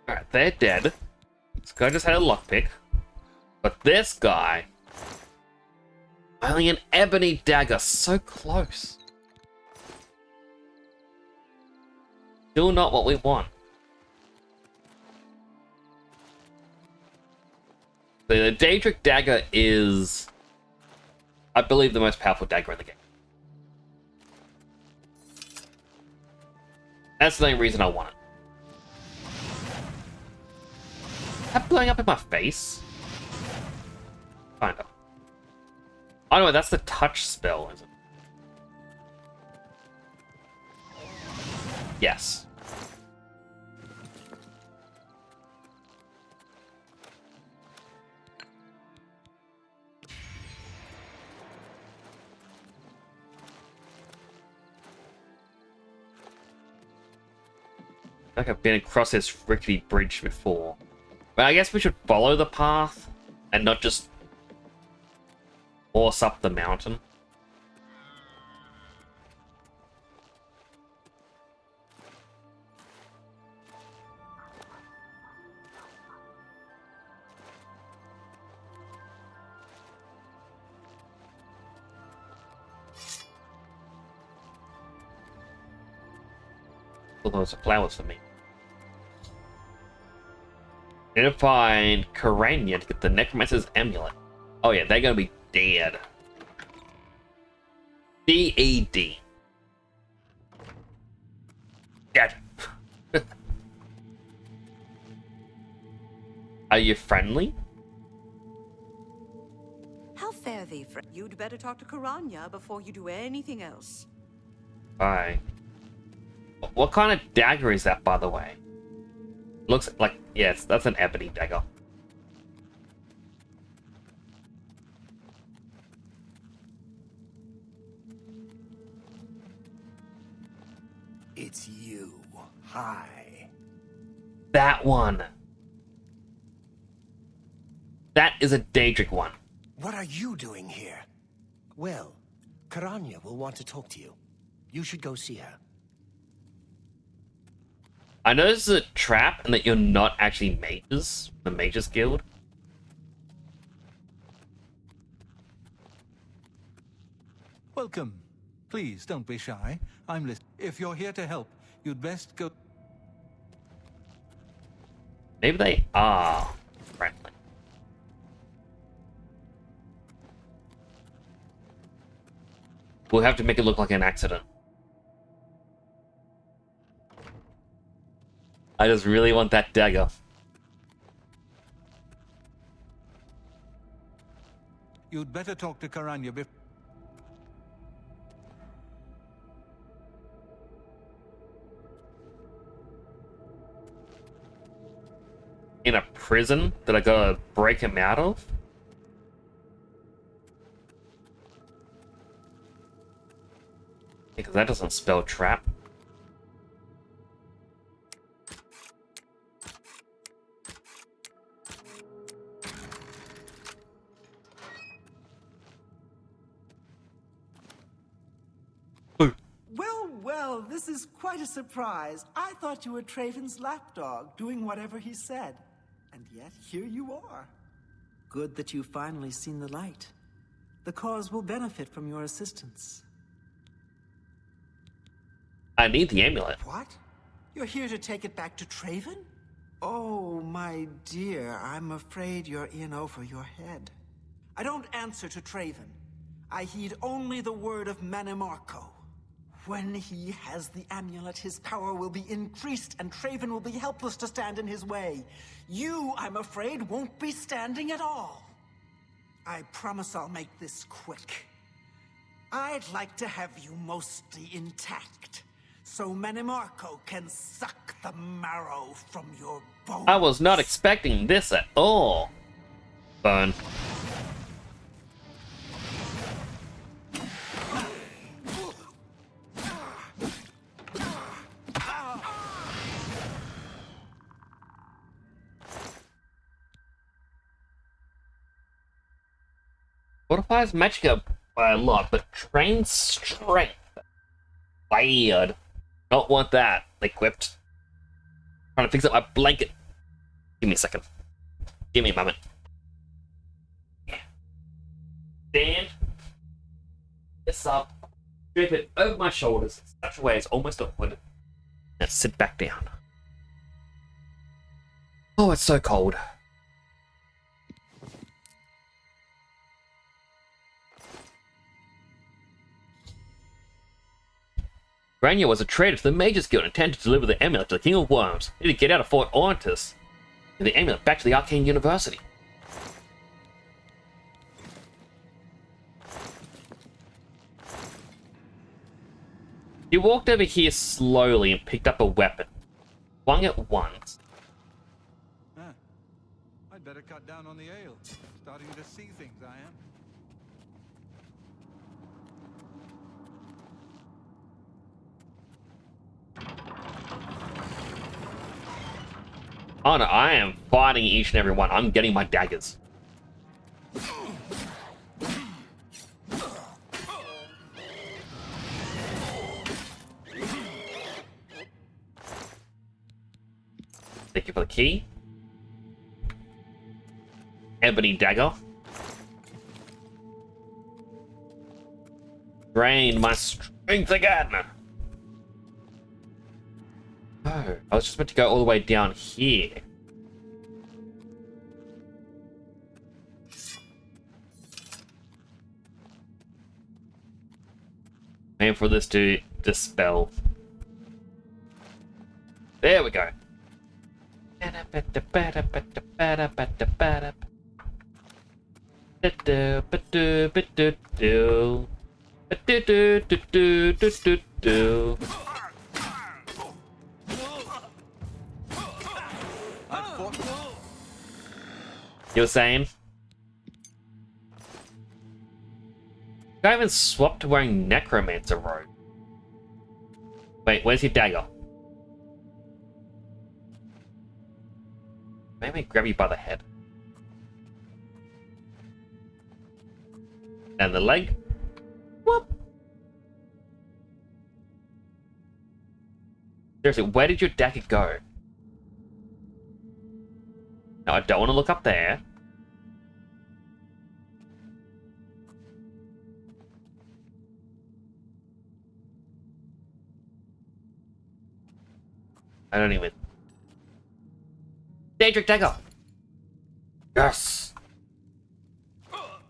Alright, they're dead. This guy just had a lockpick. But this guy Only an ebony dagger, so close. Still not what we want. The Daedric dagger is, I believe, the most powerful dagger in the game. That's the only reason I want it. Is that blowing up in my face? Kinda. Oh no, that's the touch spell, is it? Yes. Like I've been across this rickety bridge before. But I guess we should follow the path and not just force up the mountain. Well, those are flowers for me. Need to find Karania to get the Necromancer's Amulet. Oh yeah, they're gonna be dead. D-E-D. Dead. Are you friendly? How fare thee, friend? You'd better talk to Karanya before you do anything else. Bye. What kind of dagger is that, by the way? Looks like, yes, that's an ebony dagger. It's you. Hi. That one. That is a Daedric one. What are you doing here? Well, Karanya will want to talk to you. You should go see her. I know this is a trap and that you're not actually mages, the Mages Guild. Welcome. Please, don't be shy. I'm listening. If you're here to help, you'd best go... Maybe they are friendly. We'll have to make it look like an accident. I just really want that dagger. You'd better talk to Karanya before... In a prison that I gotta break him out of? Because that doesn't spell trap. Well, this is quite a surprise. I thought you were Traven's lapdog, doing whatever he said. And yet, here you are. Good that you've finally seen the light. The cause will benefit from your assistance. I need the amulet. What? You're here to take it back to Traven? Oh, my dear, I'm afraid you're in over your head. I don't answer to Traven. I heed only the word of Manimarco. When he has the amulet, his power will be increased, and Traven will be helpless to stand in his way. You, I'm afraid, won't be standing at all. I promise I'll make this quick. I'd like to have you mostly intact, so Manimarco can suck the marrow from your bones. I was not expecting this at all. Burn. Fortifies Magicka by a lot, but trains strength. Bad. Don't want that equipped. Trying to fix up my blanket. Give me a second. Give me a moment. Yeah. Stand. this up, drape it over my shoulders, such a way it's almost awkward. Now sit back down. Oh, it's so cold. Grania was a traitor to the Mage's Guild and intended to deliver the amulet to the King of Worms. He needed to get out of Fort Orontis and the amulet back to the Arcane University. He walked over here slowly and picked up a weapon. Swung it once. I'd better cut down on the ale. Starting to see things, I am. Oh no, I am fighting each and every one. I'm getting my daggers. Thank you for the key. Ebony dagger. Drain my strength again. Oh, I was just meant to go all the way down here. Waiting for this to dispel. There we go. You were saying? I even swapped to wearing Necromancer robe. Wait, where's your dagger? Maybe grab you by the head. And the leg. Whoop. Seriously, where did your dagger go? No, I don't want to look up there. I don't even... Daedric dagger! Yes!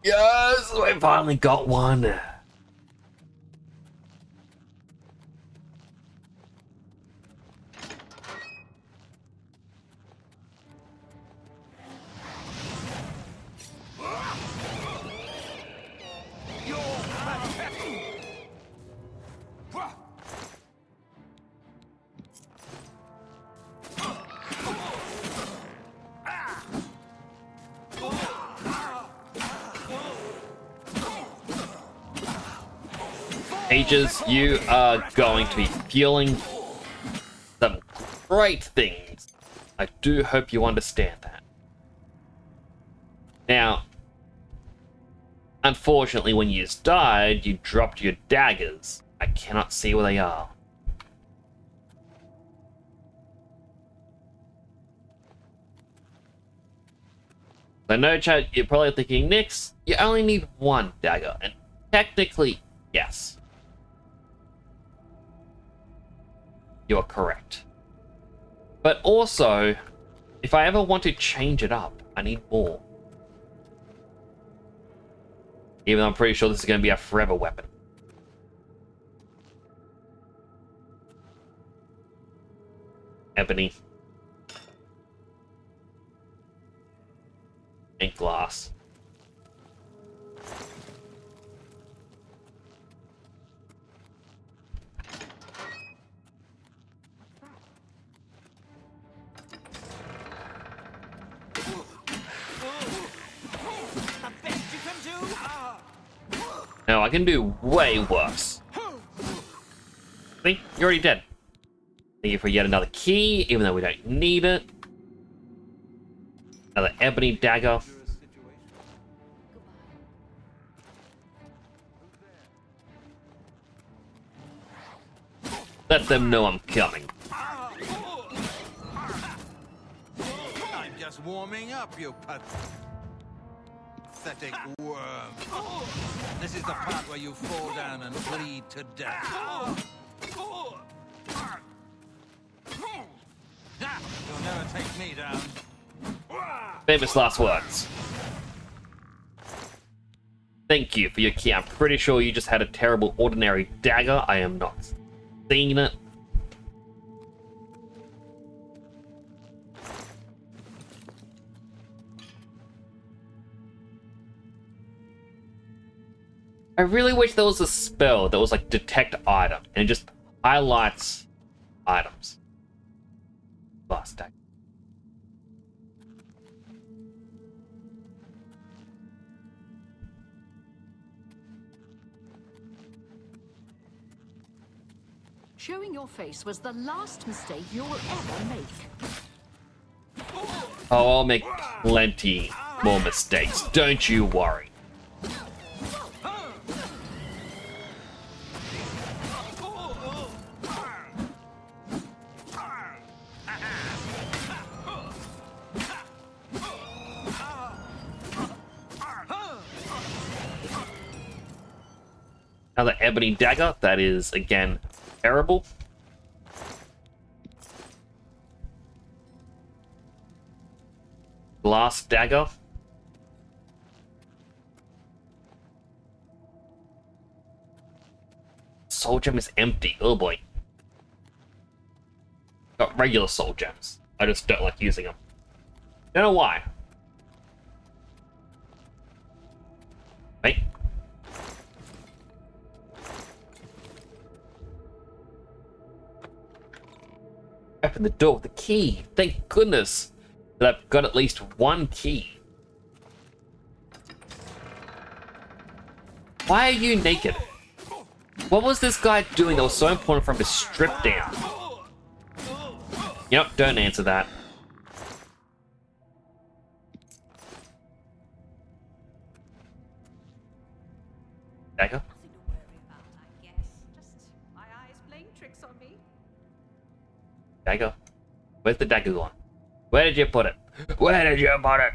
Yes! We finally got one! Mages, you are going to be feeling some great things. I do hope you understand that. Now, unfortunately, when you died, you dropped your daggers. I cannot see where they are. I know, chat, you're probably thinking, Nix, you only need one dagger. And technically, yes. You are correct. But also, if I ever want to change it up, I need more. Even though I'm pretty sure this is going to be a forever weapon. Ebony. And glass. No, I can do way worse. See? You're already dead. Thank you for yet another key, even though we don't need it. Another ebony dagger. Let them know I'm coming. I'm just warming up, you put. pathetic worm. This is the part where you fall down and bleed to death. You'll never take me down. Famous last words. Thank you for your key. I'm pretty sure you just had a terrible ordinary dagger. I am not seeing it. I really wish there was a spell that was like detect item and it just highlights items. Last dagger. Showing your face was the last mistake you'll ever make. Oh, I'll make plenty more mistakes. Don't you worry. Another ebony dagger. That is, again, terrible. Glass dagger. Soul gem is empty. Oh boy. Got regular soul gems. I just don't like using them. Don't know why. Wait. Open the door with the key. Thank goodness that I've got at least one key. Why are you naked? What was this guy doing that was so important for him to strip down? Yep, don't answer that. Dagger? Dagger? Where's the dagger gone? Where did you put it? Where did you put it?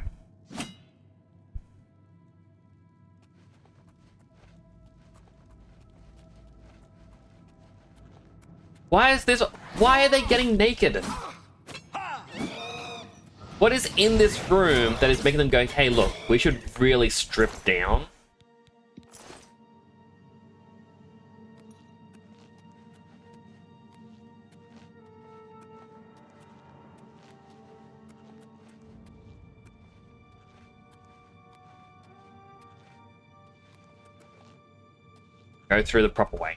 Why is this? Why are they getting naked? What is in this room that is making them go, hey look, we should really strip down? Go through the proper way.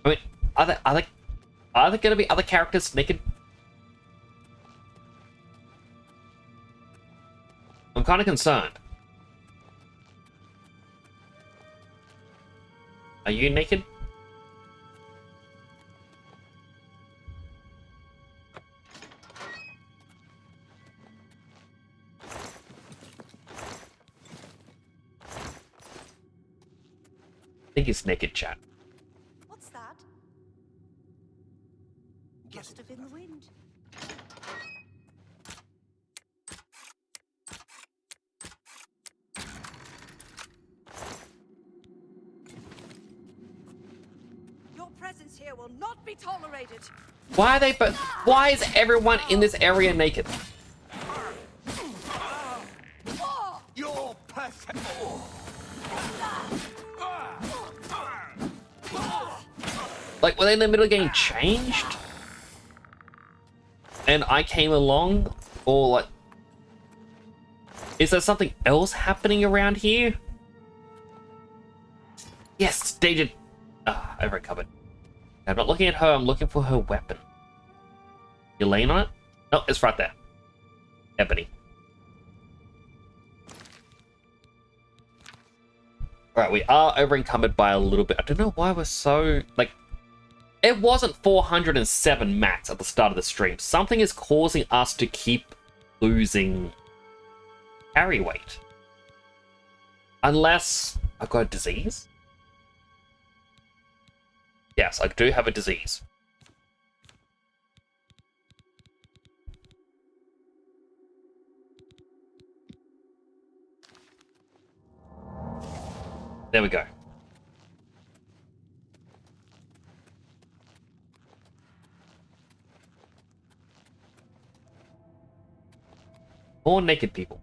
I mean, are there going to be other characters naked? I'm kind of concerned. Are you naked? I think it's naked, chat. What's that? Must have been the wind. Your presence here will not be tolerated. Why are they but why is everyone in this area naked? You're perfect. Like, were they in the middle of getting changed? And I came along? Or, like... Is there something else happening around here? Yes, dated... Ah, I recovered. I'm not looking at her, I'm looking for her weapon. You laying on it? No, it's right there. Ebony. Alright, we are over encumbered by a little bit. I don't know why we're so... Like... It wasn't 407 max at the start of the stream. Something is causing us to keep losing carry weight. Unless I've got a disease? Yes, I do have a disease. There we go. More naked people.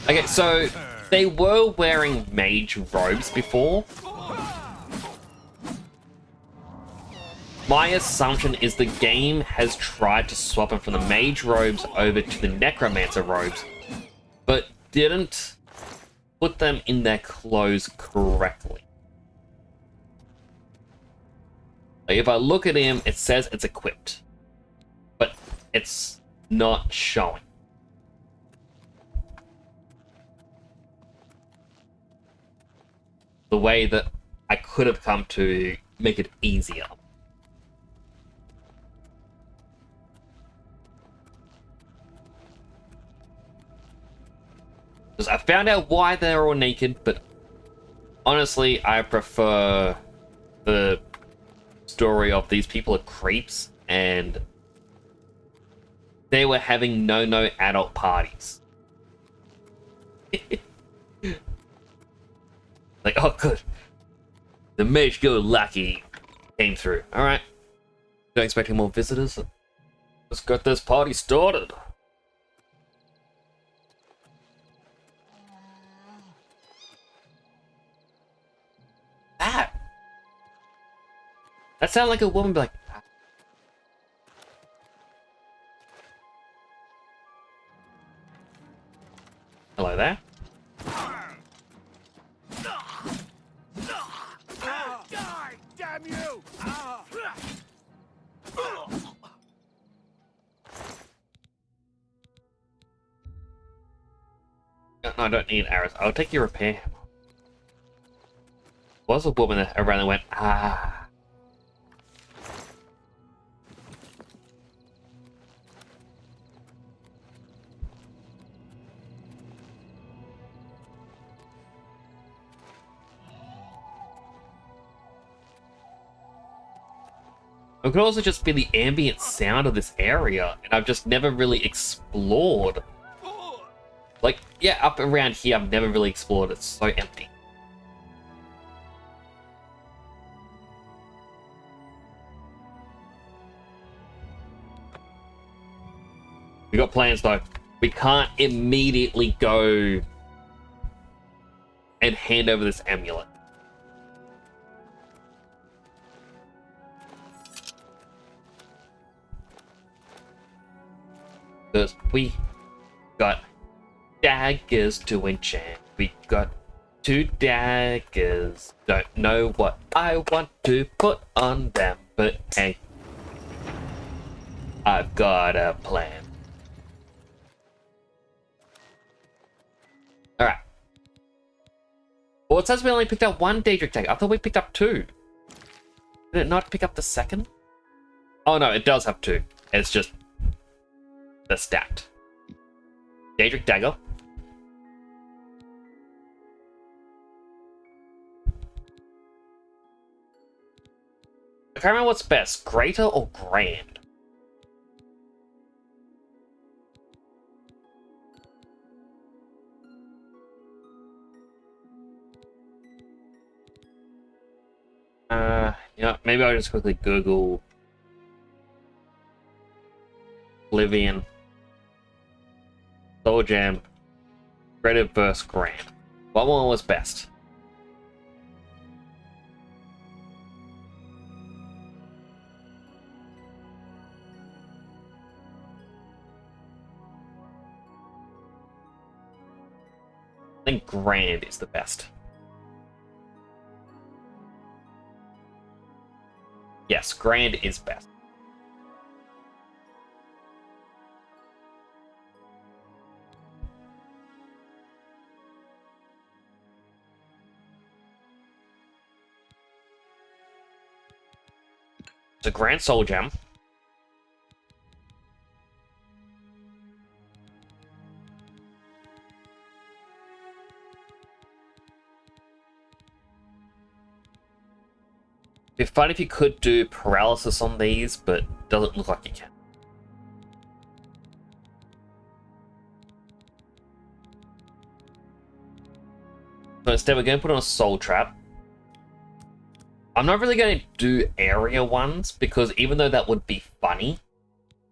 Okay, so they were wearing mage robes before. My assumption is the game has tried to swap them from the mage robes over to the necromancer robes, but didn't put them in their clothes correctly. Like if I look at him, it says it's equipped, but it's not showing. The way that I could have come to make it easier. Because I found out why they're all naked, but honestly, I prefer the story of these people are creeps and they were having no adult parties. Like, oh good, the Mage Go Lucky came through. Alright, don't expect any more visitors. Let's get this party started. That sounded like a woman be like, hello there. Die, damn you! No, I don't need arrows. I'll take your repair. Was a woman that around and went, ah. It could also just be the ambient sound of this area, and I've just never really explored. Like, yeah, up around here, I've never really explored. It's so empty. We got plans, though. We can't immediately go and hand over this amulet. Because we got daggers to enchant. We got 2 daggers. Don't know what I want to put on them, but hey, I've got a plan. Alright. Well, it says we only picked up 1 Daedric dagger. I thought we picked up 2. Did it not pick up the second? Oh no, it does have 2. It's just they're stacked. Daedric dagger. I can't remember what's best, greater or grand. You know, maybe I'll just quickly Google Oblivion, Soul Gem, Greater versus Grand. What one was best? I think Grand is the best. Yes, Grand is best. It's a Grand Soul Gem. It'd be fun if you could do paralysis on these, but doesn't look like you can. So instead we're going to put on a soul trap. I'm not really going to do area ones because even though that would be funny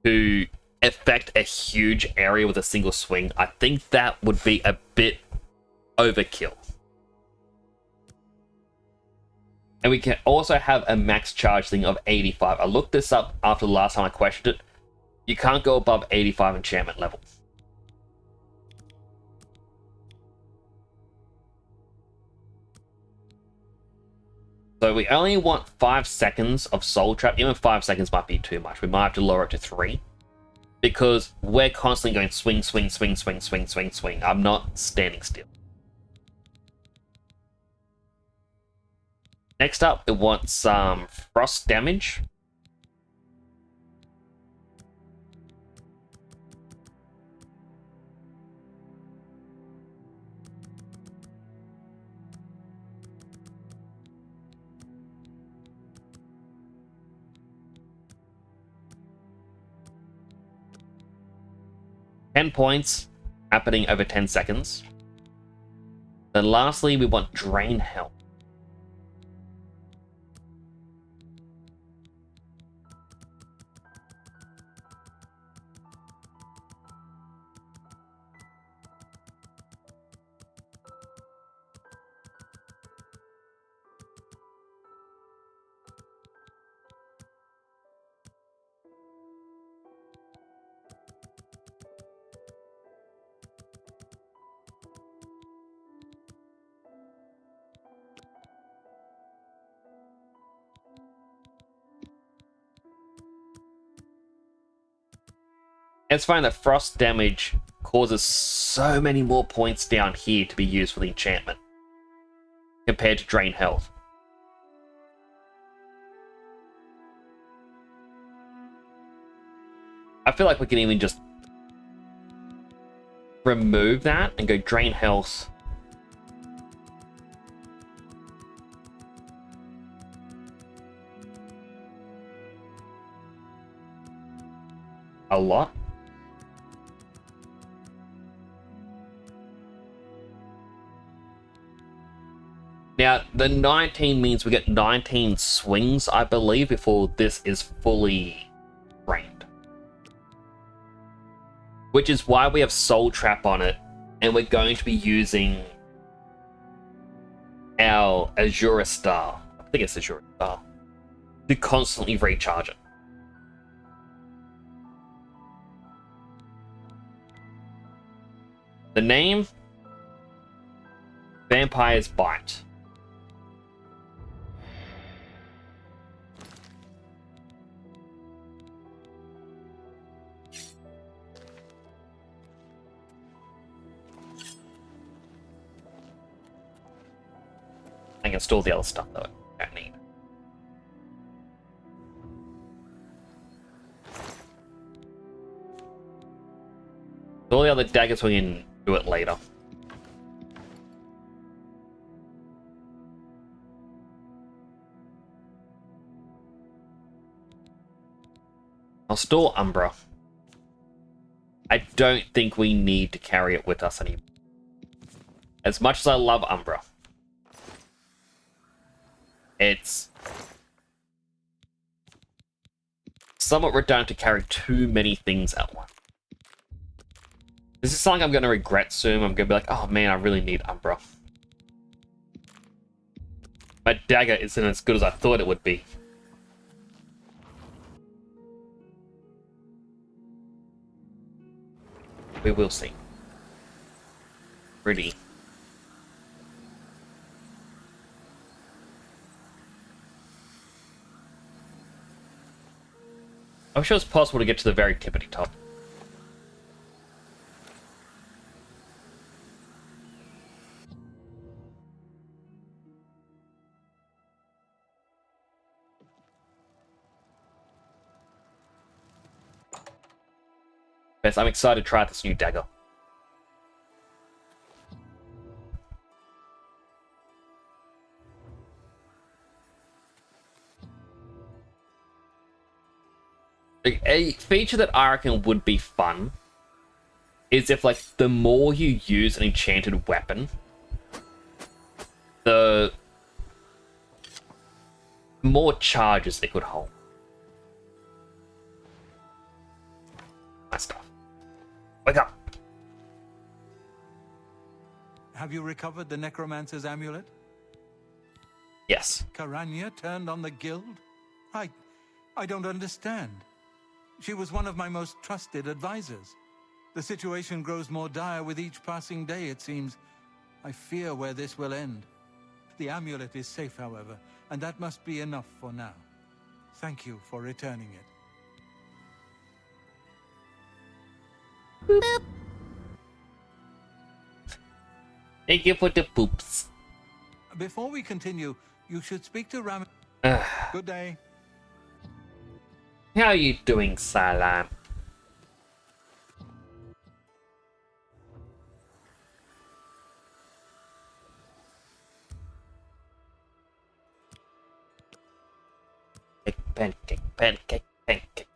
to affect a huge area with a single swing, I think that would be a bit overkill. And we can also have a max charge thing of 85. I looked this up after the last time I questioned it. You can't go above 85 enchantment level. So we only want 5 seconds of soul trap. Even 5 seconds might be too much. We might have to lower it to 3. Because we're constantly going swing, swing, swing, swing, swing, swing, swing. I'm not standing still. Next up, it wants some frost damage. $10 points, happening over 10 seconds. Then lastly, we want Drain Health. It's fine that frost damage causes so many more points down here to be used for the enchantment compared to Drain Health. I feel like we can even just remove that and go Drain Health. A lot. Now, the 19 means we get 19 swings, I believe, before this is fully drained. Which is why we have Soul Trap on it, and we're going to be using our Azura Star, I think it's Azura Star, to constantly recharge it. The name? Vampire's Bite. I can store the other stuff though, I don't need. All the other daggers we can do it later. I'll store Umbra. I don't think we need to carry it with us anymore. As much as I love Umbra, it's somewhat redundant to carry too many things at once. This is something I'm going to regret soon. I'm going to be like, oh man, I really need Umbra. My dagger isn't as good as I thought it would be. We will see. Pretty. I wish it was possible to get to the very tippity top. Yes, I'm excited to try out this new dagger. A feature that I reckon would be fun is if, like, the more you use an enchanted weapon, more charges it could hold. Nice stuff. Wake up. Have you recovered the Necromancer's amulet? Yes. Karanya turned on the guild? I don't understand. She was one of my most trusted advisors. The situation grows more dire with each passing day, it seems. I fear where this will end. The amulet is safe, however, and that must be enough for now. Thank you for returning it. Boop. Thank you for the poops. Before we continue, you should speak to Ram. Good day. How are you doing, Salam? Pancake, pancake, pancake.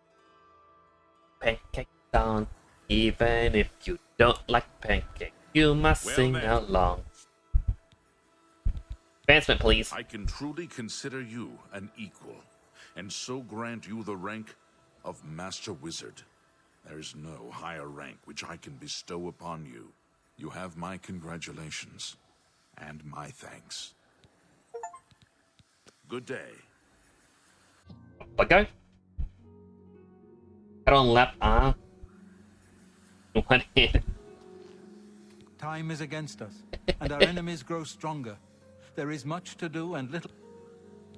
Pancake down. Even if you don't like pancake, you must sing along. Advancement, please. I can truly consider you an equal, and so grant you the rank of Master Wizard. There is no higher rank which I can bestow upon you. You have my congratulations, and my thanks. Good day. Up I go. Head on lap arm. One hand. Time is against us, and our enemies grow stronger. There is much to do and little.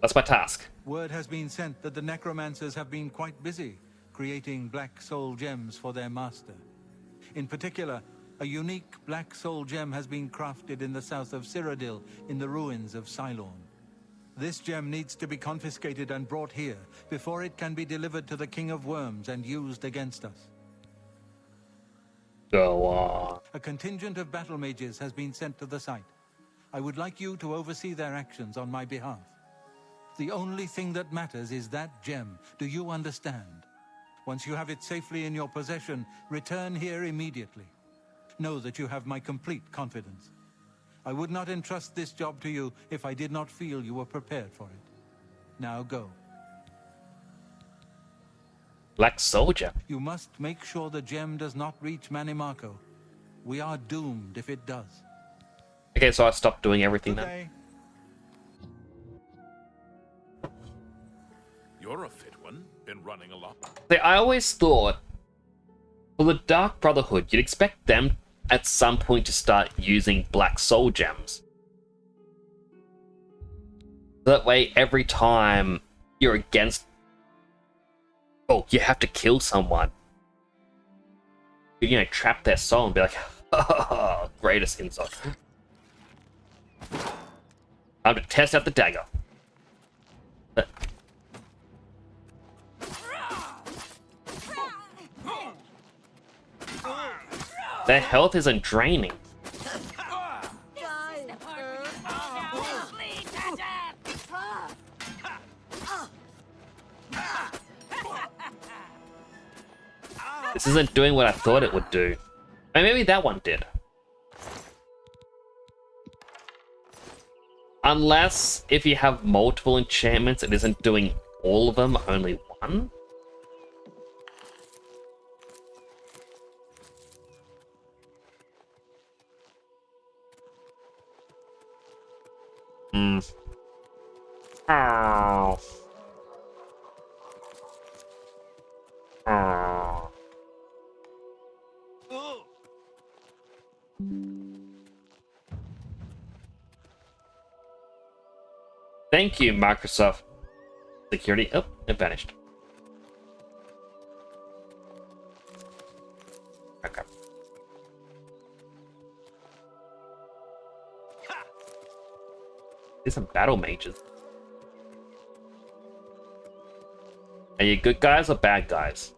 That's my task. Word has been sent that the necromancers have been quite busy creating black soul gems for their master. In particular, a unique black soul gem has been crafted in the south of Cyrodiil in the ruins of Cylorn. This gem needs to be confiscated and brought here before it can be delivered to the King of Worms and used against us. Go on. A contingent of battle mages has been sent to the site. I would like you to oversee their actions on my behalf. The only thing that matters is that gem. Do you understand? Once you have it safely in your possession, return here immediately. Know that you have my complete confidence. I would not entrust this job to you if I did not feel you were prepared for it. Now go. Black Soldier. You must make sure the gem does not reach Manimarco. We are doomed if it does. Okay, so I stopped doing everything now. You're a fit one. Been running a lot. See, I always thought for the Dark Brotherhood, you'd expect them at some point to start using Black Soul Gems. That way, every time you're against... Oh, you have to kill someone. You know, trap their soul and be like, oh, greatest insult. Time to test out the dagger. Their health isn't draining. This isn't doing what I thought it would do. I mean, maybe that one did. Unless, if you have multiple enchantments, it isn't doing all of them, only one? Hmm. Oh. Oh. Thank you, Microsoft Security. Oh, it vanished. Okay. There's some battle mages. Are you good guys or bad guys?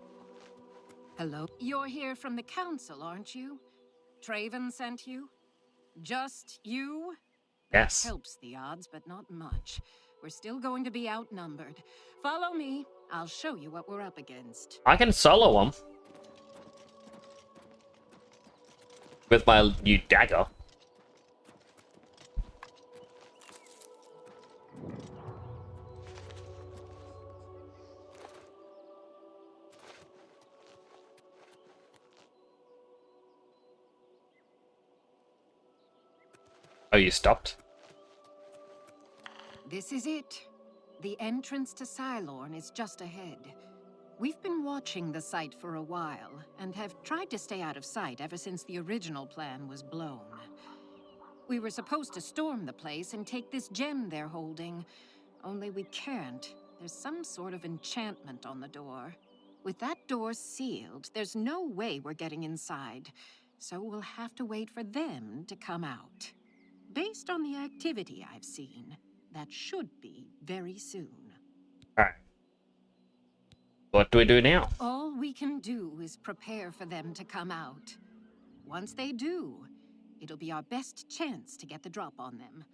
Hello? You're here from the council, aren't you? Traven sent you? Just you? Yes. Helps the odds, but not much. We're still going to be outnumbered. Follow me. I'll show you what we're up against. I can solo them. With my new dagger. Oh, you stopped? This is it. The entrance to Cylorn is just ahead. We've been watching the site for a while, and have tried to stay out of sight ever since the original plan was blown. We were supposed to storm the place and take this gem they're holding, only we can't. There's some sort of enchantment on the door. With that door sealed, there's no way we're getting inside, so we'll have to wait for them to come out. Based on the activity I've seen, that should be very soon. Alright. What do we do now? All we can do is prepare for them to come out. Once they do, it'll be our best chance to get the drop on them.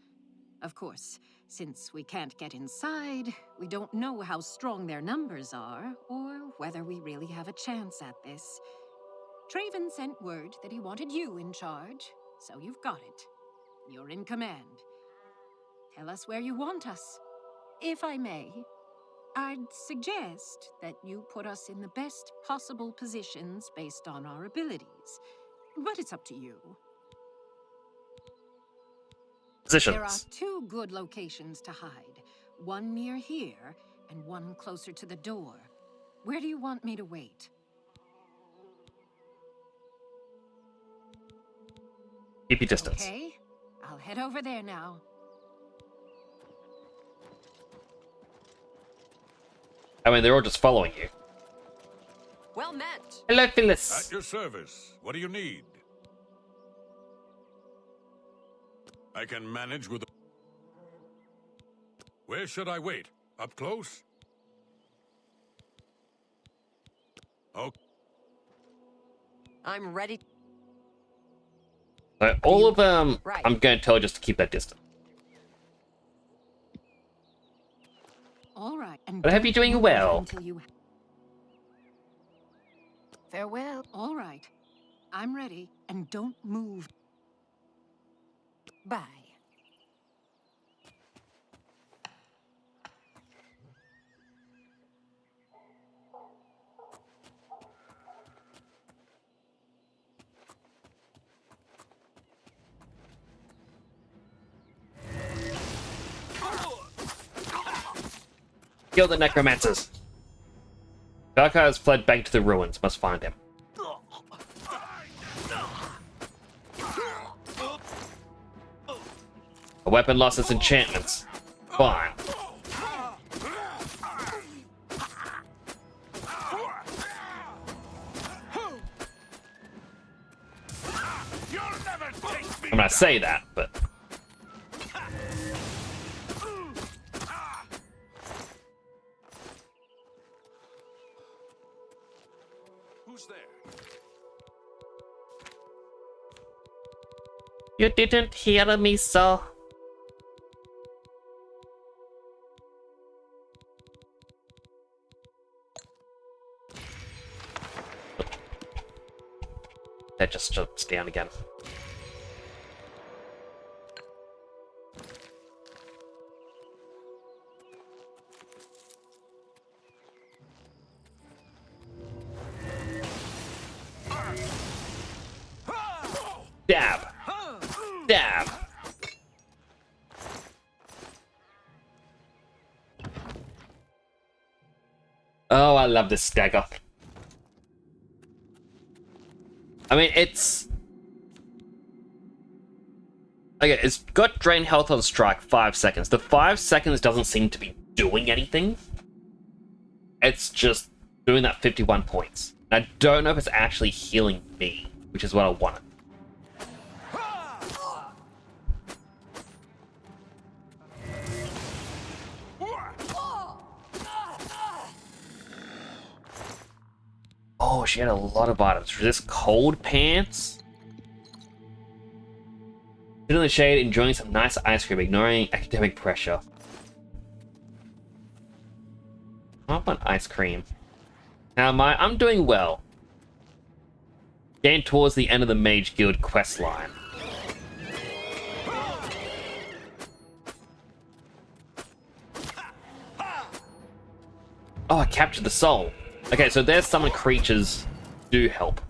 Of course, since we can't get inside, we don't know how strong their numbers are, or whether we really have a chance at this. Traven sent word that he wanted you in charge, so you've got it. You're in command. Tell us where you want us. If I may, I'd suggest that you put us in the best possible positions based on our abilities. But it's up to you. Positions. There are 2 good locations to hide. One near here, and one closer to the door. Where do you want me to wait? Keep your distance. Okay, I'll head over there now. I mean, they're all just following you. Well met. Hello, Phyllis. At your service. What do you need? I can manage with... Where should I wait? Up close? Oh. I'm ready. So all of them, Right. I'm going to tell just to keep that distance. All right, and But I hope you're doing don't move well. until you... Farewell. All right, I'm ready, and don't move. Bye. Kill the necromancers. Valka has fled back to the ruins. Must find him. A weapon lost its enchantments. Fine. I'm gonna say that, but... Who's there? You didn't hear me, sir. That just jumps down again. Dab. Dab. Oh, I love this stagger. I mean, it's... Okay, it's got drain health on strike 5 seconds. The 5 seconds doesn't seem to be doing anything. It's just doing that 51 points. I don't know if it's actually healing me, which is what I wanted. Oh, she had a lot of items. Resist cold pants. Sit in the shade, enjoying some nice ice cream, ignoring academic pressure. I want ice cream. Now, I'm doing well. Getting towards the end of the Mage Guild quest line. Oh, I captured the soul. Okay, so there's summon creatures do help.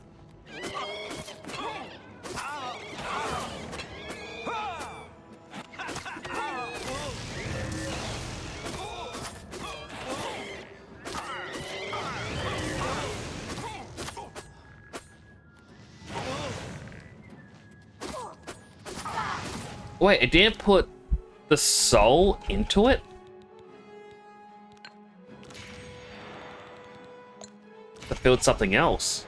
Wait, it didn't put the soul into it? To build something else.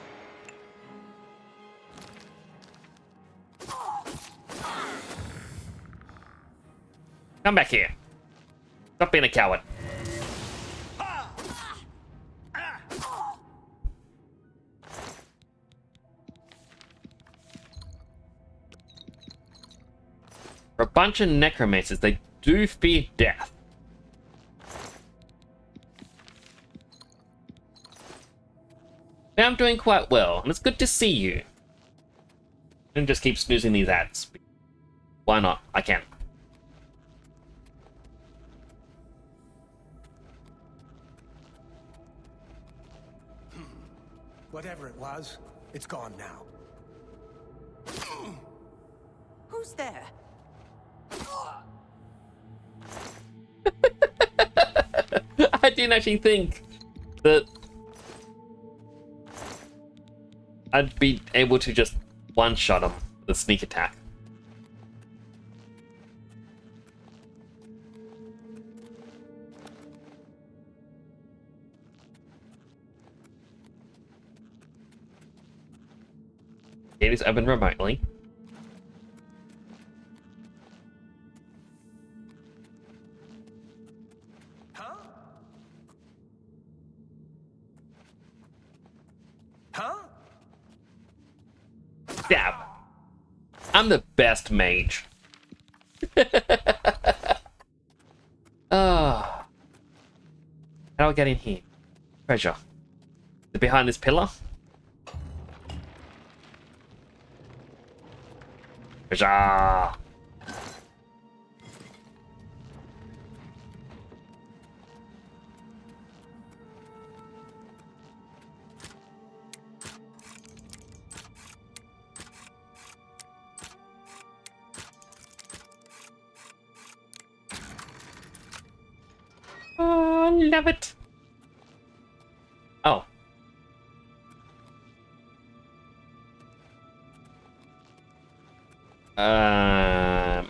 Come back here. Stop being a coward. For a bunch of necromancers, they do fear death. Now I'm doing quite well, and it's good to see you. And just keep snoozing these ads. Why not? I can. Whatever it was, it's gone now. Who's there? I didn't actually think that I'd be able to just one-shot him with a sneak attack. Gate is open remotely. Stab. I'm the best mage. How do I get in here? Treasure. Is it behind this pillar? Treasure. Oh, love it. Oh.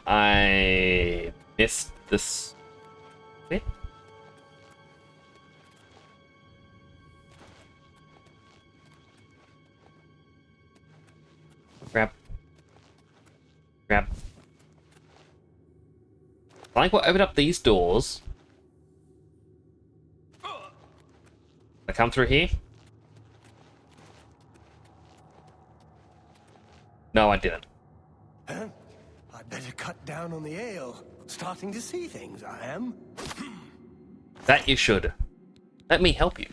I missed this bit. Grab. Grab. I think we'll open up these doors. I come through here? No, I didn't. Huh? I'd better cut down on the ale. Starting to see things, I am. That you should. Let me help you.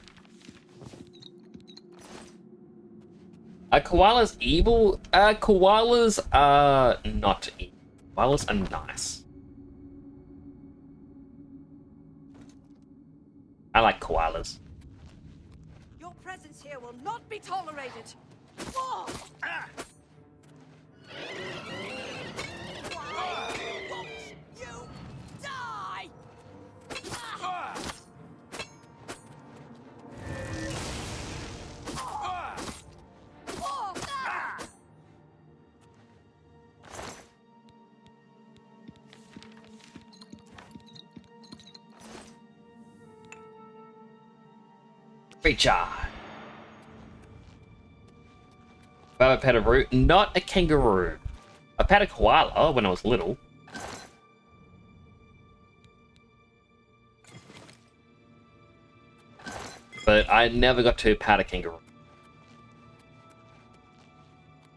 Are koalas evil? Koalas are not evil. Koalas are nice. I like koalas. Your presence here will not be tolerated. Whoa! Ah! Why won't you die? Ah! Creature. I've had a root, not a kangaroo. I've had a koala when I was little. But I never got to pat a kangaroo.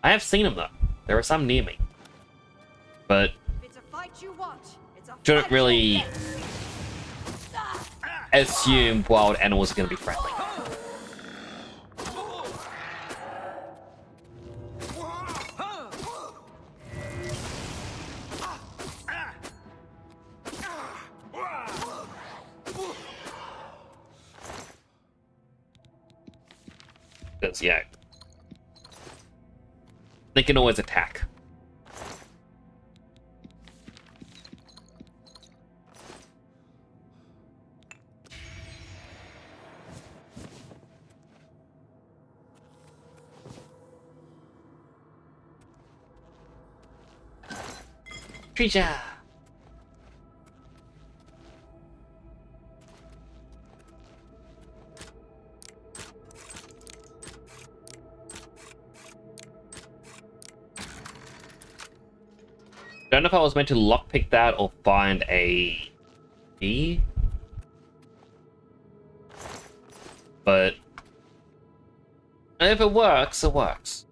I have seen them though. There are some near me. But It's a fight you want. It's a shouldn't fight really you'll get. assume wild animals are going to be friendly. Because, yeah, they can always attack. Treasure. Don't know if I was meant to lockpick that or find a key. But if it works, it works.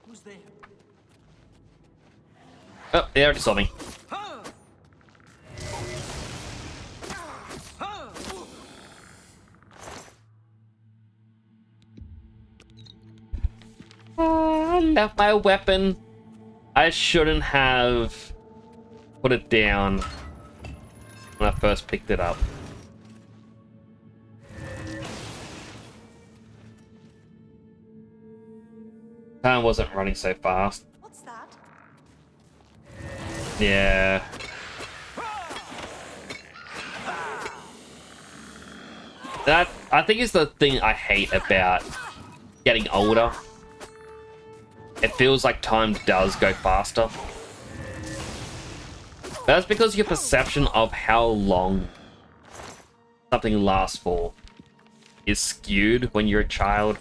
Who's there? Oh, they already saw me. I left my weapon. I shouldn't have put it down when I first picked it up. Time wasn't running so fast. What's that? Yeah. That, I think, is the thing I hate about getting older. It feels like time does go faster. That's because your perception of how long something lasts for is skewed when you're a child.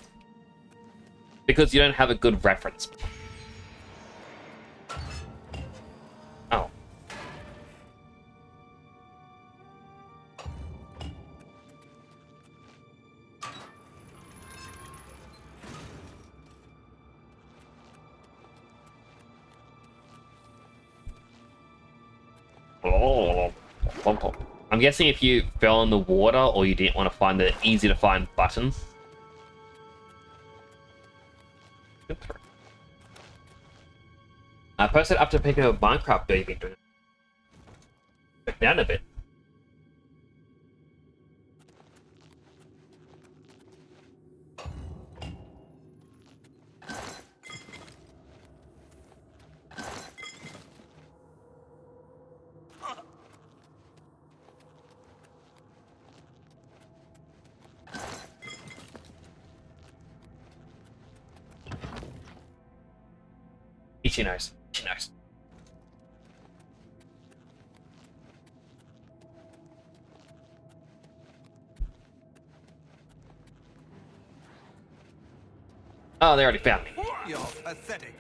Because you don't have a good reference. Oh. I'm guessing if you fell in the water or you didn't want to find the easy to find button. I posted up to pick up a Minecraft baby. Back down a bit. She knows. She knows. Oh, they already found me. You're pathetic.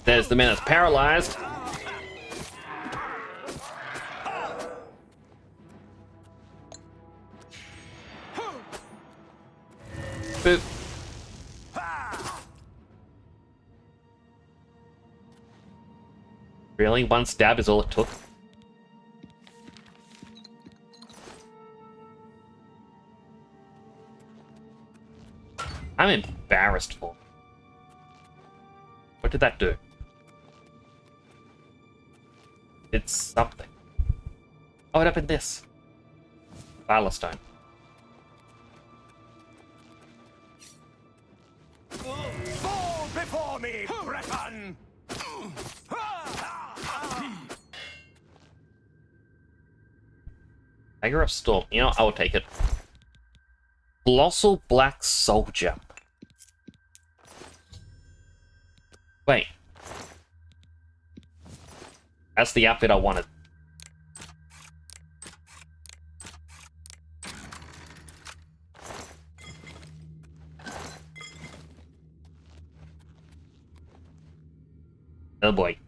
There's the man that's paralyzed. Boop. Really? One stab is all it took? I'm embarrassed for. What did that do? It's something. Oh, it opened this. Firestone. Fall before me, Breton! Dagger of Storm. You know, I will take it. Colossal Black Soldier. Wait. That's the outfit I wanted. Oh boy.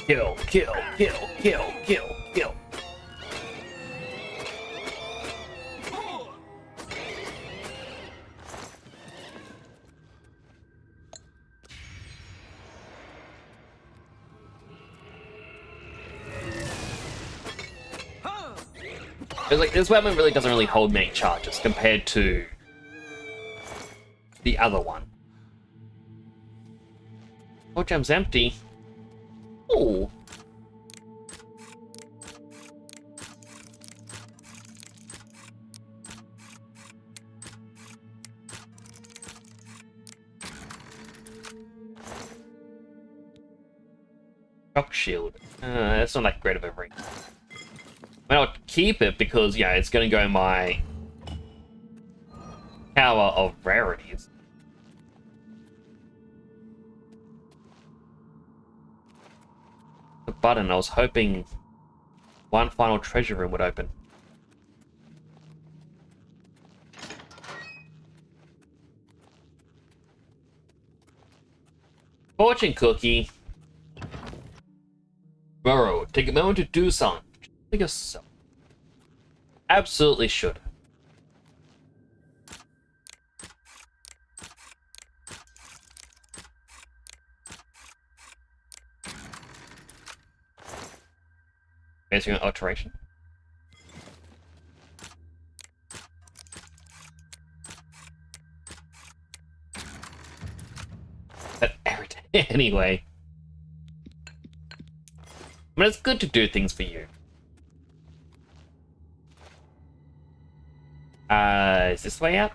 Kill, kill, kill, kill, kill, kill. It's like this weapon really doesn't really hold many charges compared to the other one. Oh, gem's empty. Oh. Shock shield. That's not that great of a ring. I mean, I'll keep it because, yeah, it's going to go in my tower of rarities. The button, I was hoping one final treasure room would open. Fortune cookie. Burrow, take a moment to do something. Think of yourself. Absolutely should. Basic alteration. But anyway. I mean, it's good to do things for you. Is this way out?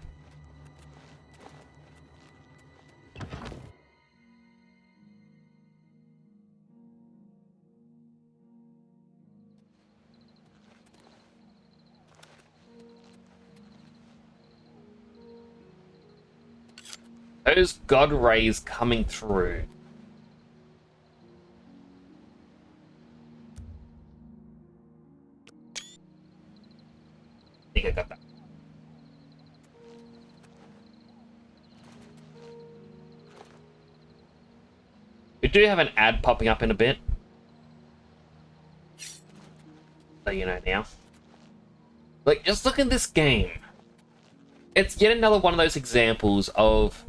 Those god rays coming through. I think I got that. We do have an ad popping up in a bit. So you know now. Like, just look at this game. It's yet another one of those examples of,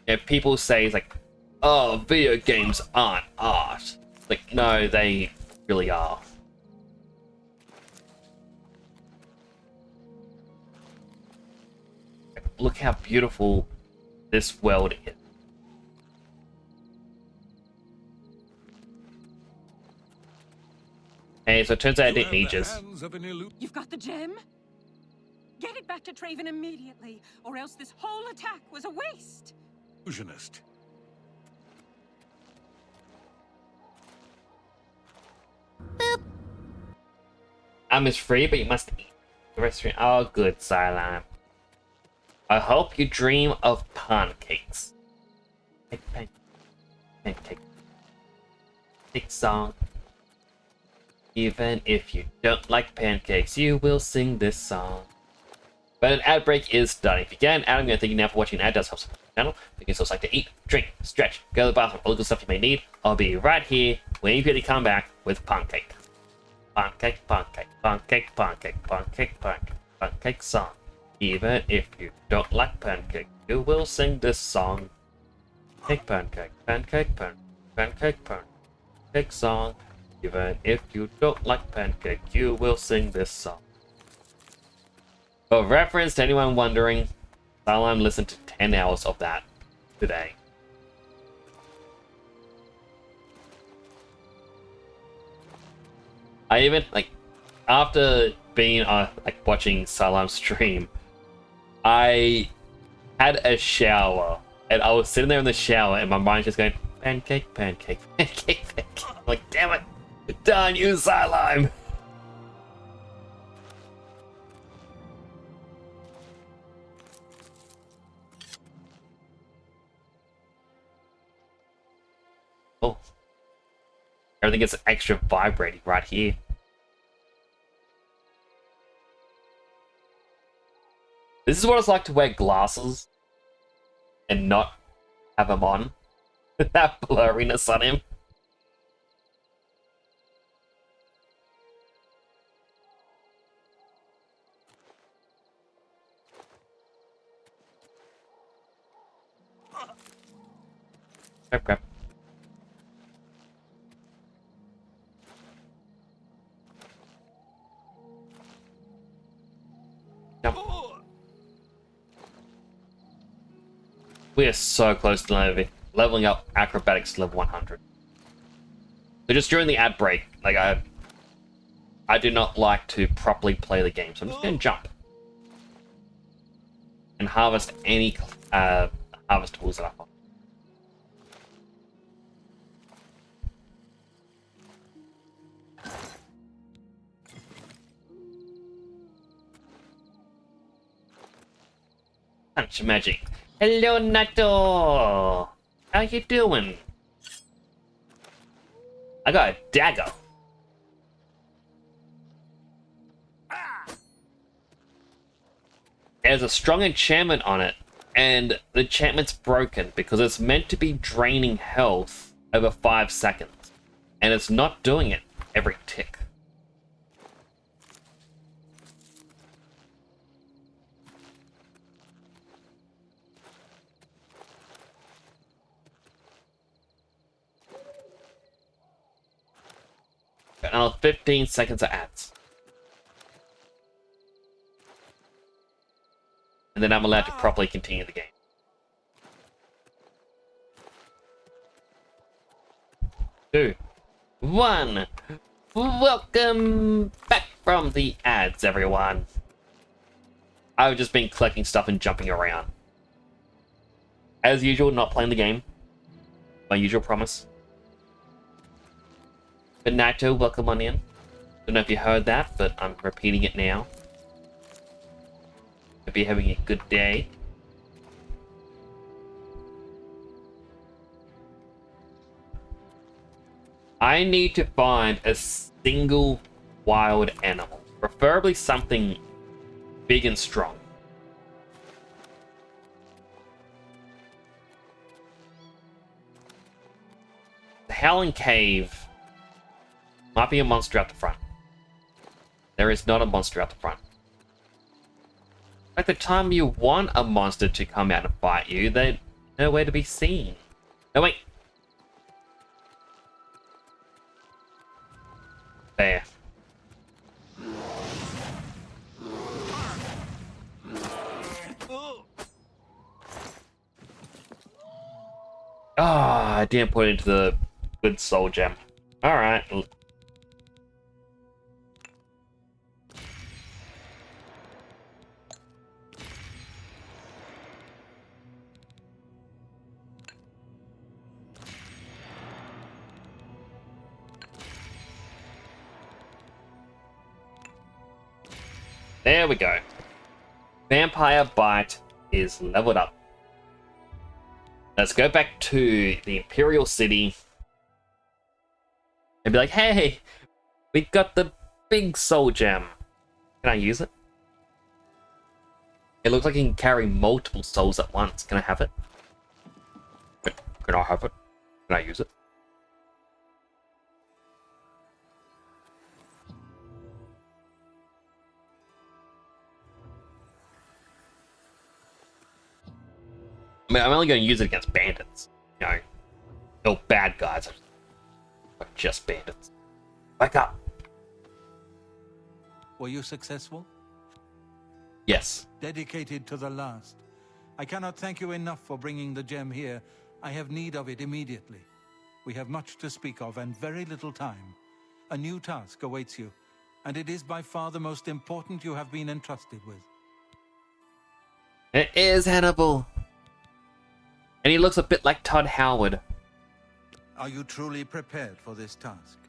you know, people say, like, oh, video games aren't art. Like, no, they really are. Look how beautiful this world is. Hey, so it turns out I didn't need this. You've got the gem? Get it back to Traven immediately, or else this whole attack was a waste. Illusionist. Is free, but you must eat the restaurant. Oh, good, Xylam. I hope you dream of pancakes. Pancake song. Even if you don't like pancakes, you will sing this song. But an ad break is starting. If you get an ad, I'm going to thank you now for watching. An ad does help support the channel. You can still like to eat, drink, stretch, go to the bathroom, all the good stuff you may need. I'll be right here waiting for you to come back with pancake. Pancake, pancake, pancake, pancake, pancake, pancake, pancake song. Even if you don't like pancake, you will sing this song. Pancake, pancake, pancake, pancake, pancake song. Even if you don't like pancake, you will sing this song. For reference to anyone wondering, Xylam listened to 10 hours of that today. I even, like, after being like watching Xylam's stream, I had a shower and I was sitting there in the shower and my mind just going pancake, pancake, pancake, pancake. I'm like, damn it, darn you, Xylam. Oh, everything gets extra vibrating right here. This is what it's like to wear glasses and not have them on. That blurriness on him. Crap, crap. Jump. We are so close to leveling up acrobatics to level 100. So just during the ad break, like I do not like to properly play the game, so I'm just going to jump and harvest any harvestables that I find. punch magic. Hello, Nato. How you doing? I got a dagger. There's a strong enchantment on it, and the enchantment's broken because it's meant to be draining health over 5 seconds, and it's not doing it every tick. Got another 15 seconds of ads. And then I'm allowed to properly continue the game. 2, 1. Welcome back from the ads, everyone. I've just been collecting stuff and jumping around. As usual, not playing the game. My usual promise. But Nato, welcome on in. Don't know if you heard that, but I'm repeating it now. Hope you're having a good day. I need to find a single wild animal. Preferably something big and strong. The Howling Cave might be a monster out the front. There is not a monster out the front. At the time you want a monster to come out and fight you, they're nowhere to be seen. No, wait. There. Ah, I didn't put it into the good soul gem. Alright. There we go. Vampire Bite is leveled up. Let's go back to the Imperial City and be like, hey, we got the big soul gem. Can I use it? It looks like you can carry multiple souls at once. Can I have it? Can I have it? Can I use it? I mean, I'm only going to use it against bandits. You know, no bad guys. But just bandits. Wake up. Were you successful? Yes. Dedicated to the last. I cannot thank you enough for bringing the gem here. I have need of it immediately. We have much to speak of and very little time. A new task awaits you, and it is by far the most important you have been entrusted with. It is Hannibal. And he looks a bit like Todd Howard. Are you truly prepared for this task?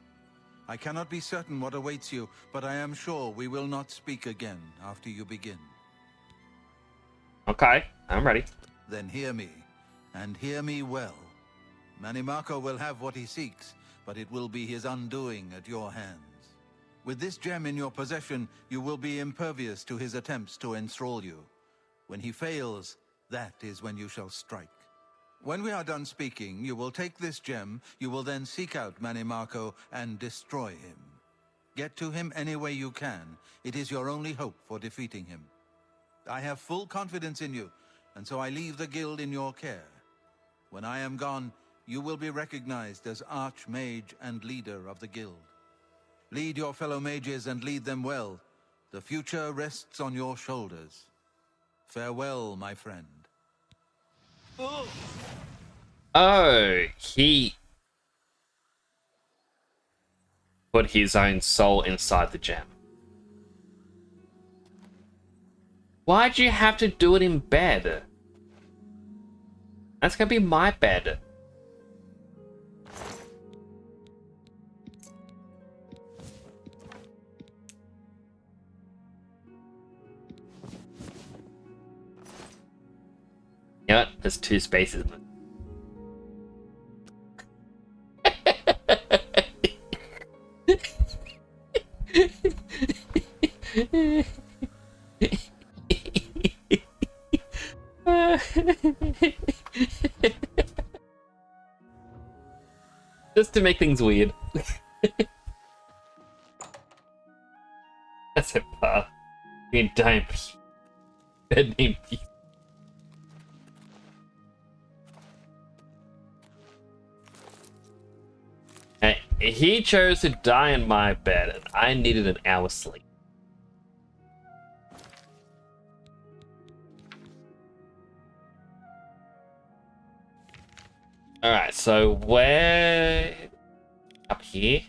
I cannot be certain what awaits you, but I am sure we will not speak again after you begin. Okay, I'm ready. Then hear me, and hear me well. Manimarco will have what he seeks, but it will be his undoing at your hands. With this gem in your possession, you will be impervious to his attempts to enthrall you. When he fails, that is when you shall strike. When we are done speaking, you will take this gem, you will then seek out Manimarco and destroy him. Get to him any way you can. It is your only hope for defeating him. I have full confidence in you, and so I leave the guild in your care. When I am gone, you will be recognized as Archmage and leader of the guild. Lead your fellow mages and lead them well. The future rests on your shoulders. Farewell, my friend. Oh, he put his own soul inside the gem. Why'd you have to do it in bed? That's gonna be my bed. Yeah, there's 2 spaces. Just to make things weird. That's it, pal. You can die. Bed named Peace. Hey, he chose to die in my bed, and I needed an hour's sleep. Alright, so where... Up here?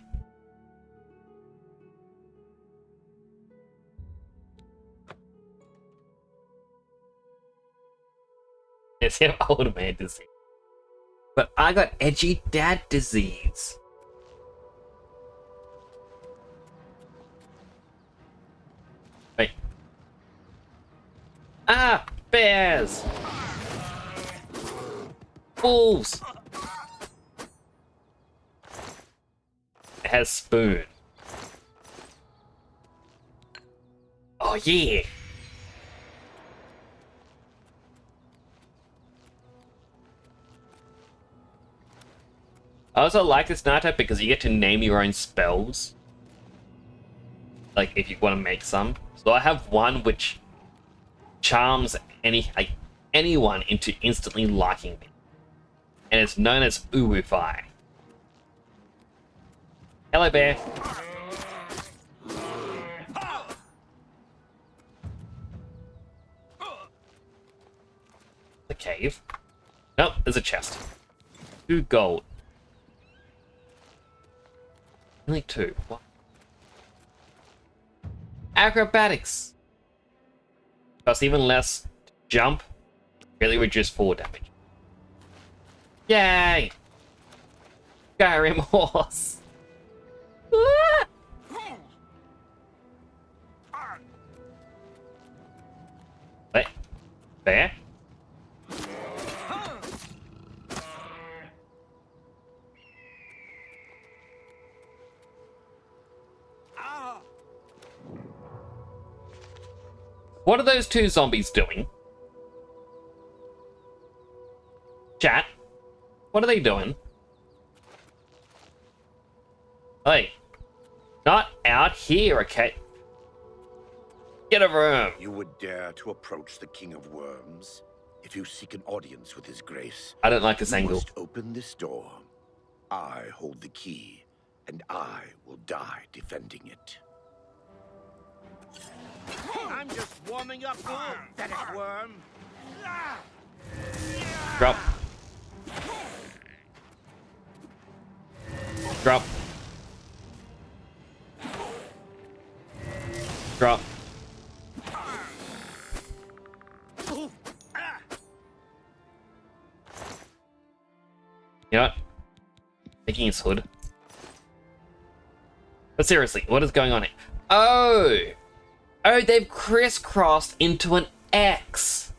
It's him, old man disease. But I got edgy dad disease. Wait. Ah! Bears! Wolves! It has spoon. Oh yeah! I also like this night type because you get to name your own spells. Like, if you want to make some. So I have one which charms anyone into instantly liking me. And it's known as Uwufai. Hello, bear. The cave. Nope, there's a chest. 2 gold. Only 2. What? Acrobatics. Plus even less jump. Really reduce fall damage. Yay! Skyrim horse. Ah! Wait. Bear? What are those 2 zombies doing? Chat? What are they doing? Hey. Not out here, okay? Get a room. You would dare to approach the King of Worms? If you seek an audience with his grace, I don't like this you angle. must open this door. I hold the key, and I will die defending it. I'm just warming up, pathetic worm. Drop. Drop. Drop. You know what? Taking his hood. But seriously, what is going on here? Oh! Oh, they've crisscrossed into an X.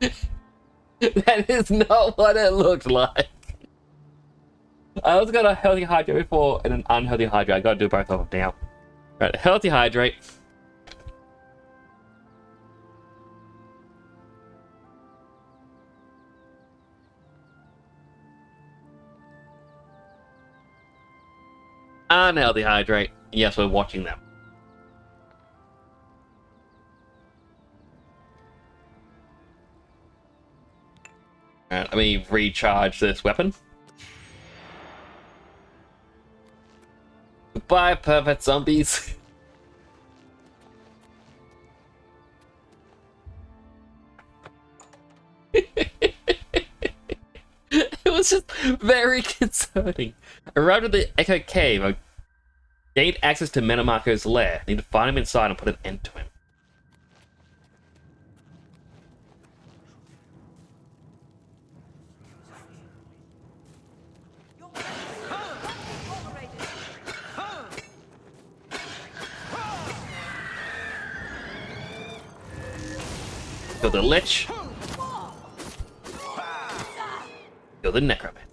That is not what it looked like. I also got a healthy hydrate before and an unhealthy hydrate. I gotta do both of them now. Right, healthy hydrate. Unhealthy hydrate. Yes, we're watching them. Alright, let me recharge this weapon. Goodbye, perfect zombies. It was just very concerning. Arrived at the Echo Cave. I gained access to Menamarco's lair. Need to find him inside and put an end to him. the Lich. Kill the Necromancer.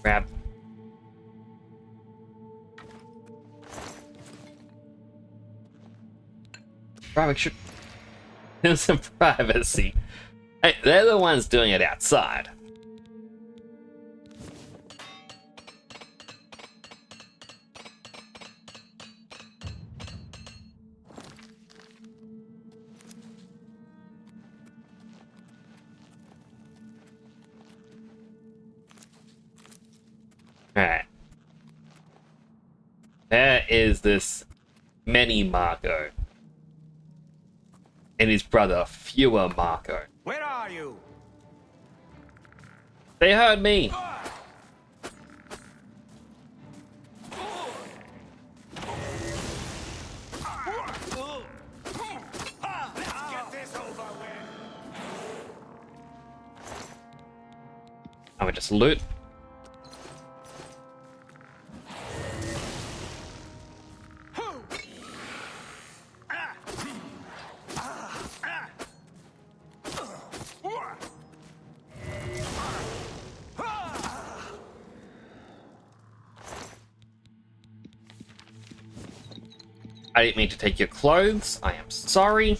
Grab. Probably should have some privacy. Hey, they're the ones doing it outside. Alright. There is this many Marco. And his brother, fewer Marco. Where are you? They heard me. I'm gonna just loot. I didn't mean to take your clothes. I am sorry.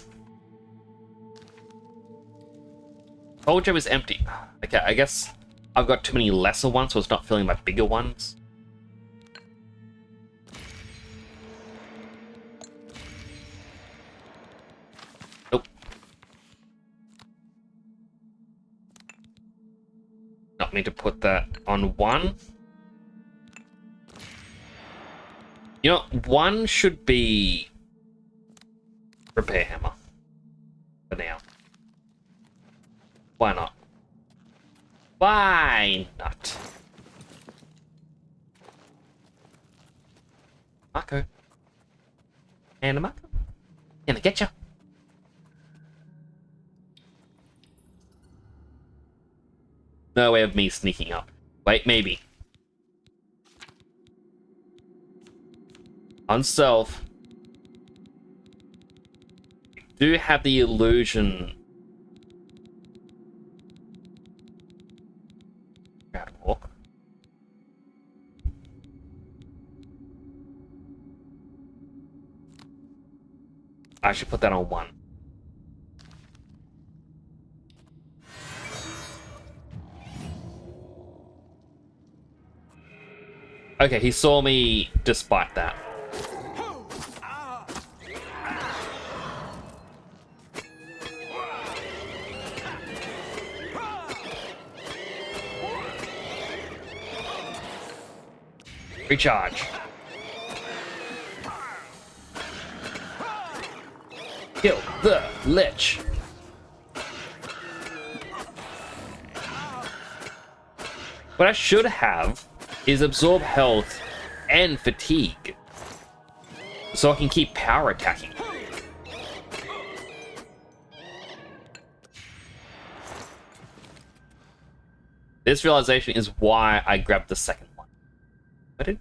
Told you it was empty. Okay, I guess I've got too many lesser ones, so it's not filling my bigger ones. Nope. Not mean to put that on one. You know, one should be repair hammer for now. Why not? Why not? Marco. And a Marco. Gonna get ya. No way of me sneaking up. Wait, maybe. On stealth, do have the illusion. Crowd walk. I should put that on one. Okay, he saw me despite that. Recharge. Kill the Lich. What I should have is absorb health and fatigue, so I can keep power attacking. This realization is why I grabbed the second one. I did.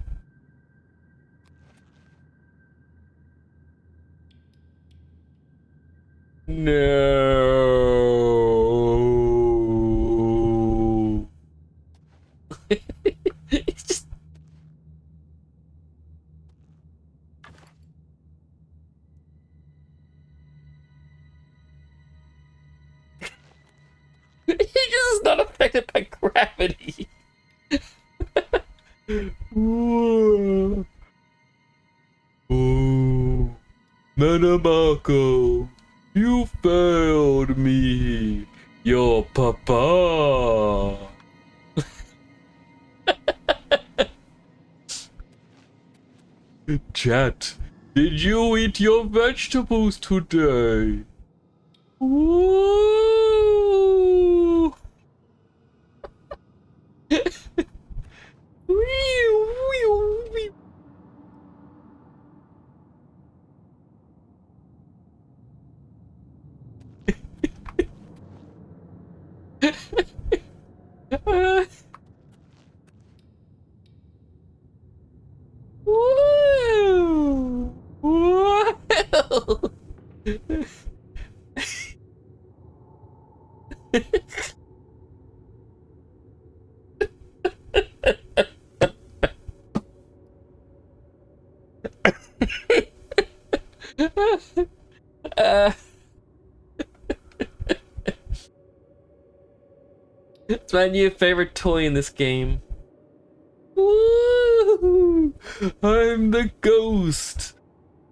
No. It's just. He just is not affected by gravity. Ooh. Ooh. Marco, you failed me. Your papa. Chat, did you eat your vegetables today? Ooh. Woo! It's my new favorite toy in this game. Woo! I'm the ghost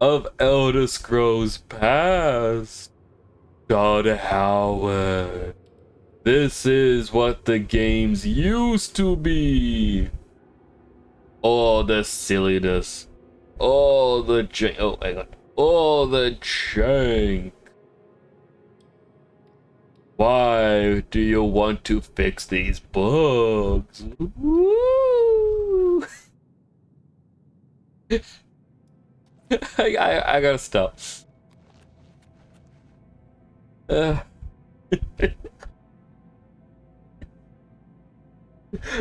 of Elder Scrolls Past. God Howard. This is what the games used to be. All the silliness. All the oh my god. All the jank. Why do you want to fix these bugs? Woo! I gotta stop.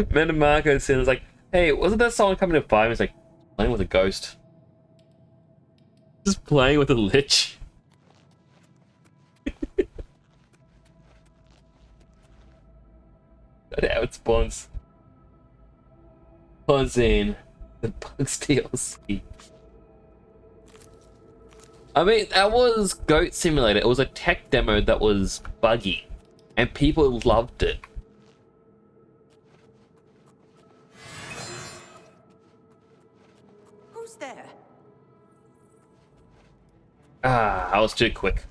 Man Marco is like, hey, wasn't that song coming to 5? He's like, playing with a ghost. Just playing with a lich. That's how it spawns. Spawns in the Bugs DLC. I mean, that was Goat Simulator. It was a tech demo that was buggy, and people loved it. Who's there? Ah, I was too quick.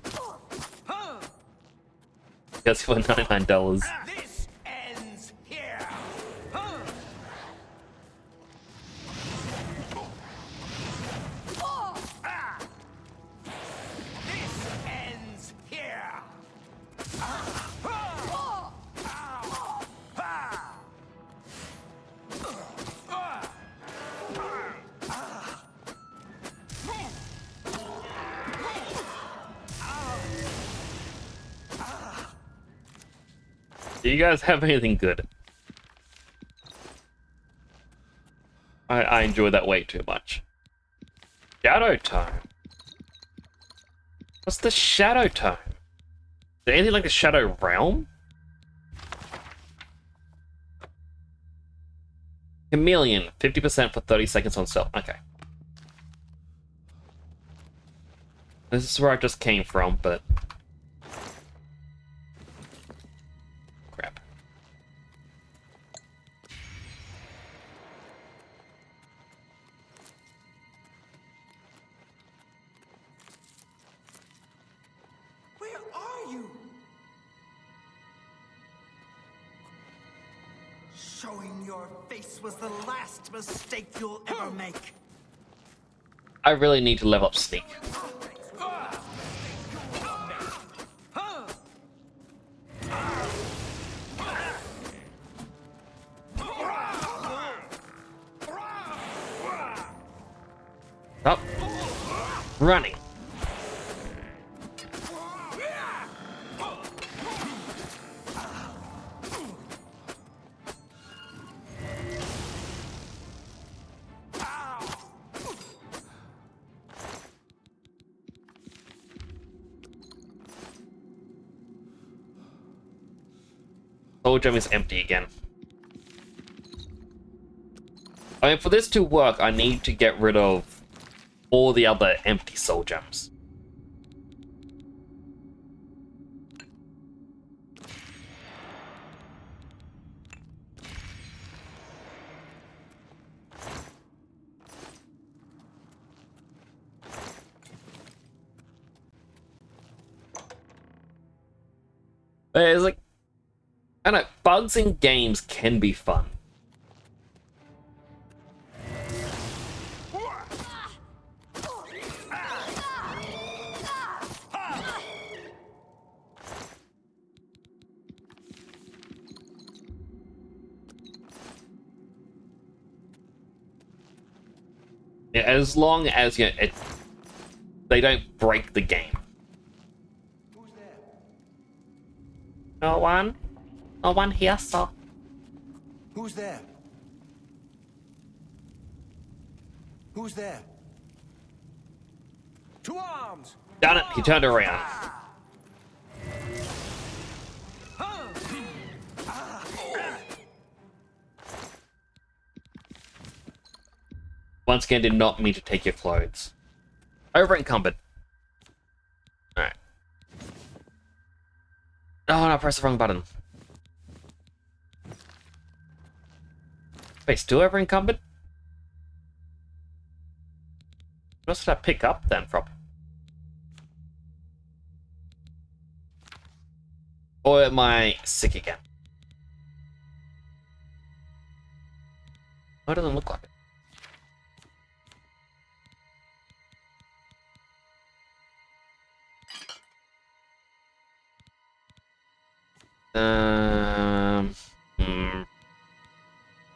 Just for $99. This ends here. This ends here. Do you guys have anything good? I enjoy that way too much. Shadow Tome. What's the Shadow Tome? Is there anything like the Shadow Realm? Chameleon, 50% for 30 seconds on stealth. Okay. This is where I just came from, but... crap. Where are you? Showing your face was the last mistake you'll ever make. I really need to level up Sneak. Stop running. Soul Gem is empty again. I mean, for this to work, I need to get rid of all the other empty Soul Gems. It's like, I don't know, bugs in games can be fun. Yeah, as long as they don't break the game. No one? No one here, sir. Who's there? Who's there? To arms! Done it, he turned around. Huh! Once again, did not mean to take your clothes. Over encumbered. Alright. Oh, no, I pressed the wrong button. Wait, still over encumbered? What else did I pick up then from? Or am I sick again? Why doesn't it look like it?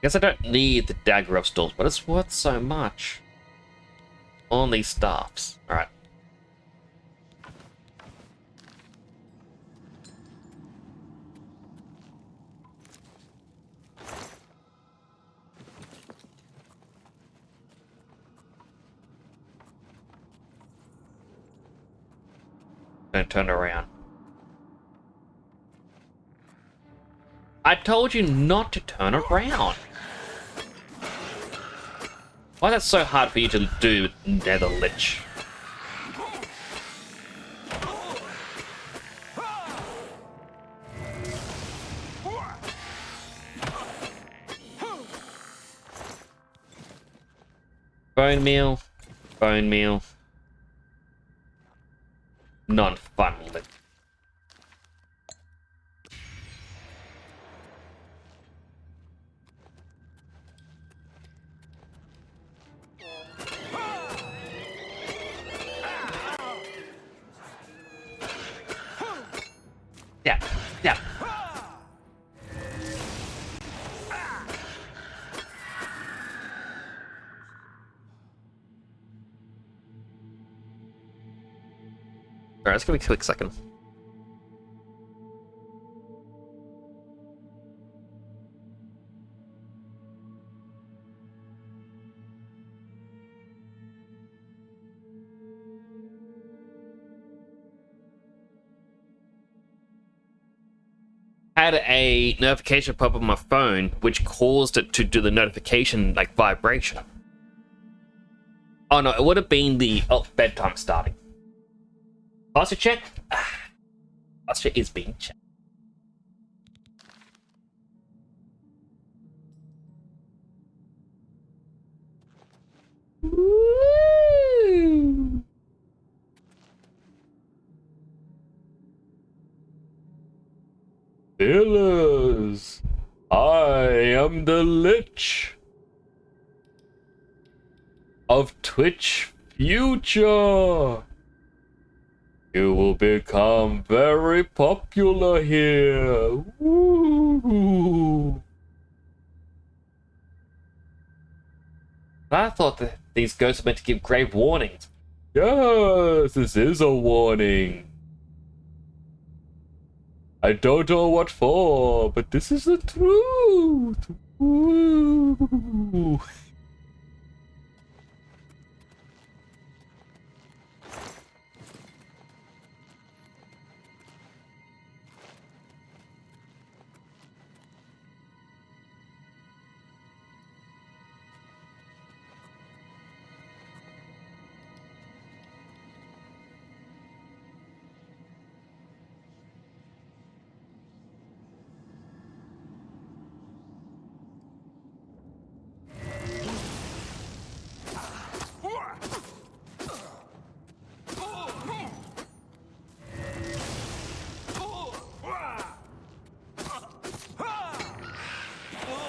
Guess I don't need the dagger of stalls, but it's worth so much. On these staffs. Alright. Don't turn around. I told you not to turn around. Why is that so hard for you to do with Nether Lich? Bone meal. Bone meal. Non-fun Lich. Yeah, yeah. Alright, let's give me a quick second. Had a notification pop up on my phone, which caused it to do the notification like vibration. Oh no, it would have been the bedtime starting. Posture check. Posture is being checked. Woo! Fellas, I am the Lich of Twitch Future. You will become very popular here. Woo! I thought that these ghosts were meant to give grave warnings. Yes, this is a warning. I don't know what for, but this is the truth. Woo!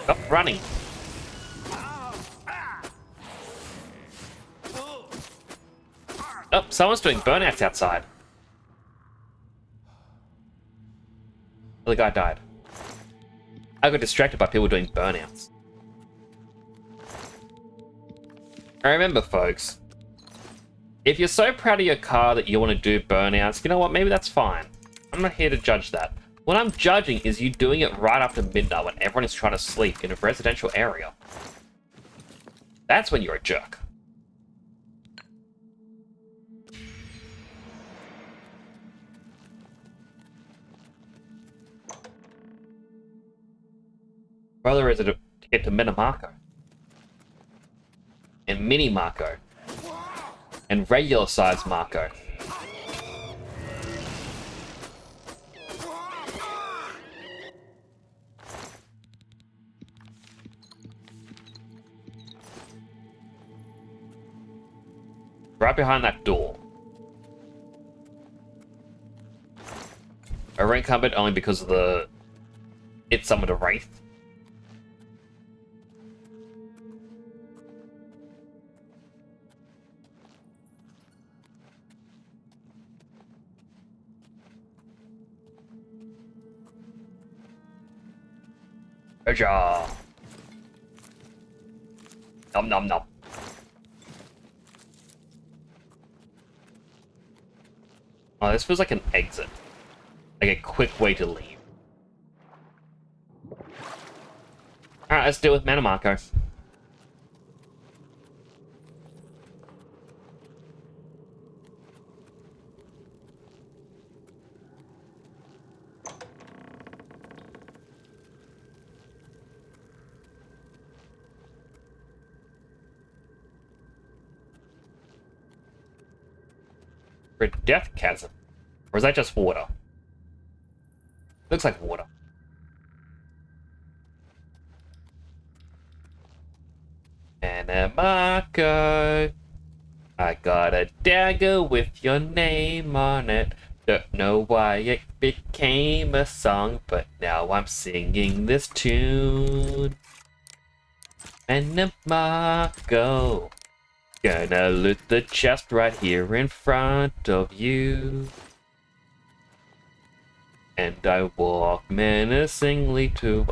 Stop running. Oh, someone's doing burnouts outside. Oh, the guy died. I got distracted by people doing burnouts. I remember, folks, if you're so proud of your car that you want to do burnouts, you know what? Maybe that's fine. I'm not here to judge that. What I'm judging is you doing it right after midnight when everyone is trying to sleep in a residential area. That's when you're a jerk. Brother, is it to get to Metamarco? In mini Marco. And regular size Marco. Right behind that door. Unencumbered only because of the... It's summoned a wraith. Aja. Nom nom nom. Oh, this feels like an exit. Like a quick way to leave. Alright, let's deal with Mana Marco. For Death Chasm. Or is that just water? Looks like water. Mana Marco. I got a dagger with your name on it. Don't know why it became a song, but now I'm singing this tune. Mana Marco. Gonna loot the chest right here in front of you. And I walk menacingly to...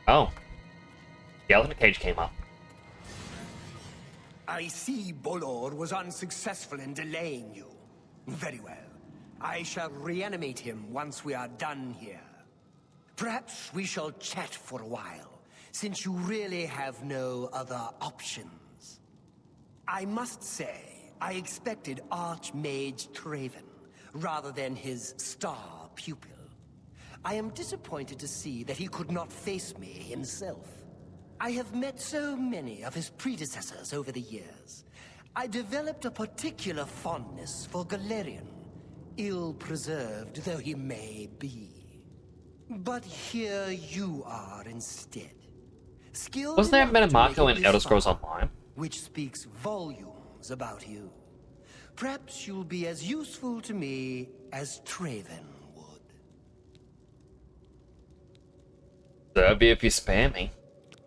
Oh. The elephant cage came up. I see Bolor was unsuccessful in delaying you. Very well. I shall reanimate him once we are done here. Perhaps we shall chat for a while, since you really have no other options. I must say, I expected Archmage Traven, rather than his star pupil. I am disappointed to see that he could not face me himself. I have met so many of his predecessors over the years. I developed a particular fondness for Galerion, ill-preserved though he may be. But here you are instead. Skilled Wasn't there enough Mana to Marco make it in this Elder Scrolls far, Online? which speaks volumes about you. Perhaps you'll be as useful to me as Traven would. That'd be if you spam me.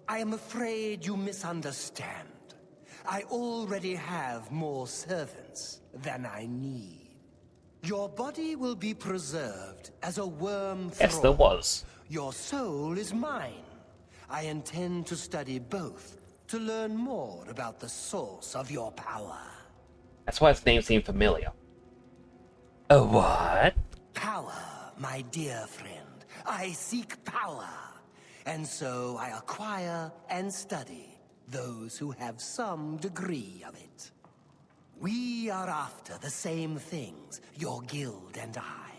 I am afraid you misunderstand. I already have more servants than I need. Your body will be preserved as a worm thrall. Yes, there was. Your soul is mine. I intend to study both to learn more about the source of your power. That's why its name seemed familiar. Oh, what? Power, my dear friend. I seek power. And so I acquire and study those who have some degree of it. We are after the same things, your guild and I.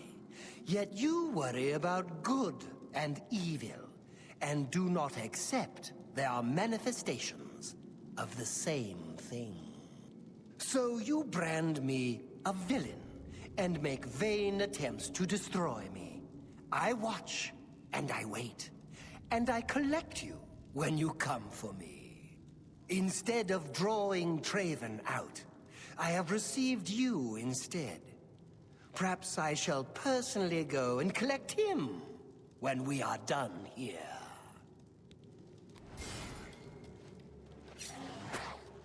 Yet you worry about good and evil, and do not accept there are manifestations of the same thing. So you brand me a villain, and make vain attempts to destroy me. I watch, and I wait, and I collect you when you come for me. Instead of drawing Traven out, I have received you instead. Perhaps I shall personally go and collect him when we are done here.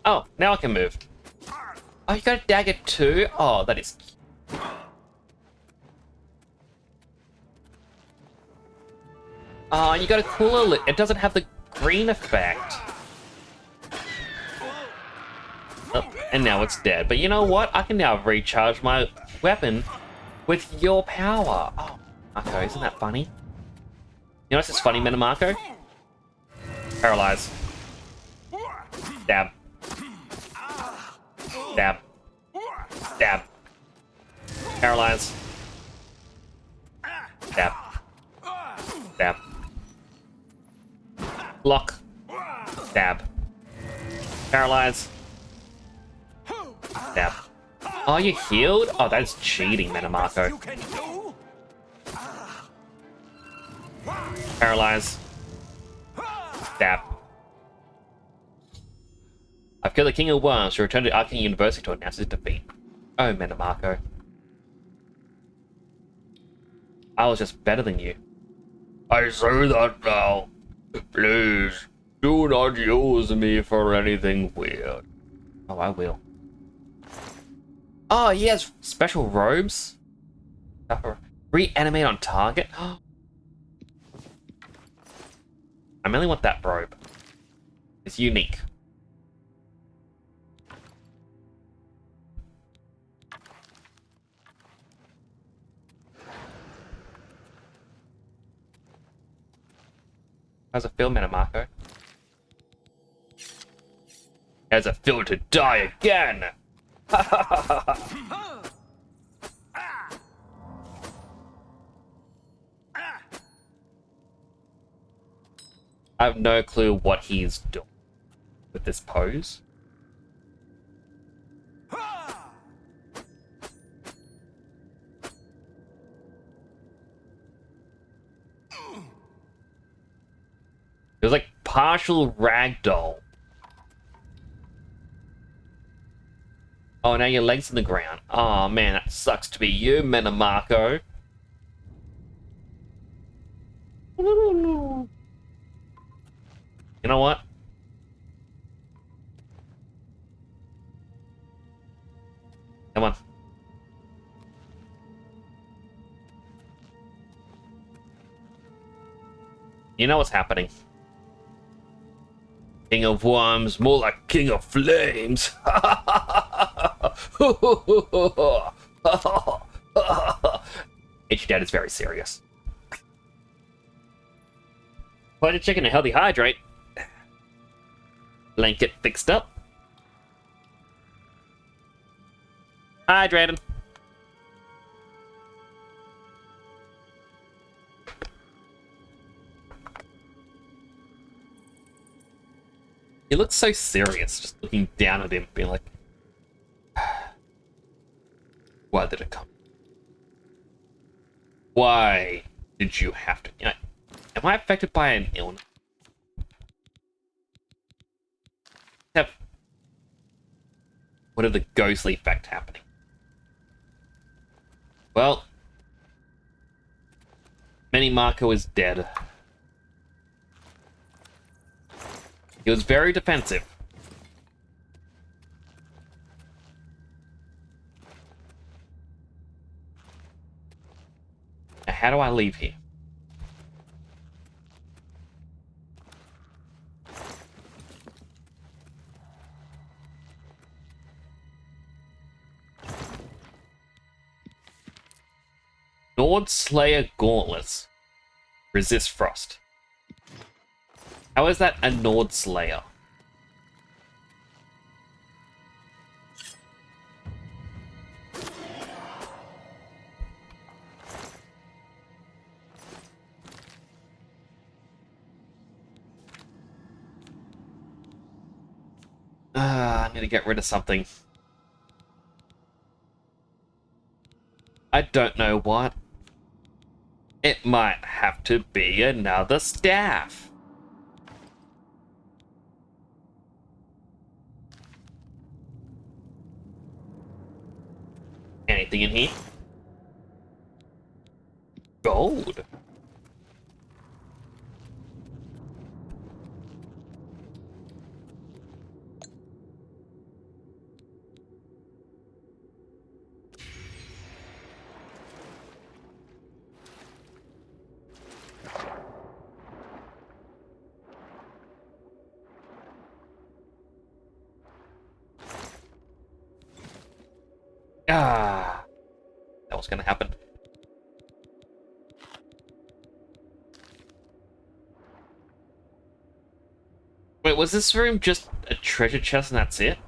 Oh, now I can move. Oh, you got a dagger too? Oh, that is cute. Oh, and you got a cooler... It doesn't have the green effect. Oh, and now it's dead. But you know what? I can now recharge my weapon with your power. Oh, Marco, isn't that funny? You know what's this funny, Mana Marco? Paralyze. Stab. Stab. Stab. Paralyze. Stab. Stab. Block. Stab. Paralyze. Stab. Oh, you healed? Oh, that's cheating, Metamarco. Paralyze. Stab. I've killed the King of Worms who returned to Arcane University to announce his defeat. Oh, Metamarco. I was just better than you. I say that now. Please, do not use me for anything weird. Oh, I will. Oh, he has special robes? Reanimate on target? I mainly want that robe. It's unique. How's it feel, Metamarco? How's it feel to die again? I have no clue what he's doing with this pose. It was like partial ragdoll. Oh, now your leg's in the ground. Oh man, that sucks to be you, Metamarco. You know what? Come on. You know what's happening. King of Worms, more like King of Flames. Itchy Dad is very serious. Quite chicken, a healthy hydrate. Blanket fixed up. Hydrated. He looks so serious, just looking down at him, being like, why did it come? Why did you have to? You know, am I affected by an illness? What are the ghostly effect happening? Well, Metamarco is dead. He was very defensive. Now, how do I leave here? Nord Slayer Gauntlets. Resist Frost. How is that a Nord Slayer? I need to get rid of something. I don't know what. It might have to be another staff. Anything in here? Gold. Ah, that was gonna happen. Wait, was this room just a treasure chest and that's it?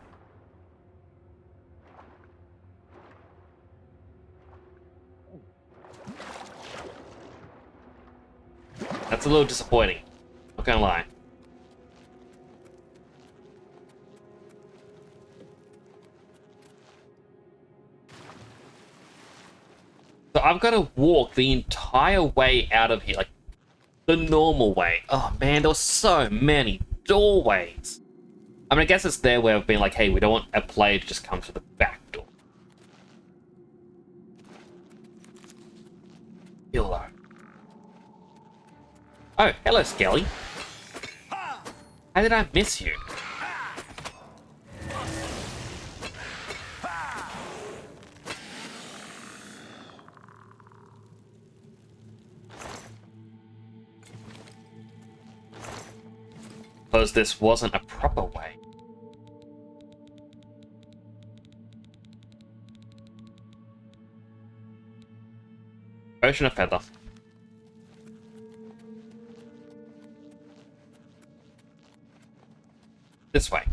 That's a little disappointing. Not gonna lie. So I've got to walk the entire way out of here, like the normal way. Oh man, there were so many doorways. I mean, I guess it's their way of being like, hey, we don't want a player to just come to the back door. Hello. Oh, hello, Skelly. How did I miss you? Because this wasn't a proper way. Ocean of Feather. This way.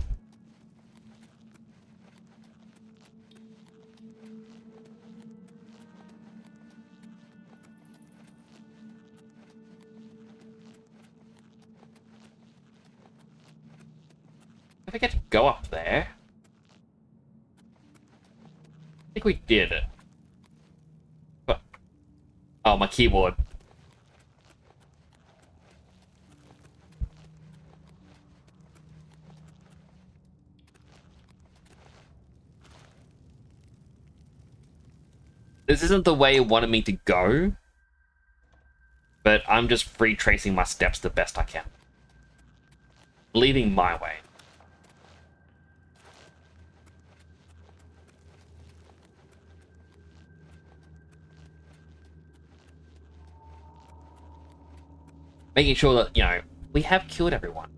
Did I get to go up there? I think we did it. But, oh, my keyboard. This isn't the way it wanted me to go, but I'm just retracing my steps the best I can. Leading my way. Making sure that, you know, we have killed everyone.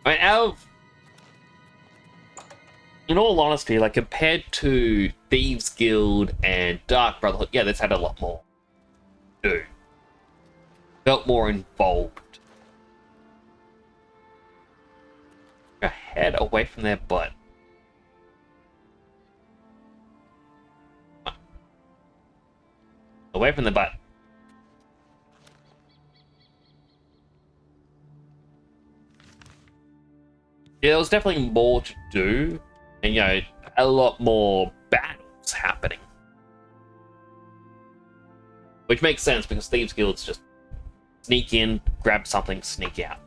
I mean, in all honesty, like, compared to Thieves Guild and Dark Brotherhood, yeah, this had a lot more to do. Felt more involved. Head away from their butt. Away from the butt. Yeah, there was definitely more to do, and, you know, a lot more battles happening. Which makes sense, because Thieves Guild's just sneak in, grab something, sneak out.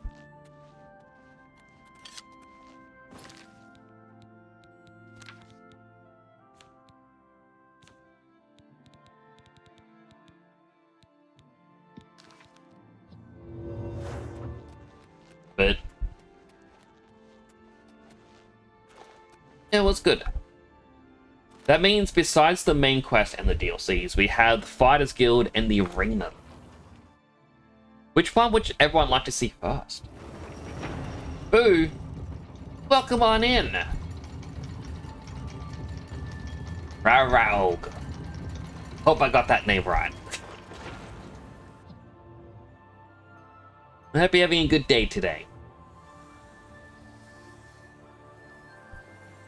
But it was good. That means besides the main quest and the DLCs, we have the Fighters Guild and the Arena. Which one would everyone like to see first? Boo! Welcome on in! Raug. Hope I got that name right. I hope you're having a good day today.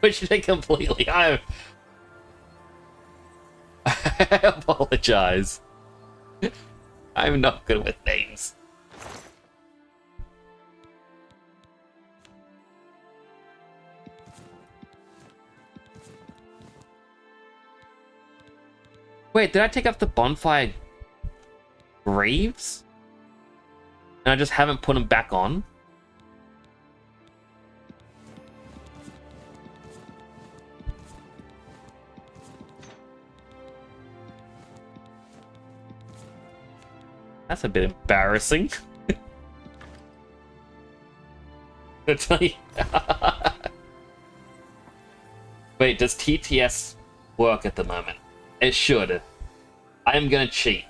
Which they completely... I apologize. I'm not good with names. Wait, did I take up the bonfire graves? And I just haven't put them back on? That's a bit embarrassing. I tell you. Wait, does TTS work at the moment? It should. I am gonna cheat.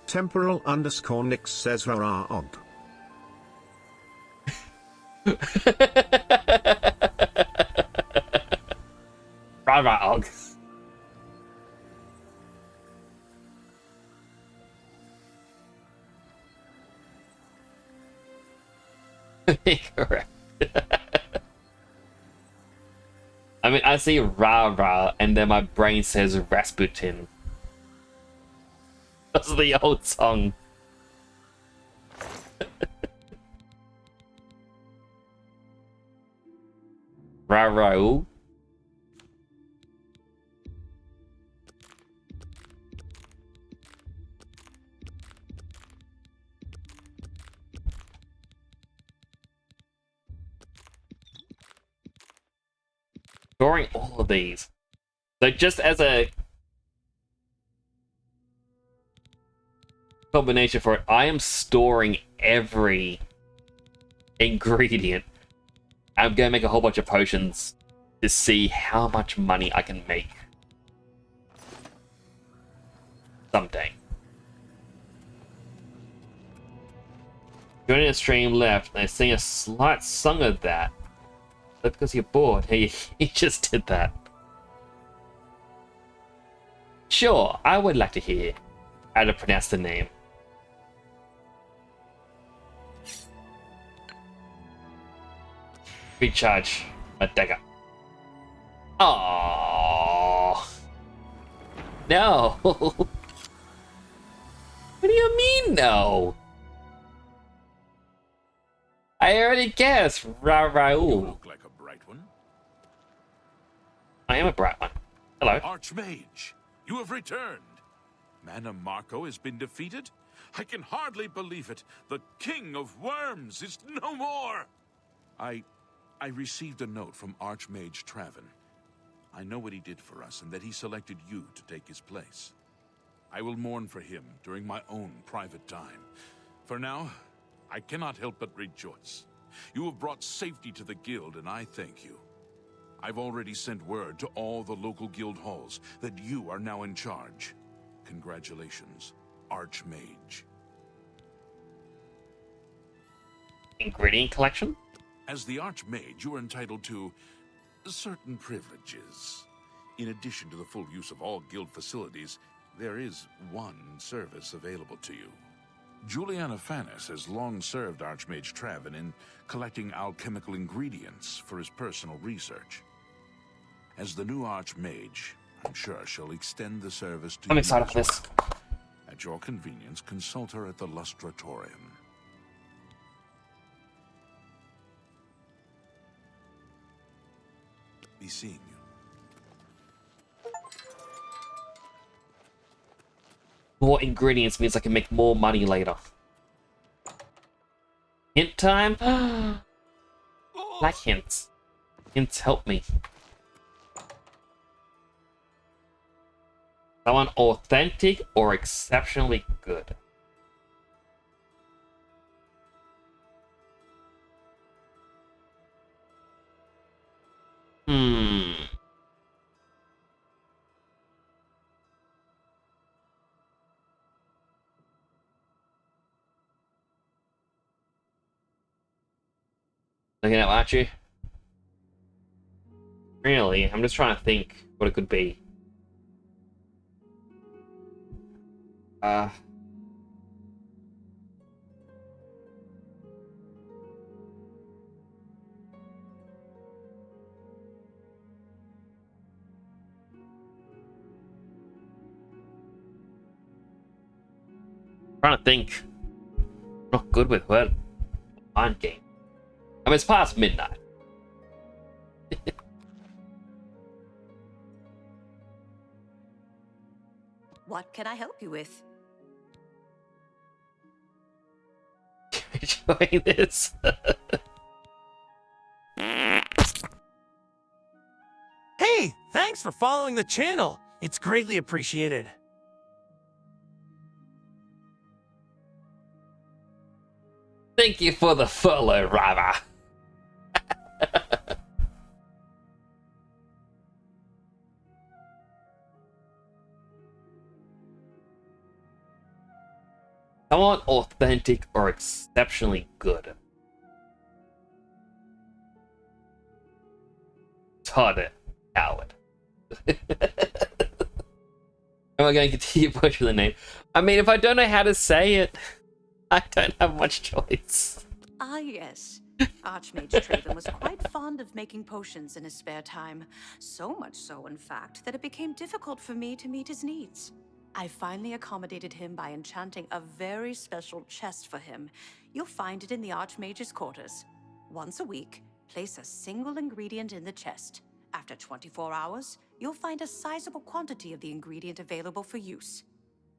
Temporal_Nix says Raog. Raog. Correct. I mean, I see Ra-Ra, and then my brain says Rasputin. That's the old song. Ra-Ra-oo? Storing all of these. So just as a combination for it, I am storing every ingredient. I'm going to make a whole bunch of potions to see how much money I can make someday. Joining a stream left, and I sing a slight song of that. That's because you're bored. Hey, you just did that. Sure, I would like to hear how to pronounce the name. Recharge my dagger. Oh no! What do you mean no? I already guessed. Ra-Ra-oo. Look like a bright one. I am a bright one. Hello. Archmage, you have returned. Mana Marco has been defeated? I can hardly believe it. The King of Worms is no more. I received a note from Archmage Traven. I know what he did for us and that he selected you to take his place. I will mourn for him during my own private time. For now, I cannot help but rejoice. You have brought safety to the guild, and I thank you. I've already sent word to all the local guild halls that you are now in charge. Congratulations, Archmage. Ingredient collection? As the Archmage, you are entitled to certain privileges. In addition to the full use of all guild facilities, there is one service available to you. Juliana Fanis has long served Archmage Traven in collecting alchemical ingredients for his personal research. As the new Archmage, I'm sure she'll extend the service to you. I'm excited for as this. well. At your convenience, consult her at the Lustratorium. Be seeing you. More ingredients means I can make more money later. Hint time? Like hints. Hints help me. Someone authentic or exceptionally good. Looking at aren't you? Really? I'm just trying to think what it could be. Trying to think. Not good with what? Mind game. I mean, it's past midnight. What can I help you with? Enjoying this. Hey, thanks for following the channel. It's greatly appreciated. Thank you for the follow, Rava. Someone authentic or exceptionally good. Todd Howard. Am I going to continue pushing the name? I mean, if I don't know how to say it, I don't have much choice. Ah, yes. Archmage Traven was quite fond of making potions in his spare time. So much so, in fact, that it became difficult for me to meet his needs. I finally accommodated him by enchanting a very special chest for him. You'll find it in the Archmage's quarters. Once a week, place a single ingredient in the chest. After 24 hours, you'll find a sizable quantity of the ingredient available for use.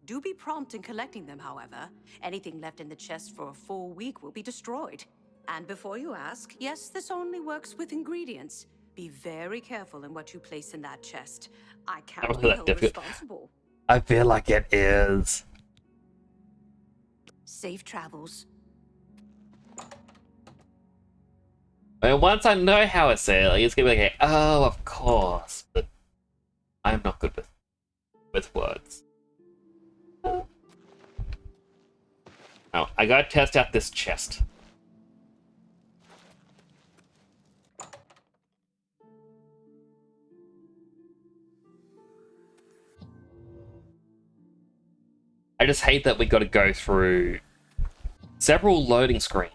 Do be prompt in collecting them, however. Anything left in the chest for a full week will be destroyed. And before you ask, yes, this only works with ingredients. Be very careful in what you place in that chest. I can't be held responsible. I feel like it is. Safe travels. I mean, once I know how it's said, like, it's gonna be like, oh, of course, but I'm not good with words. Oh, I gotta test out this chest. I just hate that we gotta go through several loading screens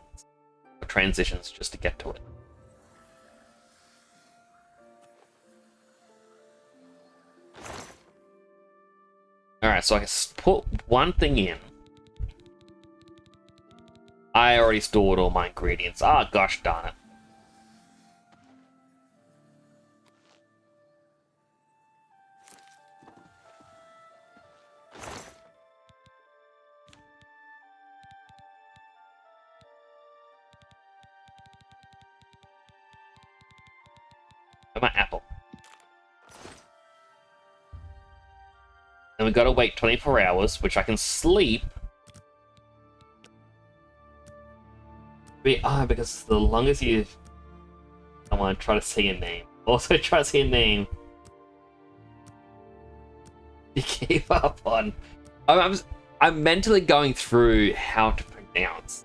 or transitions just to get to it. Alright, so I can put one thing in. I already stored all my ingredients. Ah, gosh darn it. My apple. And we gotta wait 24 hours, which I can sleep. Because the longest you... I want to try to see a name. Also try to see a name. You keep up on... I'm mentally going through how to pronounce.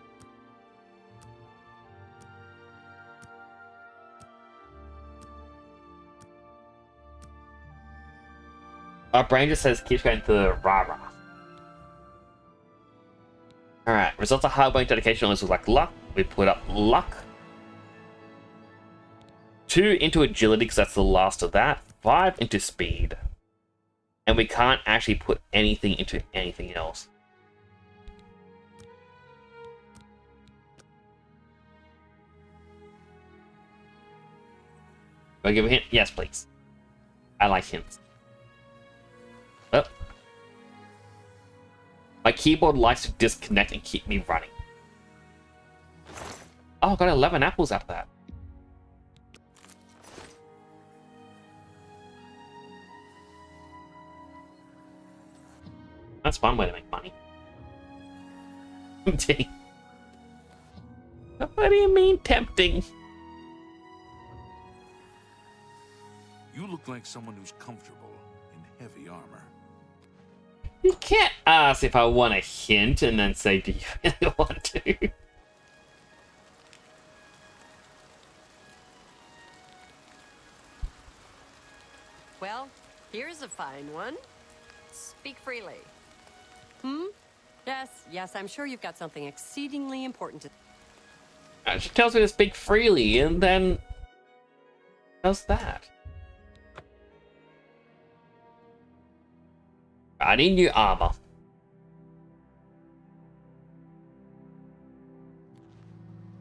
Our brain just says keeps going to the rah-rah. Alright, results of hard work, dedication, always look like luck. We put up luck. 2 into agility, because that's the last of that. 5 into speed. And we can't actually put anything into anything else. Do I give a hint? Yes, please. I like hints. Oh. My keyboard likes to disconnect and keep me running. Oh, I got 11 apples out of that. That's one way to make money. What do you mean tempting? You look like someone who's comfortable in heavy armor. You can't ask if I want a hint and then say, do you really want to? Well, here's a fine one. Speak freely. Yes, I'm sure you've got something exceedingly important to... She tells me to speak freely, and then... How's that? I need new armor.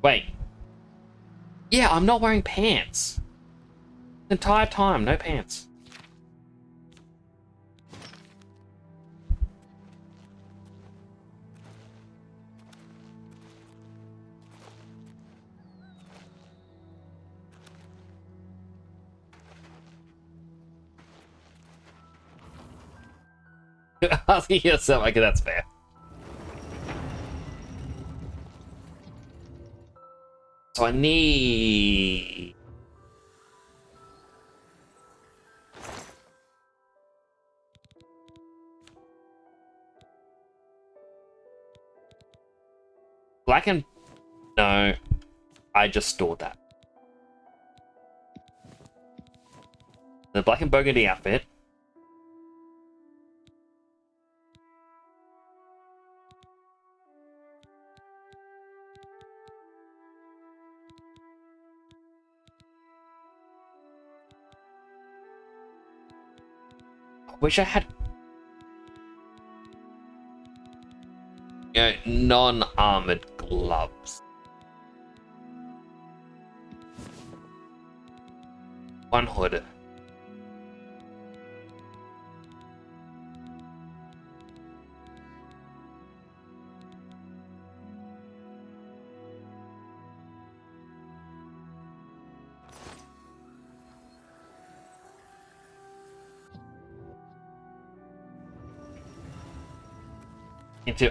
Wait. Yeah, I'm not wearing pants. The entire time, no pants. Asking yourself, okay, that's fair. So I need... Black and... No. I just stored that. The black and burgundy outfit. Wish I had, you know, non-armored gloves. One hood.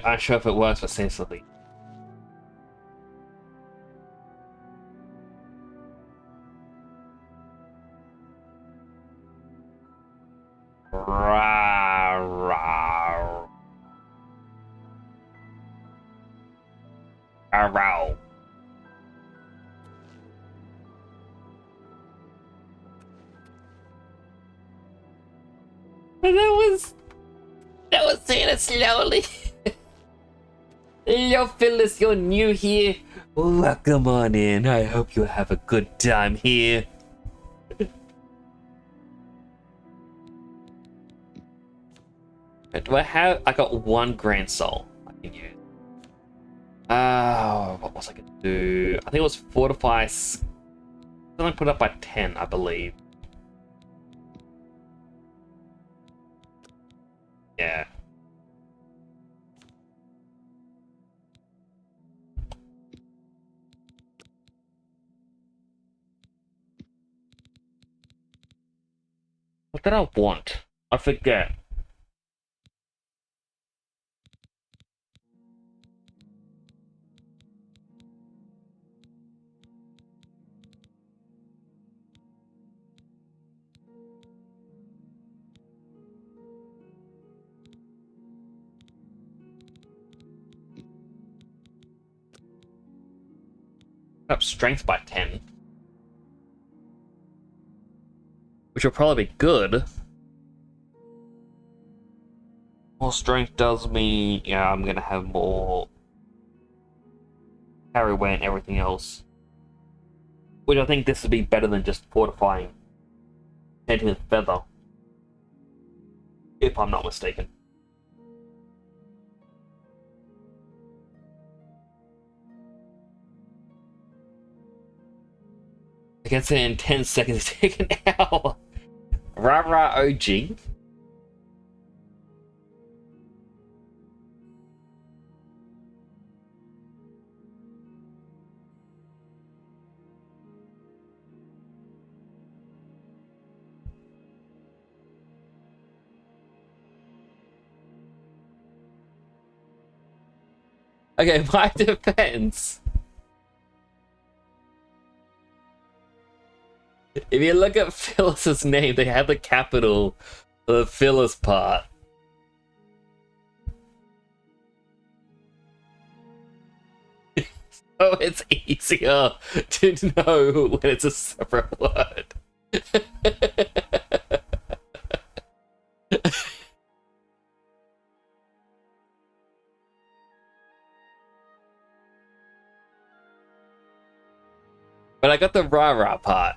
I'm sure if it works for sensibly. Rah, rah. Rah. That was saying it slowly. Yo, Phyllis, you're new here. Welcome on in. I hope you have a good time here. Do I have? I got one Grand Soul I can use. What was I gonna do? I think it was Fortify. Something put up by 10, I believe. Yeah. What did I want? I forget. Up strength by 10. Which will probably be good. More strength does mean, yeah, I'm gonna have more carry weight and everything else. Which I think this would be better than just fortifying Enchanting with Feather. If I'm not mistaken. I can say in 10 seconds to take an hour. Rah rah OG. Okay, my defense. If you look at Phyllis's name, they have the capital for the Phyllis part. So it's easier to know when it's a separate word. But I got the rah-rah part.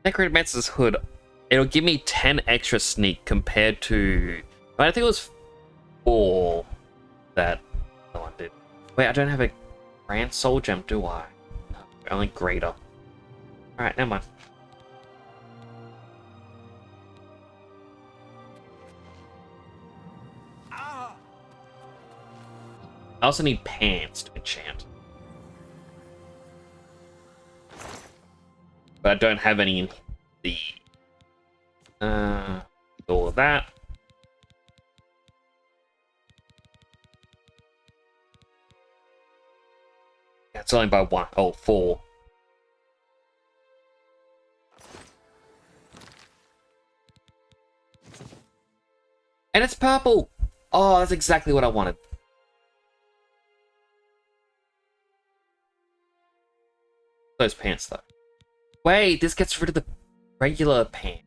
Necromancer's Hood, it'll give me 10 extra sneak compared to... I think it was 4 that no one did. Wait, I don't have a Grand Soul Gem, do I? No, only Greater. Alright, never mind. I also need pants to enchant. But I don't have any in the... all of that. It's only by 1. Oh, 4. And it's purple! Oh, that's exactly what I wanted. Those pants, though. Wait, this gets rid of the regular pants.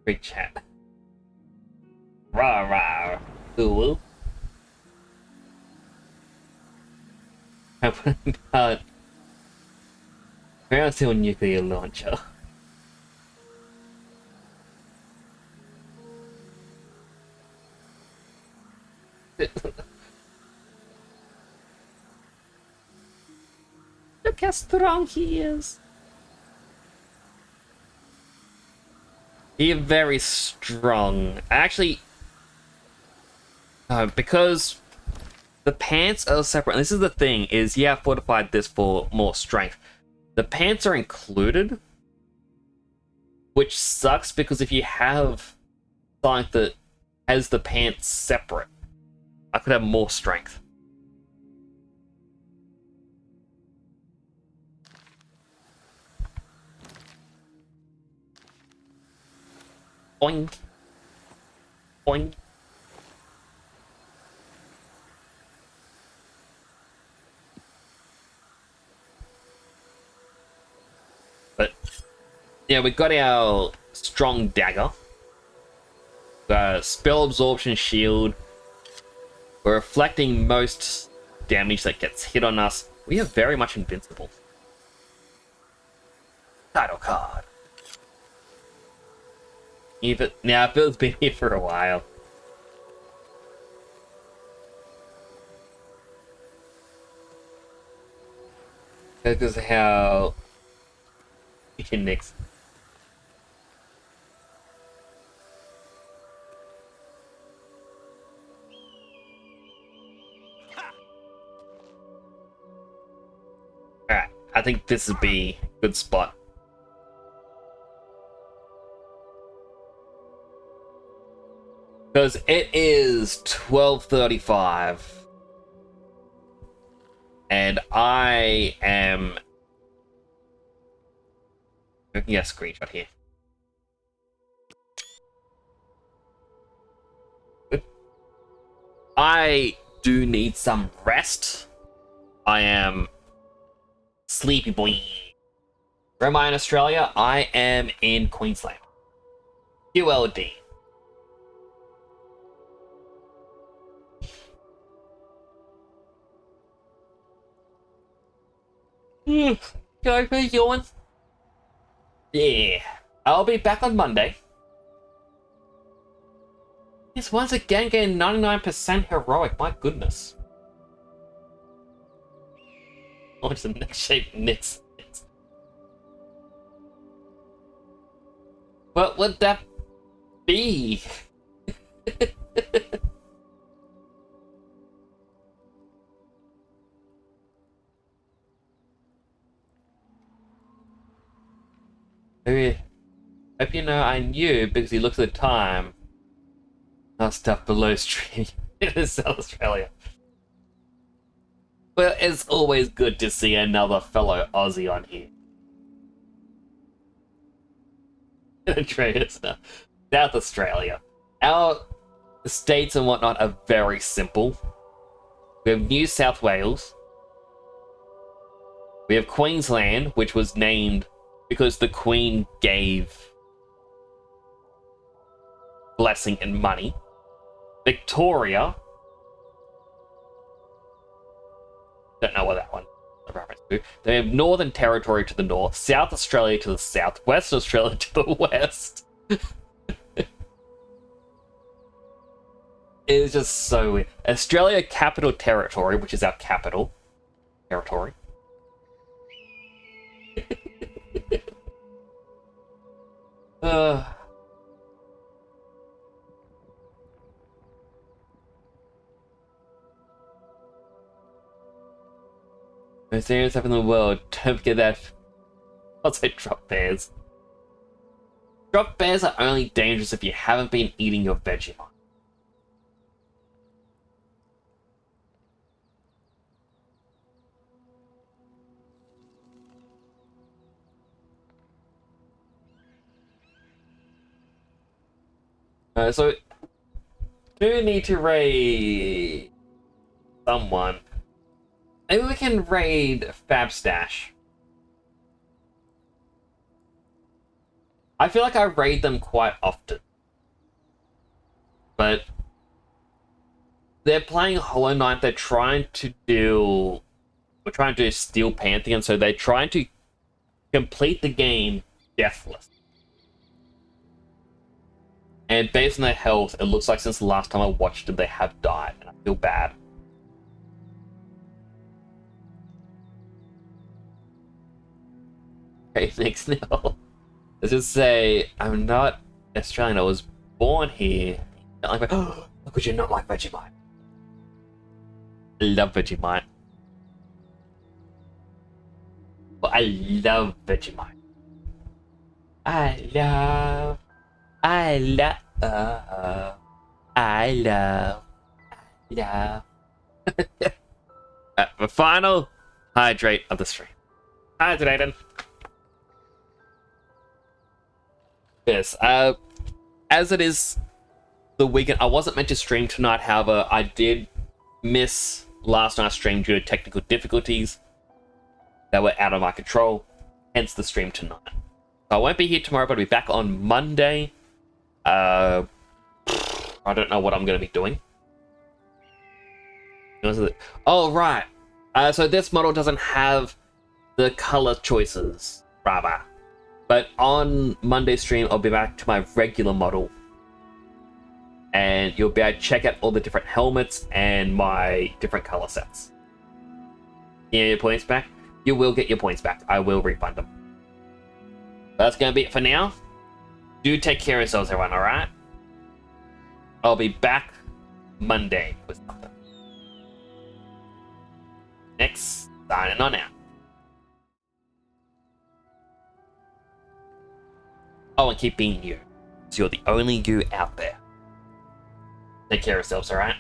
Great chat. Rah rah. Ooh. I put out ground steel nuclear launcher. Look how strong he is. He's very strong. Actually, because the pants are separate. And this is the thing: is yeah, fortified this for more strength. The pants are included, which sucks because if you have something that has the pants separate, I could have more strength. Boing. Boing. But yeah, we got our strong dagger. Spell absorption shield. We're reflecting most damage that gets hit on us. We are very much invincible. Title card. Even now, Phil's been here for a while. This is how you can mix. Alright, I think this would be a good spot. Because it is 12:35. And I am looking at a screenshot here. Good. I do need some rest. I am sleepy boy. Where am I in Australia? I am in Queensland. QLD. Go for yawn. Yeah. I'll be back on Monday. Yes, once again getting 99% heroic. My goodness. Oh, it's a neck shape nix. What would that be? Hope you know I knew because he looked at the time. Not stuff below stream in South Australia. Well, it's always good to see another fellow Aussie on here. Atreus, South Australia. Our states and whatnot are very simple. We have New South Wales. We have Queensland, which was named because the Queen gave blessing and money. Victoria. Don't know what that one reference to. They have Northern Territory to the north, South Australia to the south, West Australia to the west. It is just so weird. Australia Capital Territory, which is our capital territory. Most serious stuff in the world. Don't get that. I'll say drop bears. Drop bears are only dangerous if you haven't been eating your Vegemite. So, do need to raid someone. Maybe we can raid Fabstash. I feel like I raid them quite often. But they're playing Hollow Knight, they're trying to do... We're trying to do Steel Pantheon, so they're trying to complete the game deathless. And based on their health, it looks like since the last time I watched them, they have died, and I feel bad. Okay, thanks, Neil. Let's just say, I'm not Australian, I was born here. Not like, oh, could you not like Vegemite? I love Vegemite. But I love Vegemite. I love. The final hydrate of the stream. Hydrating. Yes, as it is the weekend, I wasn't meant to stream tonight, however, I did miss last night's stream due to technical difficulties that were out of my control, hence the stream tonight. So I won't be here tomorrow, but I'll be back on Monday. I don't know what I'm going to be doing. Oh, right. So this model doesn't have the color choices, rather. But on Monday's stream, I'll be back to my regular model. And you'll be able to check out all the different helmets and my different color sets. You get your points back? You will get your points back. I will refund them. That's going to be it for now. Do take care of yourselves, everyone, alright? I'll be back Monday with something. Next, signing on out. Oh, and keep being you. So you're the only you out there. Take care of yourselves, alright?